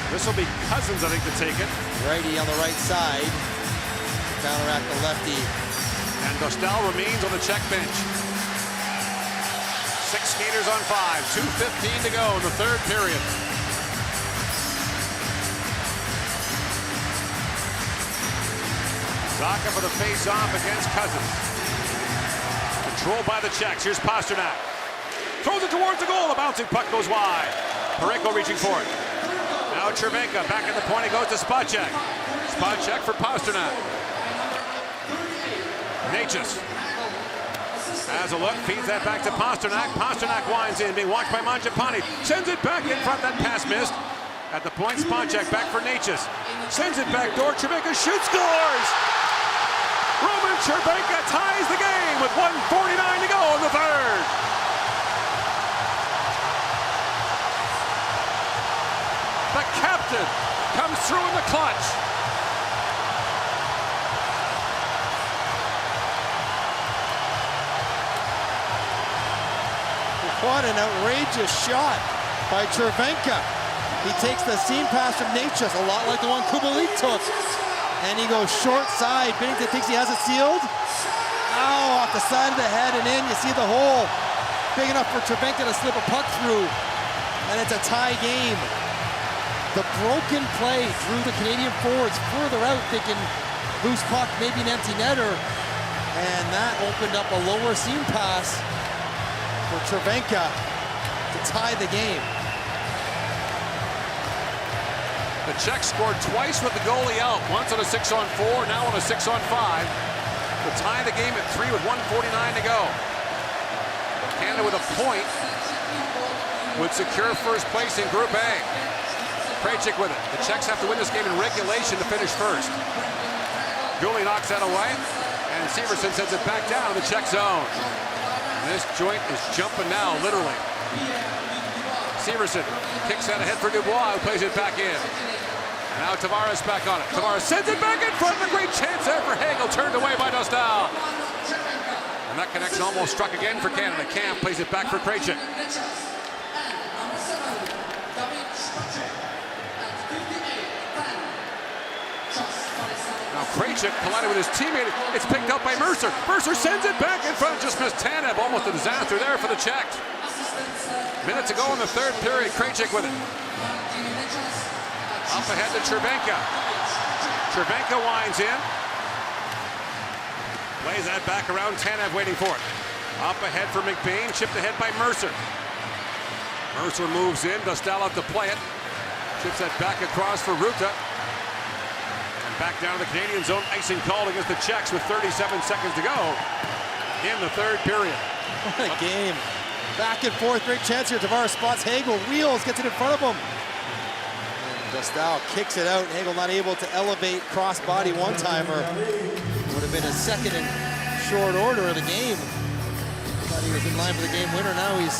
This will be Cousins, I think, to take it. Righty on the right side to counteract the lefty. And Dostal remains on the Czech bench. 6 skaters on 5. 2:15 to go in the third period. Zacha for the face-off against Cousins. Controlled by the Czechs. Here's Pastrnak. Throws it towards the goal. The bouncing puck goes wide. Pareko reaching for it. Now Cervenka back at the point. He goes to Spacek. Spacek for Pastrnak. Natchez has a look. Feeds that back to Pastrnak. Pastrnak winds in. Being watched by Mangiapane. Sends it back in front. That pass missed. At the point, Spacek back for Natchez. Sends it back door. Cervenka shoots. Scores! Roman Cervenka ties the game with 1:49 to go in the third. The captain comes through in the clutch. What an outrageous shot by Cervenka. He takes the seam pass from Natchez, a lot like the one Kubalik took. And he goes short side. Binnington thinks he has it sealed. Oh, off the side of the head and in. You see the hole. Big enough for Cervenka to slip a puck through. And it's a tie game. The broken play drew the Canadian forwards further out, thinking loose puck, maybe an empty netter. And that opened up a lower seam pass for Cervenka to tie the game. The Czechs scored twice with the goalie out. Once on a 6-on-4, now on a 6-on-5. To tie the game at 3 with 1:49 to go. Canada with a point would secure first place in Group A. Krejcik with it. The Czechs have to win this game in regulation to finish first. Gooley knocks that away, and Severson sends it back down to the Czech zone. And this joint is jumping now, literally. Severson kicks that ahead for Dubois, who plays it back in. And now Tavares back on it. Tavares sends it back in front. A great chance there for Hagel, turned away by Dostal. And that connection almost struck again for Canada. Camp plays it back for Krejcik. Now Krejcik collided with his teammate. It's picked up by Mercer. Mercer sends it back in front. Just missed Tanev. Almost a disaster there for the Czechs. Minutes to go in the third period. Krejcik with it. Up ahead to Cervenka. Cervenka winds in. Plays that back around. Tanev waiting for it. Up ahead for McBean. Chipped ahead by Mercer. Mercer moves in. Dostal out to play it. Chips that back across for Ruta. back down to the Canadian zone. Icing called against the Czechs with 37 seconds to go in the third period. What a game. Back and forth, great chance here. Tavares spots Hagel, wheels, gets it in front of him. Dostal kicks it out. Hagel not able to elevate cross-body one-timer. Would have been his second in short order of the game. Thought he was in line for the game winner. Now he's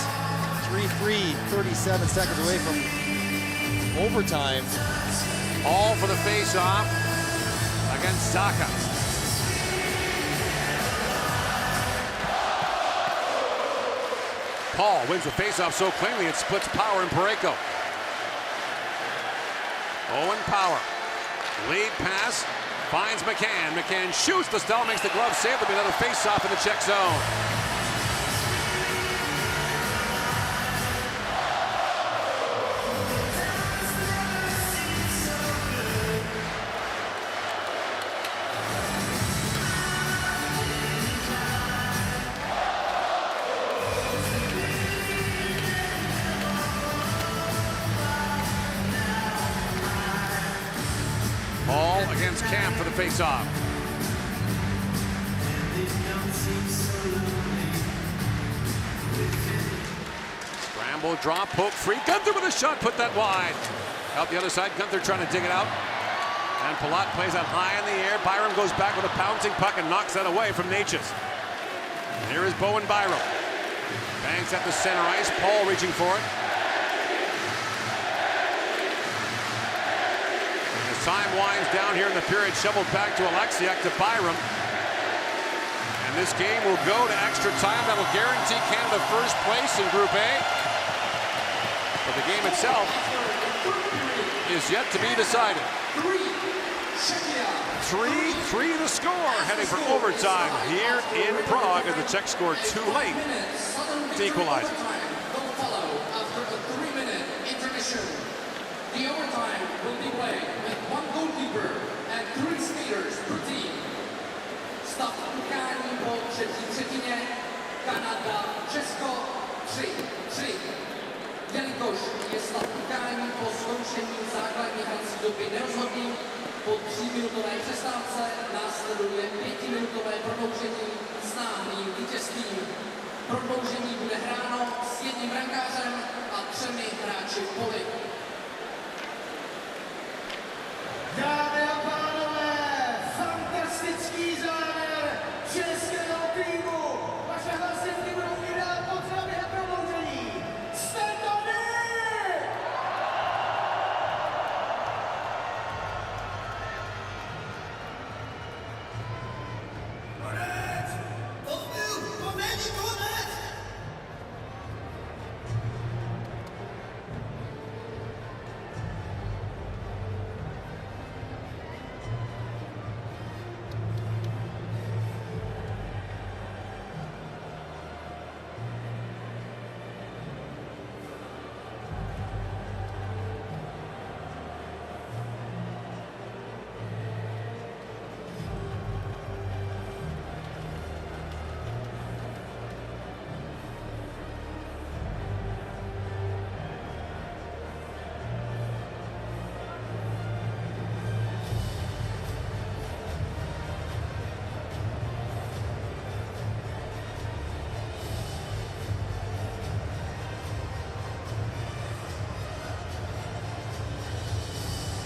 3-3, 37 seconds away from overtime. All for the face-off against Zaka. Paul wins the face-off so cleanly it splits Power and Parayko. Owen Power, lead pass, finds McCann. McCann shoots, Dostal makes the glove save. There'll be another face-off in the Czech zone. Ball against Camp for the face-off. Scramble, drop, poke, free. Gunther with a shot, put that wide. Out the other side, Gunther trying to dig it out. And Palat plays that high in the air. Byram goes back with a pouncing puck and knocks that away from Natchez. Here is Bowen Byram. Banks at the center ice. Paul reaching for it. Time winds down here in the period, shoveled back to Alexiak to Byram. And this game will go to extra time. That will guarantee Canada first place in Group A. But the game itself is yet to be decided. 3-3 the score, heading for overtime here in Prague as the Czechs score too late to equalize it. After a 3-minute intermission, the overtime will be played with one goalkeeper and 3 skaters per team. Stav utkání po třetí třetině Kanada, Česko 3-3. Jelikož je stav utkání po skončení základní hrací doby nerozhodný, po 3-minutové přestávce následuje 5-minutové prodloužení s náhlým vítězstvím. Prodloužení bude hráno s 1 brankářem a 3 hráči v poli. Dámy a pánové, fantastický závěr českého týmu. Vaše hlasivky budou vydát pozdravy a prodloužení. Jste tady! Konec! To není konec!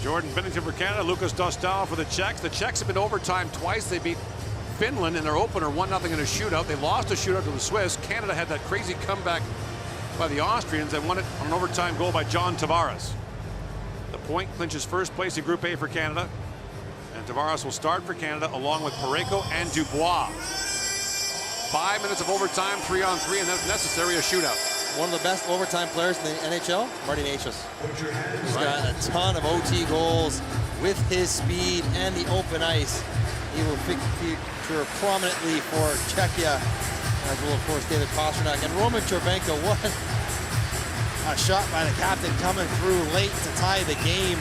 Jordan Binnington for Canada, Lucas Dostal for the Czechs. The Czechs have been overtime twice. They beat Finland in their opener 1-0 in a shootout. They lost a shootout to the Swiss. Canada had that crazy comeback by the Austrians and won it on an overtime goal by John Tavares. The point clinches first place in Group A for Canada. And Tavares will start for Canada along with Parayko and Dubois. 5 minutes of overtime, 3-on-3, and then if necessary, a shootout. One of the best overtime players in the NHL, Marty Natchez. He's got a ton of OT goals with his speed and the open ice. He will feature prominently for Czechia, as will, of course, David Pastrnak. And Roman Chervenko, what a shot by the captain coming through late to tie the game.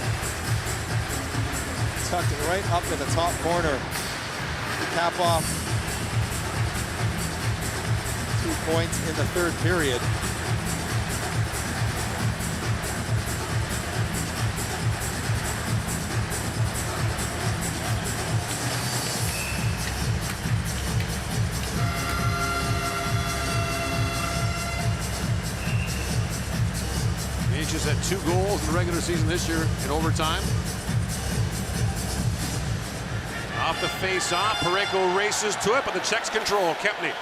Tucked it right up in the top corner to cap off 2 points in the third period. had 2 goals in the regular season this year in overtime. Off the face-off, Parayko races to it, but the Czechs control. Kempny.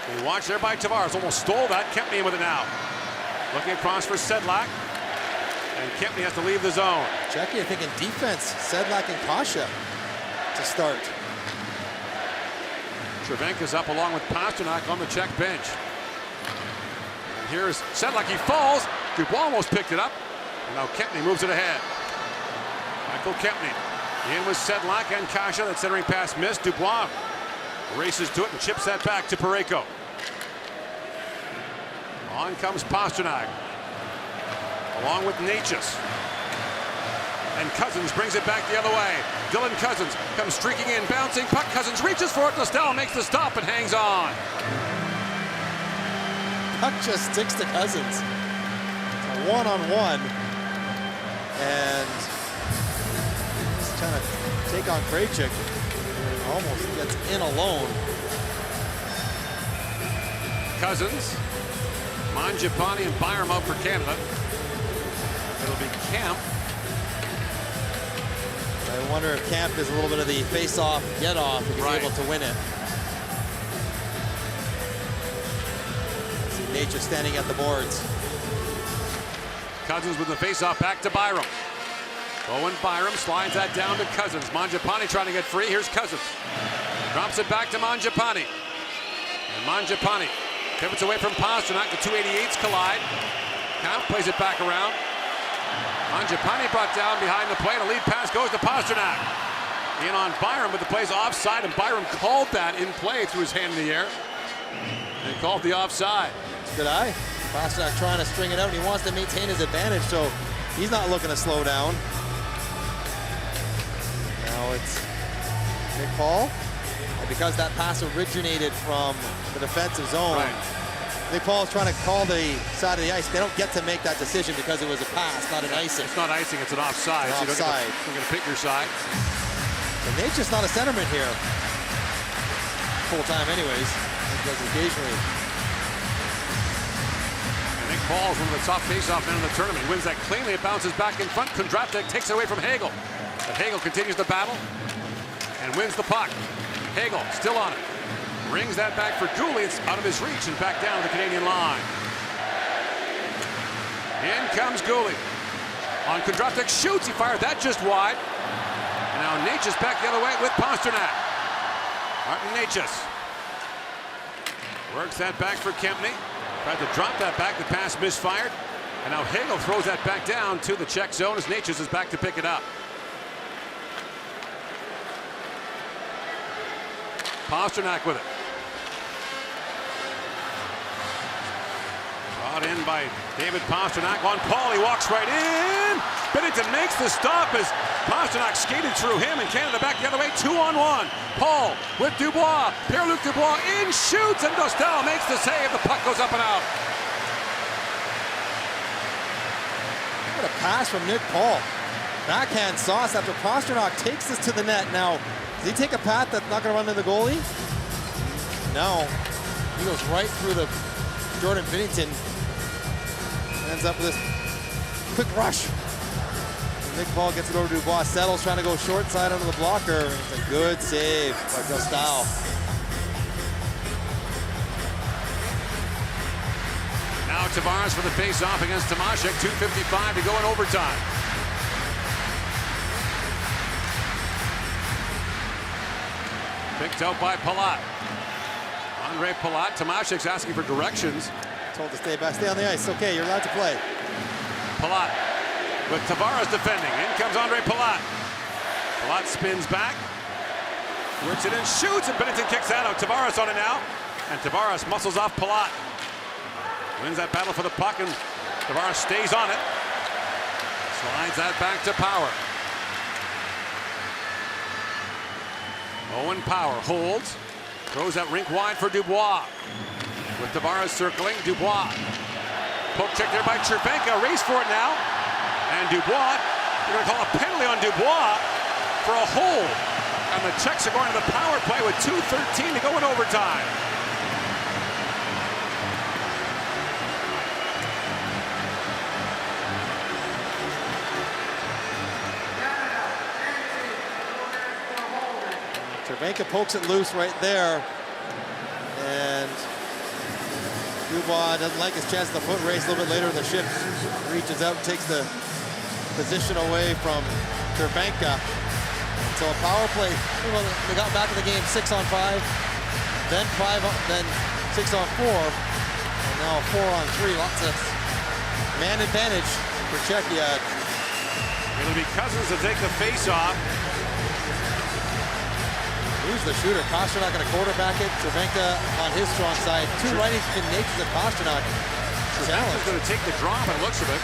They watch there by Tavares. Almost stole that. Kempny with it now. Looking across for Sedlak. And Kempny has to leave the zone. Czechia thinking defense. Sedlak and Kasha to start. Cervenka's up along with Pasternak on the Czech bench. And here's Sedlak. He falls. Dubois almost picked it up. And now Kempny moves it ahead. Michael Kempny. In with Sedlak and Kasha. That centering pass missed. Dubois races to it and chips that back to Parayko. On comes Pasternak. Along with Natchez. And Cousins brings it back the other way. Dylan Cousins comes streaking in, bouncing puck. Cousins reaches for it. Nostell makes the stop and hangs on. Puck just sticks to Cousins. It's a one-on-one. And he's trying to take on Krejcik. Almost gets in alone. Cousins, Mangiapane and Byram out for Canada. It'll be Camp. I wonder if Camp is a little bit of the face-off, get-off, if he's able to win it. See Nature standing at the boards. Cousins with the face-off back to Byram. Owen Byram slides that down to Cousins. Mangiapane trying to get free. Here's Cousins. Drops it back to Mangiapane. And Mangiapane pivots away from Pasternak. The 288s collide. Camp plays it back around. Mangiapane brought down behind the plate. A lead pass goes to Pasternak. In on Byram, but the play's offside, and Byram called that in play through his hand in the air. And called the offside. Good eye. Pasternak trying to string it out, and he wants to maintain his advantage, so he's not looking to slow down. Now it's Nick Paul. And because that pass originated from the defensive zone, Nick Paul is trying to call the side of the ice. They don't get to make that decision because it was a pass, not an icing. It's not icing, it's an offside. An offside. So you're going to pick your side. And Nate's just not a centerman here. Full time anyways. He does occasionally. And Nick Paul is one of the top face-off men in the tournament. He wins that cleanly. It bounces back in front. Kondratek takes it away from Hagel. But Hagel continues the battle and wins the puck. Hagel still on it. Rings that back for Gooley. It's out of his reach and back down to the Canadian line. In comes Gooley. On Kondratek shoots. He fired that just wide. And now Natchez back the other way with Pasternak. Martin Natchez works that back for Kempny. Tried to drop that back. The pass misfired. And now Hagel throws that back down to the Czech zone as Natchez is back to pick it up. Pasternak with it. Brought in by David Pasternak on Paul. He walks right in. Binnington makes the stop as Pasternak skated through him, and Canada back the other way, 2-on-1. Paul with Dubois. Pierre-Luc Dubois in, shoots, and Dostal makes the save. The puck goes up and out. What a pass from Nick Paul. Backhand sauce after Pasternak takes this to the net. Now, does he take a path that's not going to run into the goalie? No. He goes right through the Jordan Binnington. Ends up with this quick rush. Nick Paul gets it over to Dubois. Settles trying to go short side under the blocker. It's a good save by Dostal. Now Tavares for the face-off against Tomaszek. 2:55 to go in overtime. Picked out by Palat. Andre Palat. Tomaszek's asking for directions. Told to stay back. Stay on the ice. Okay, you're allowed to play. Palat with Tavares defending. In comes Andre Palat. Palat spins back. Works it in, shoots, and Binnington kicks that out. Tavares on it now. And Tavares muscles off Palat. Wins that battle for the puck, and Tavares stays on it. Slides that back to Power. Owen Power holds. Throws that rink wide for Dubois. With Tavares circling, Dubois. Poke check there by Cervenka. Race for it now. And Dubois, you're going to call a penalty on Dubois for a hold. And the Czechs are going to the power play with 2:13 to go in overtime. Cervenka pokes it loose right there. And Dubois doesn't like his chance of the foot race a little bit later. The ship reaches out, takes the position away from Cervenka. So a power play. They got back in the game 6-on-5, then 6-on-4, and now 4-on-3. Lots of man advantage for Czechia. It'll be Cousins to take the face-off. Who's the shooter? Pasternak going to quarterback it. Cervenka on his strong side. Two righties in nature of Pasternak. Cervenka's going to take the drop, and looks of it.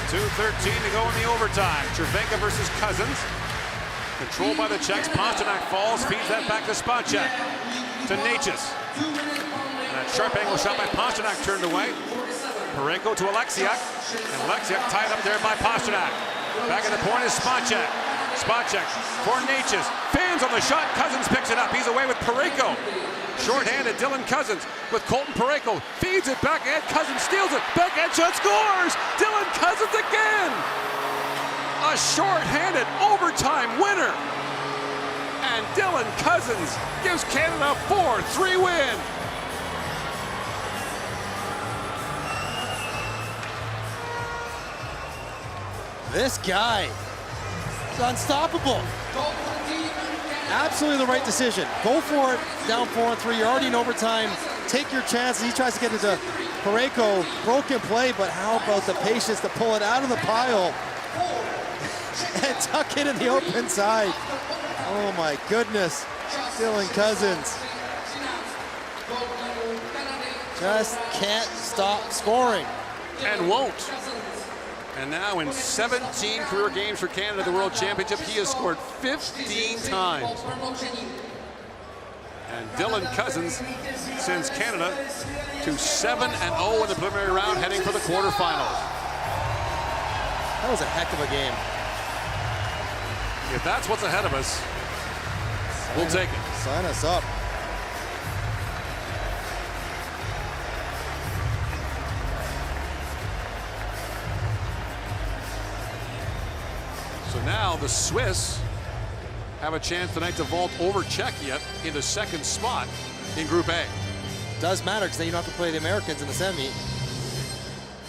.2:13 to go in the overtime. Cervenka versus Cousins. Controlled by the Czechs. Pasternak falls, feeds that back to Spacek. To Natchez. That sharp angle shot by Pasternak turned away. Parayko to Alexiak. And Alexiak tied up there by Pasternak. Back at the point is Spacek. Spacek for Natchez. Fans on the shot. Cousins picks it up. He's away with Parayko. Short-handed Dylan Cousins with Colton Parayko. Feeds it back ahead. Cousins steals it. Backhand shot, scores! Dylan Cousins again! A short-handed overtime winner. And Dylan Cousins gives Canada a 4-3 win. This guy is unstoppable. Absolutely the right decision. Go for it, down 4-3. You're already in overtime. Take your chances. He tries to get into Parayko. Broken play, but how about the patience to pull it out of the pile and tuck it in the open side. Oh my goodness. Dylan Cousins just can't stop scoring. And won't. And now in 17 career games for Canada at the World Championship, he has scored 15 times. And Dylan Cousins sends Canada to 7-0 in the preliminary round, heading for the quarterfinals. That was a heck of a game. If that's what's ahead of us, we'll take it. Sign us up. So now the Swiss have a chance tonight to vault over Czechia into second spot in Group A. Does matter because then you don't have to play the Americans in the semi.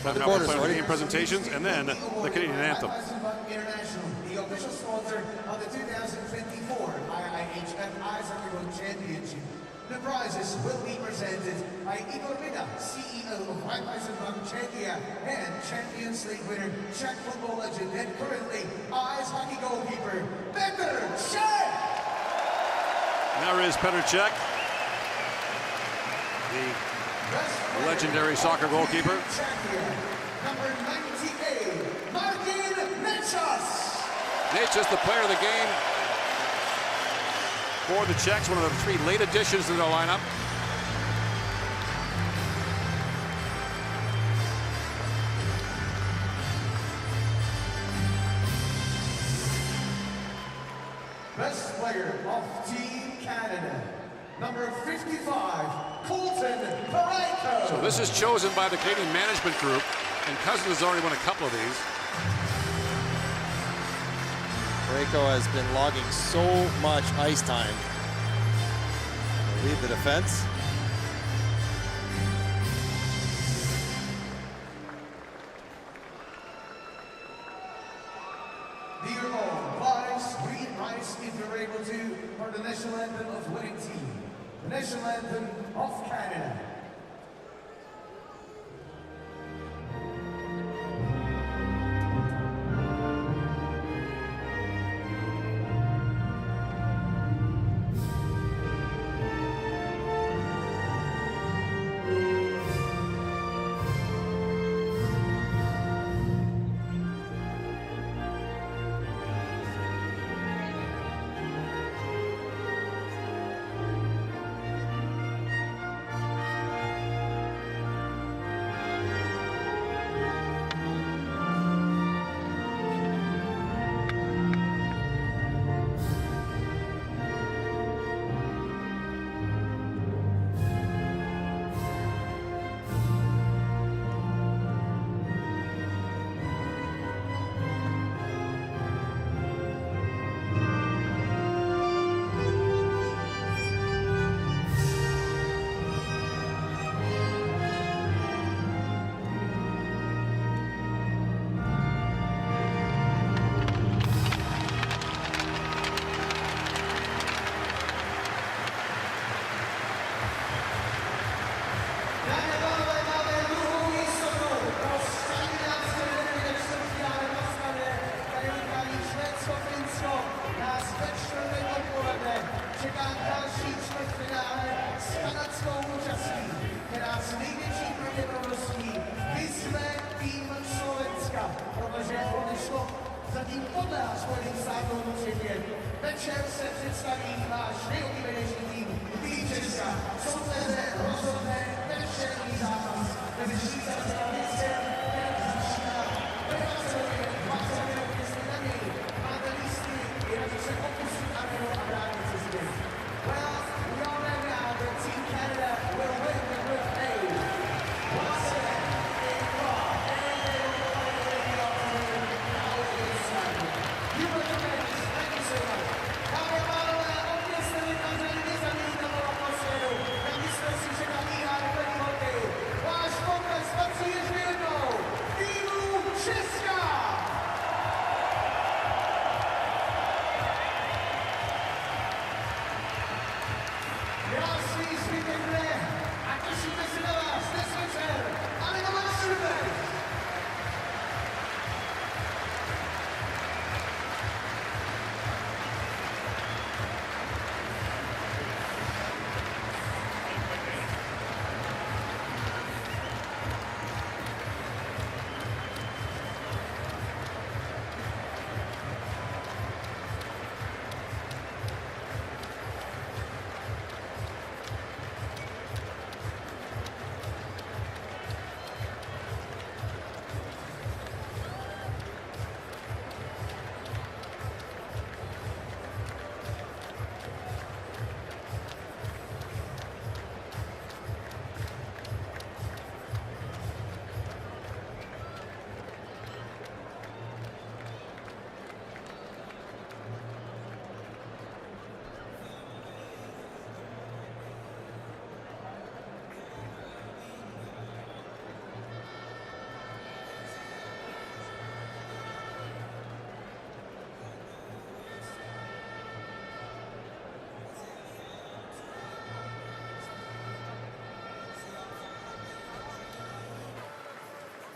The quarters, the game presentations, and then the Canadian anthem. International, the official sponsor of the 2024 IIHF Ice Hockey World Championship. The prizes will be presented by Igor Vida, CEO of Raiffeisenbank Czechia and Champions League winner, Czech football legend, and currently ice hockey goalkeeper, Petr Cech! There is Petr Cech, the legendary soccer goalkeeper. Czechia, number 98, Martin Natchez! Natchez, the player of the game for the Czechs, one of the three late additions to their lineup. Best player of Team Canada, number 55, Colton Parayko. So this is chosen by the Canadian management group, and Cousins has already won a couple of these. Parayko has been logging so much ice time. Lead the defense. Dear all, rise, read, rise if you're able to, for the national anthem of winning team, the national anthem of Canada.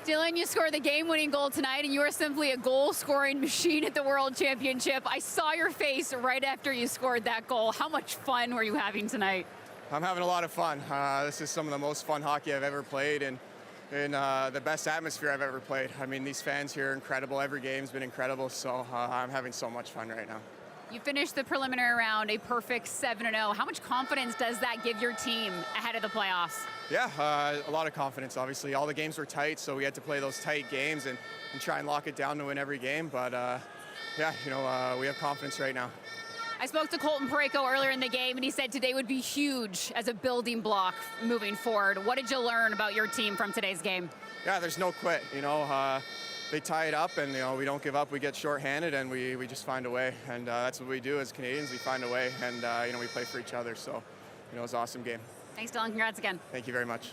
Dylan, you scored the game-winning goal tonight, and you are simply a goal-scoring machine at the World Championship. I saw your face right after you scored that goal. How much fun were you having tonight? I'm having a lot of fun. This is some of the most fun hockey I've ever played, and in the best atmosphere I've ever played. I mean, these fans here are incredible. Every game's been incredible, so I'm having so much fun right now. You finished the preliminary round a perfect 7-0. How much confidence does that give your team ahead of the playoffs? Yeah, a lot of confidence, obviously. All the games were tight, so we had to play those tight games and try and lock it down to win every game. But, yeah, we have confidence right now. I spoke to Colton Parayko earlier in the game, and he said today would be huge as a building block moving forward. What did you learn about your team from today's game? Yeah, there's no quit. They tie it up, and we don't give up. We get shorthanded, and we just find a way. And that's what we do as Canadians. We find a way, and we play for each other. So, it was an awesome game. Thanks, Dylan. Congrats again. Thank you very much.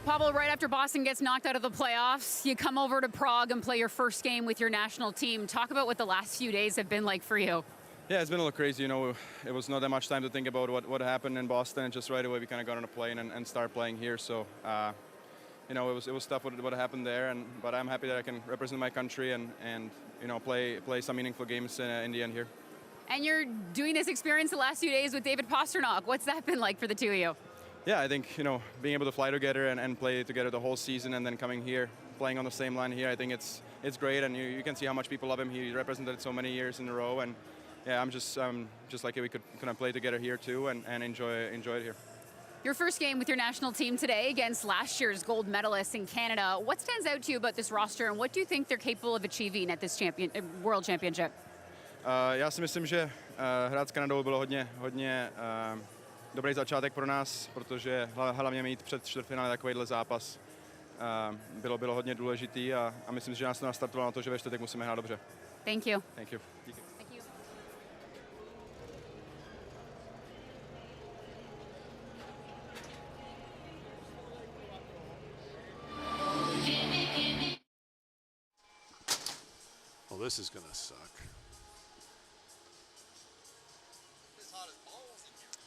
Pablo, right after Boston gets knocked out of the playoffs, you come over to Prague and play your first game with your national team. Talk about what the last few days have been like for you. Yeah, it's been a little crazy. It was not that much time to think about what happened in Boston, and just right away we kind of got on a plane and started playing here. So, it was tough what happened there, but I'm happy that I can represent my country and play some meaningful games in the end here. And you're doing this experience the last few days with David Pastrnak. What's that been like for the two of you? Yeah, I think, being able to fly together and play together the whole season, and then coming here, playing on the same line here, I think it's great, and you can see how much people love him. He represented so many years in a row, and yeah, I'm just lucky we could kind of play together here too and enjoy it here. Your first game with your national team today against last year's gold medalists in Canada. What stands out to you about this roster, and what do you think they're capable of achieving at this World Championship? Já si myslím, že hrát s Kanadou bylo hodně dobrý začátek pro nás, protože hlavně mít před čtvrtfinále takovýhle zápas bylo hodně důležitý a myslím, že nás to nastartovalo na to, že ve čtvrtek musíme hrát dobře. Thank you. Thank you. Thank you. Well, this is gonna suck.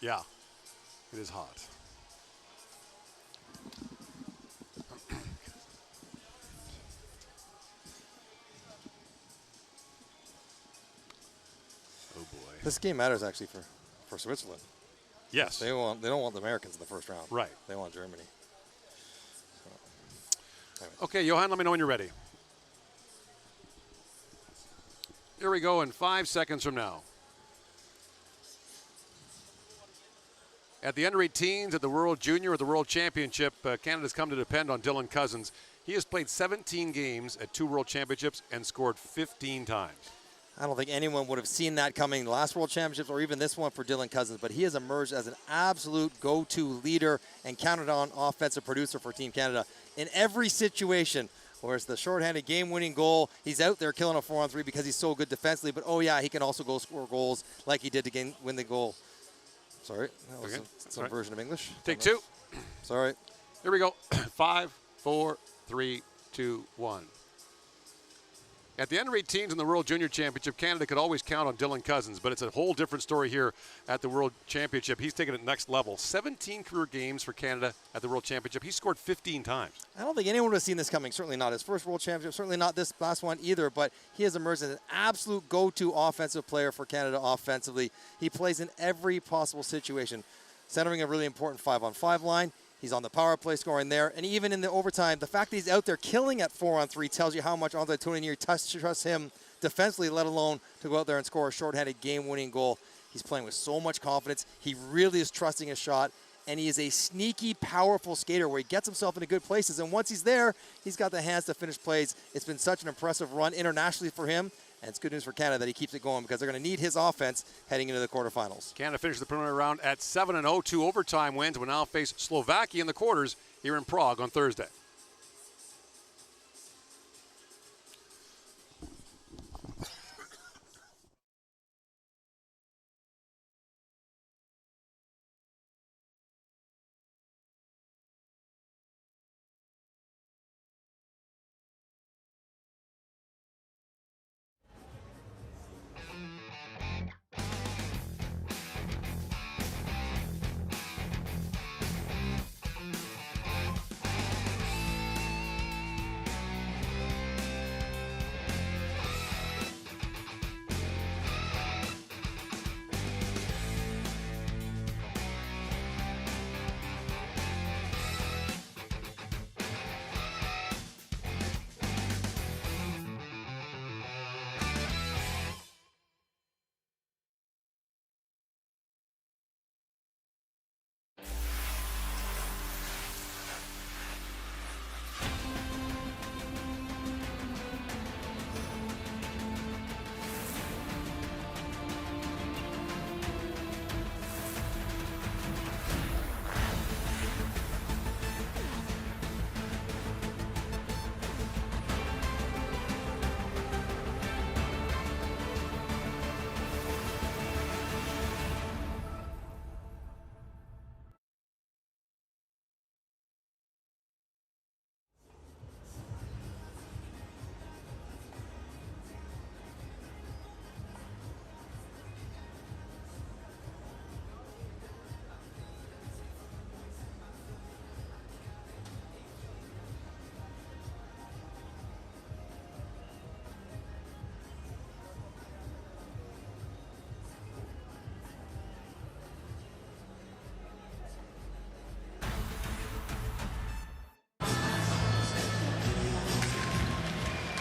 Yeah, it is hot. Oh boy. This game matters actually for Switzerland. Yes. They don't want the Americans in the first round. Right. They want Germany. Okay, Johan, let me know when you're ready. Here we go in 5 seconds from now. At the under-18s, at the World Junior, at the World Championship, Canada's come to depend on Dylan Cousins. He has played 17 games at 2 World Championships and scored 15 times. I don't think anyone would have seen that coming the last World Championships or even this one for Dylan Cousins, but he has emerged as an absolute go-to leader and counted on offensive producer for Team Canada in every situation. Where it's the shorthanded game-winning goal, he's out there killing a 4-on-3 because he's so good defensively, but oh yeah, he can also go score goals like he did to win the goal. Sorry, that was some version of English. Take 2. Sorry. Here we go. 5, 4, 3, 2, 1. At the under-8 teams in the World Junior Championship, Canada could always count on Dylan Cousins, but it's a whole different story here at the World Championship. He's taken it next level. 17 career games for Canada at the World Championship. He scored 15 times. I don't think anyone would have seen this coming. Certainly not his first World Championship, certainly not this last one either, but he has emerged as an absolute go-to offensive player for Canada offensively. He plays in every possible situation, centering a really important 5-on-5 line. He's on the power play scoring there. And even in the overtime, the fact that he's out there killing at 4-on-3 tells you how much Andre Tournier trusts him defensively, let alone to go out there and score a shorthanded game-winning goal. He's playing with so much confidence. He really is trusting his shot. And he is a sneaky, powerful skater where he gets himself into good places. And once he's there, he's got the hands to finish plays. It's been such an impressive run internationally for him. And it's good news for Canada that he keeps it going because they're going to need his offense heading into the quarterfinals. Canada finished the preliminary round at 7-0. 2 overtime wins. Will now face Slovakia in the quarters here in Prague on Thursday.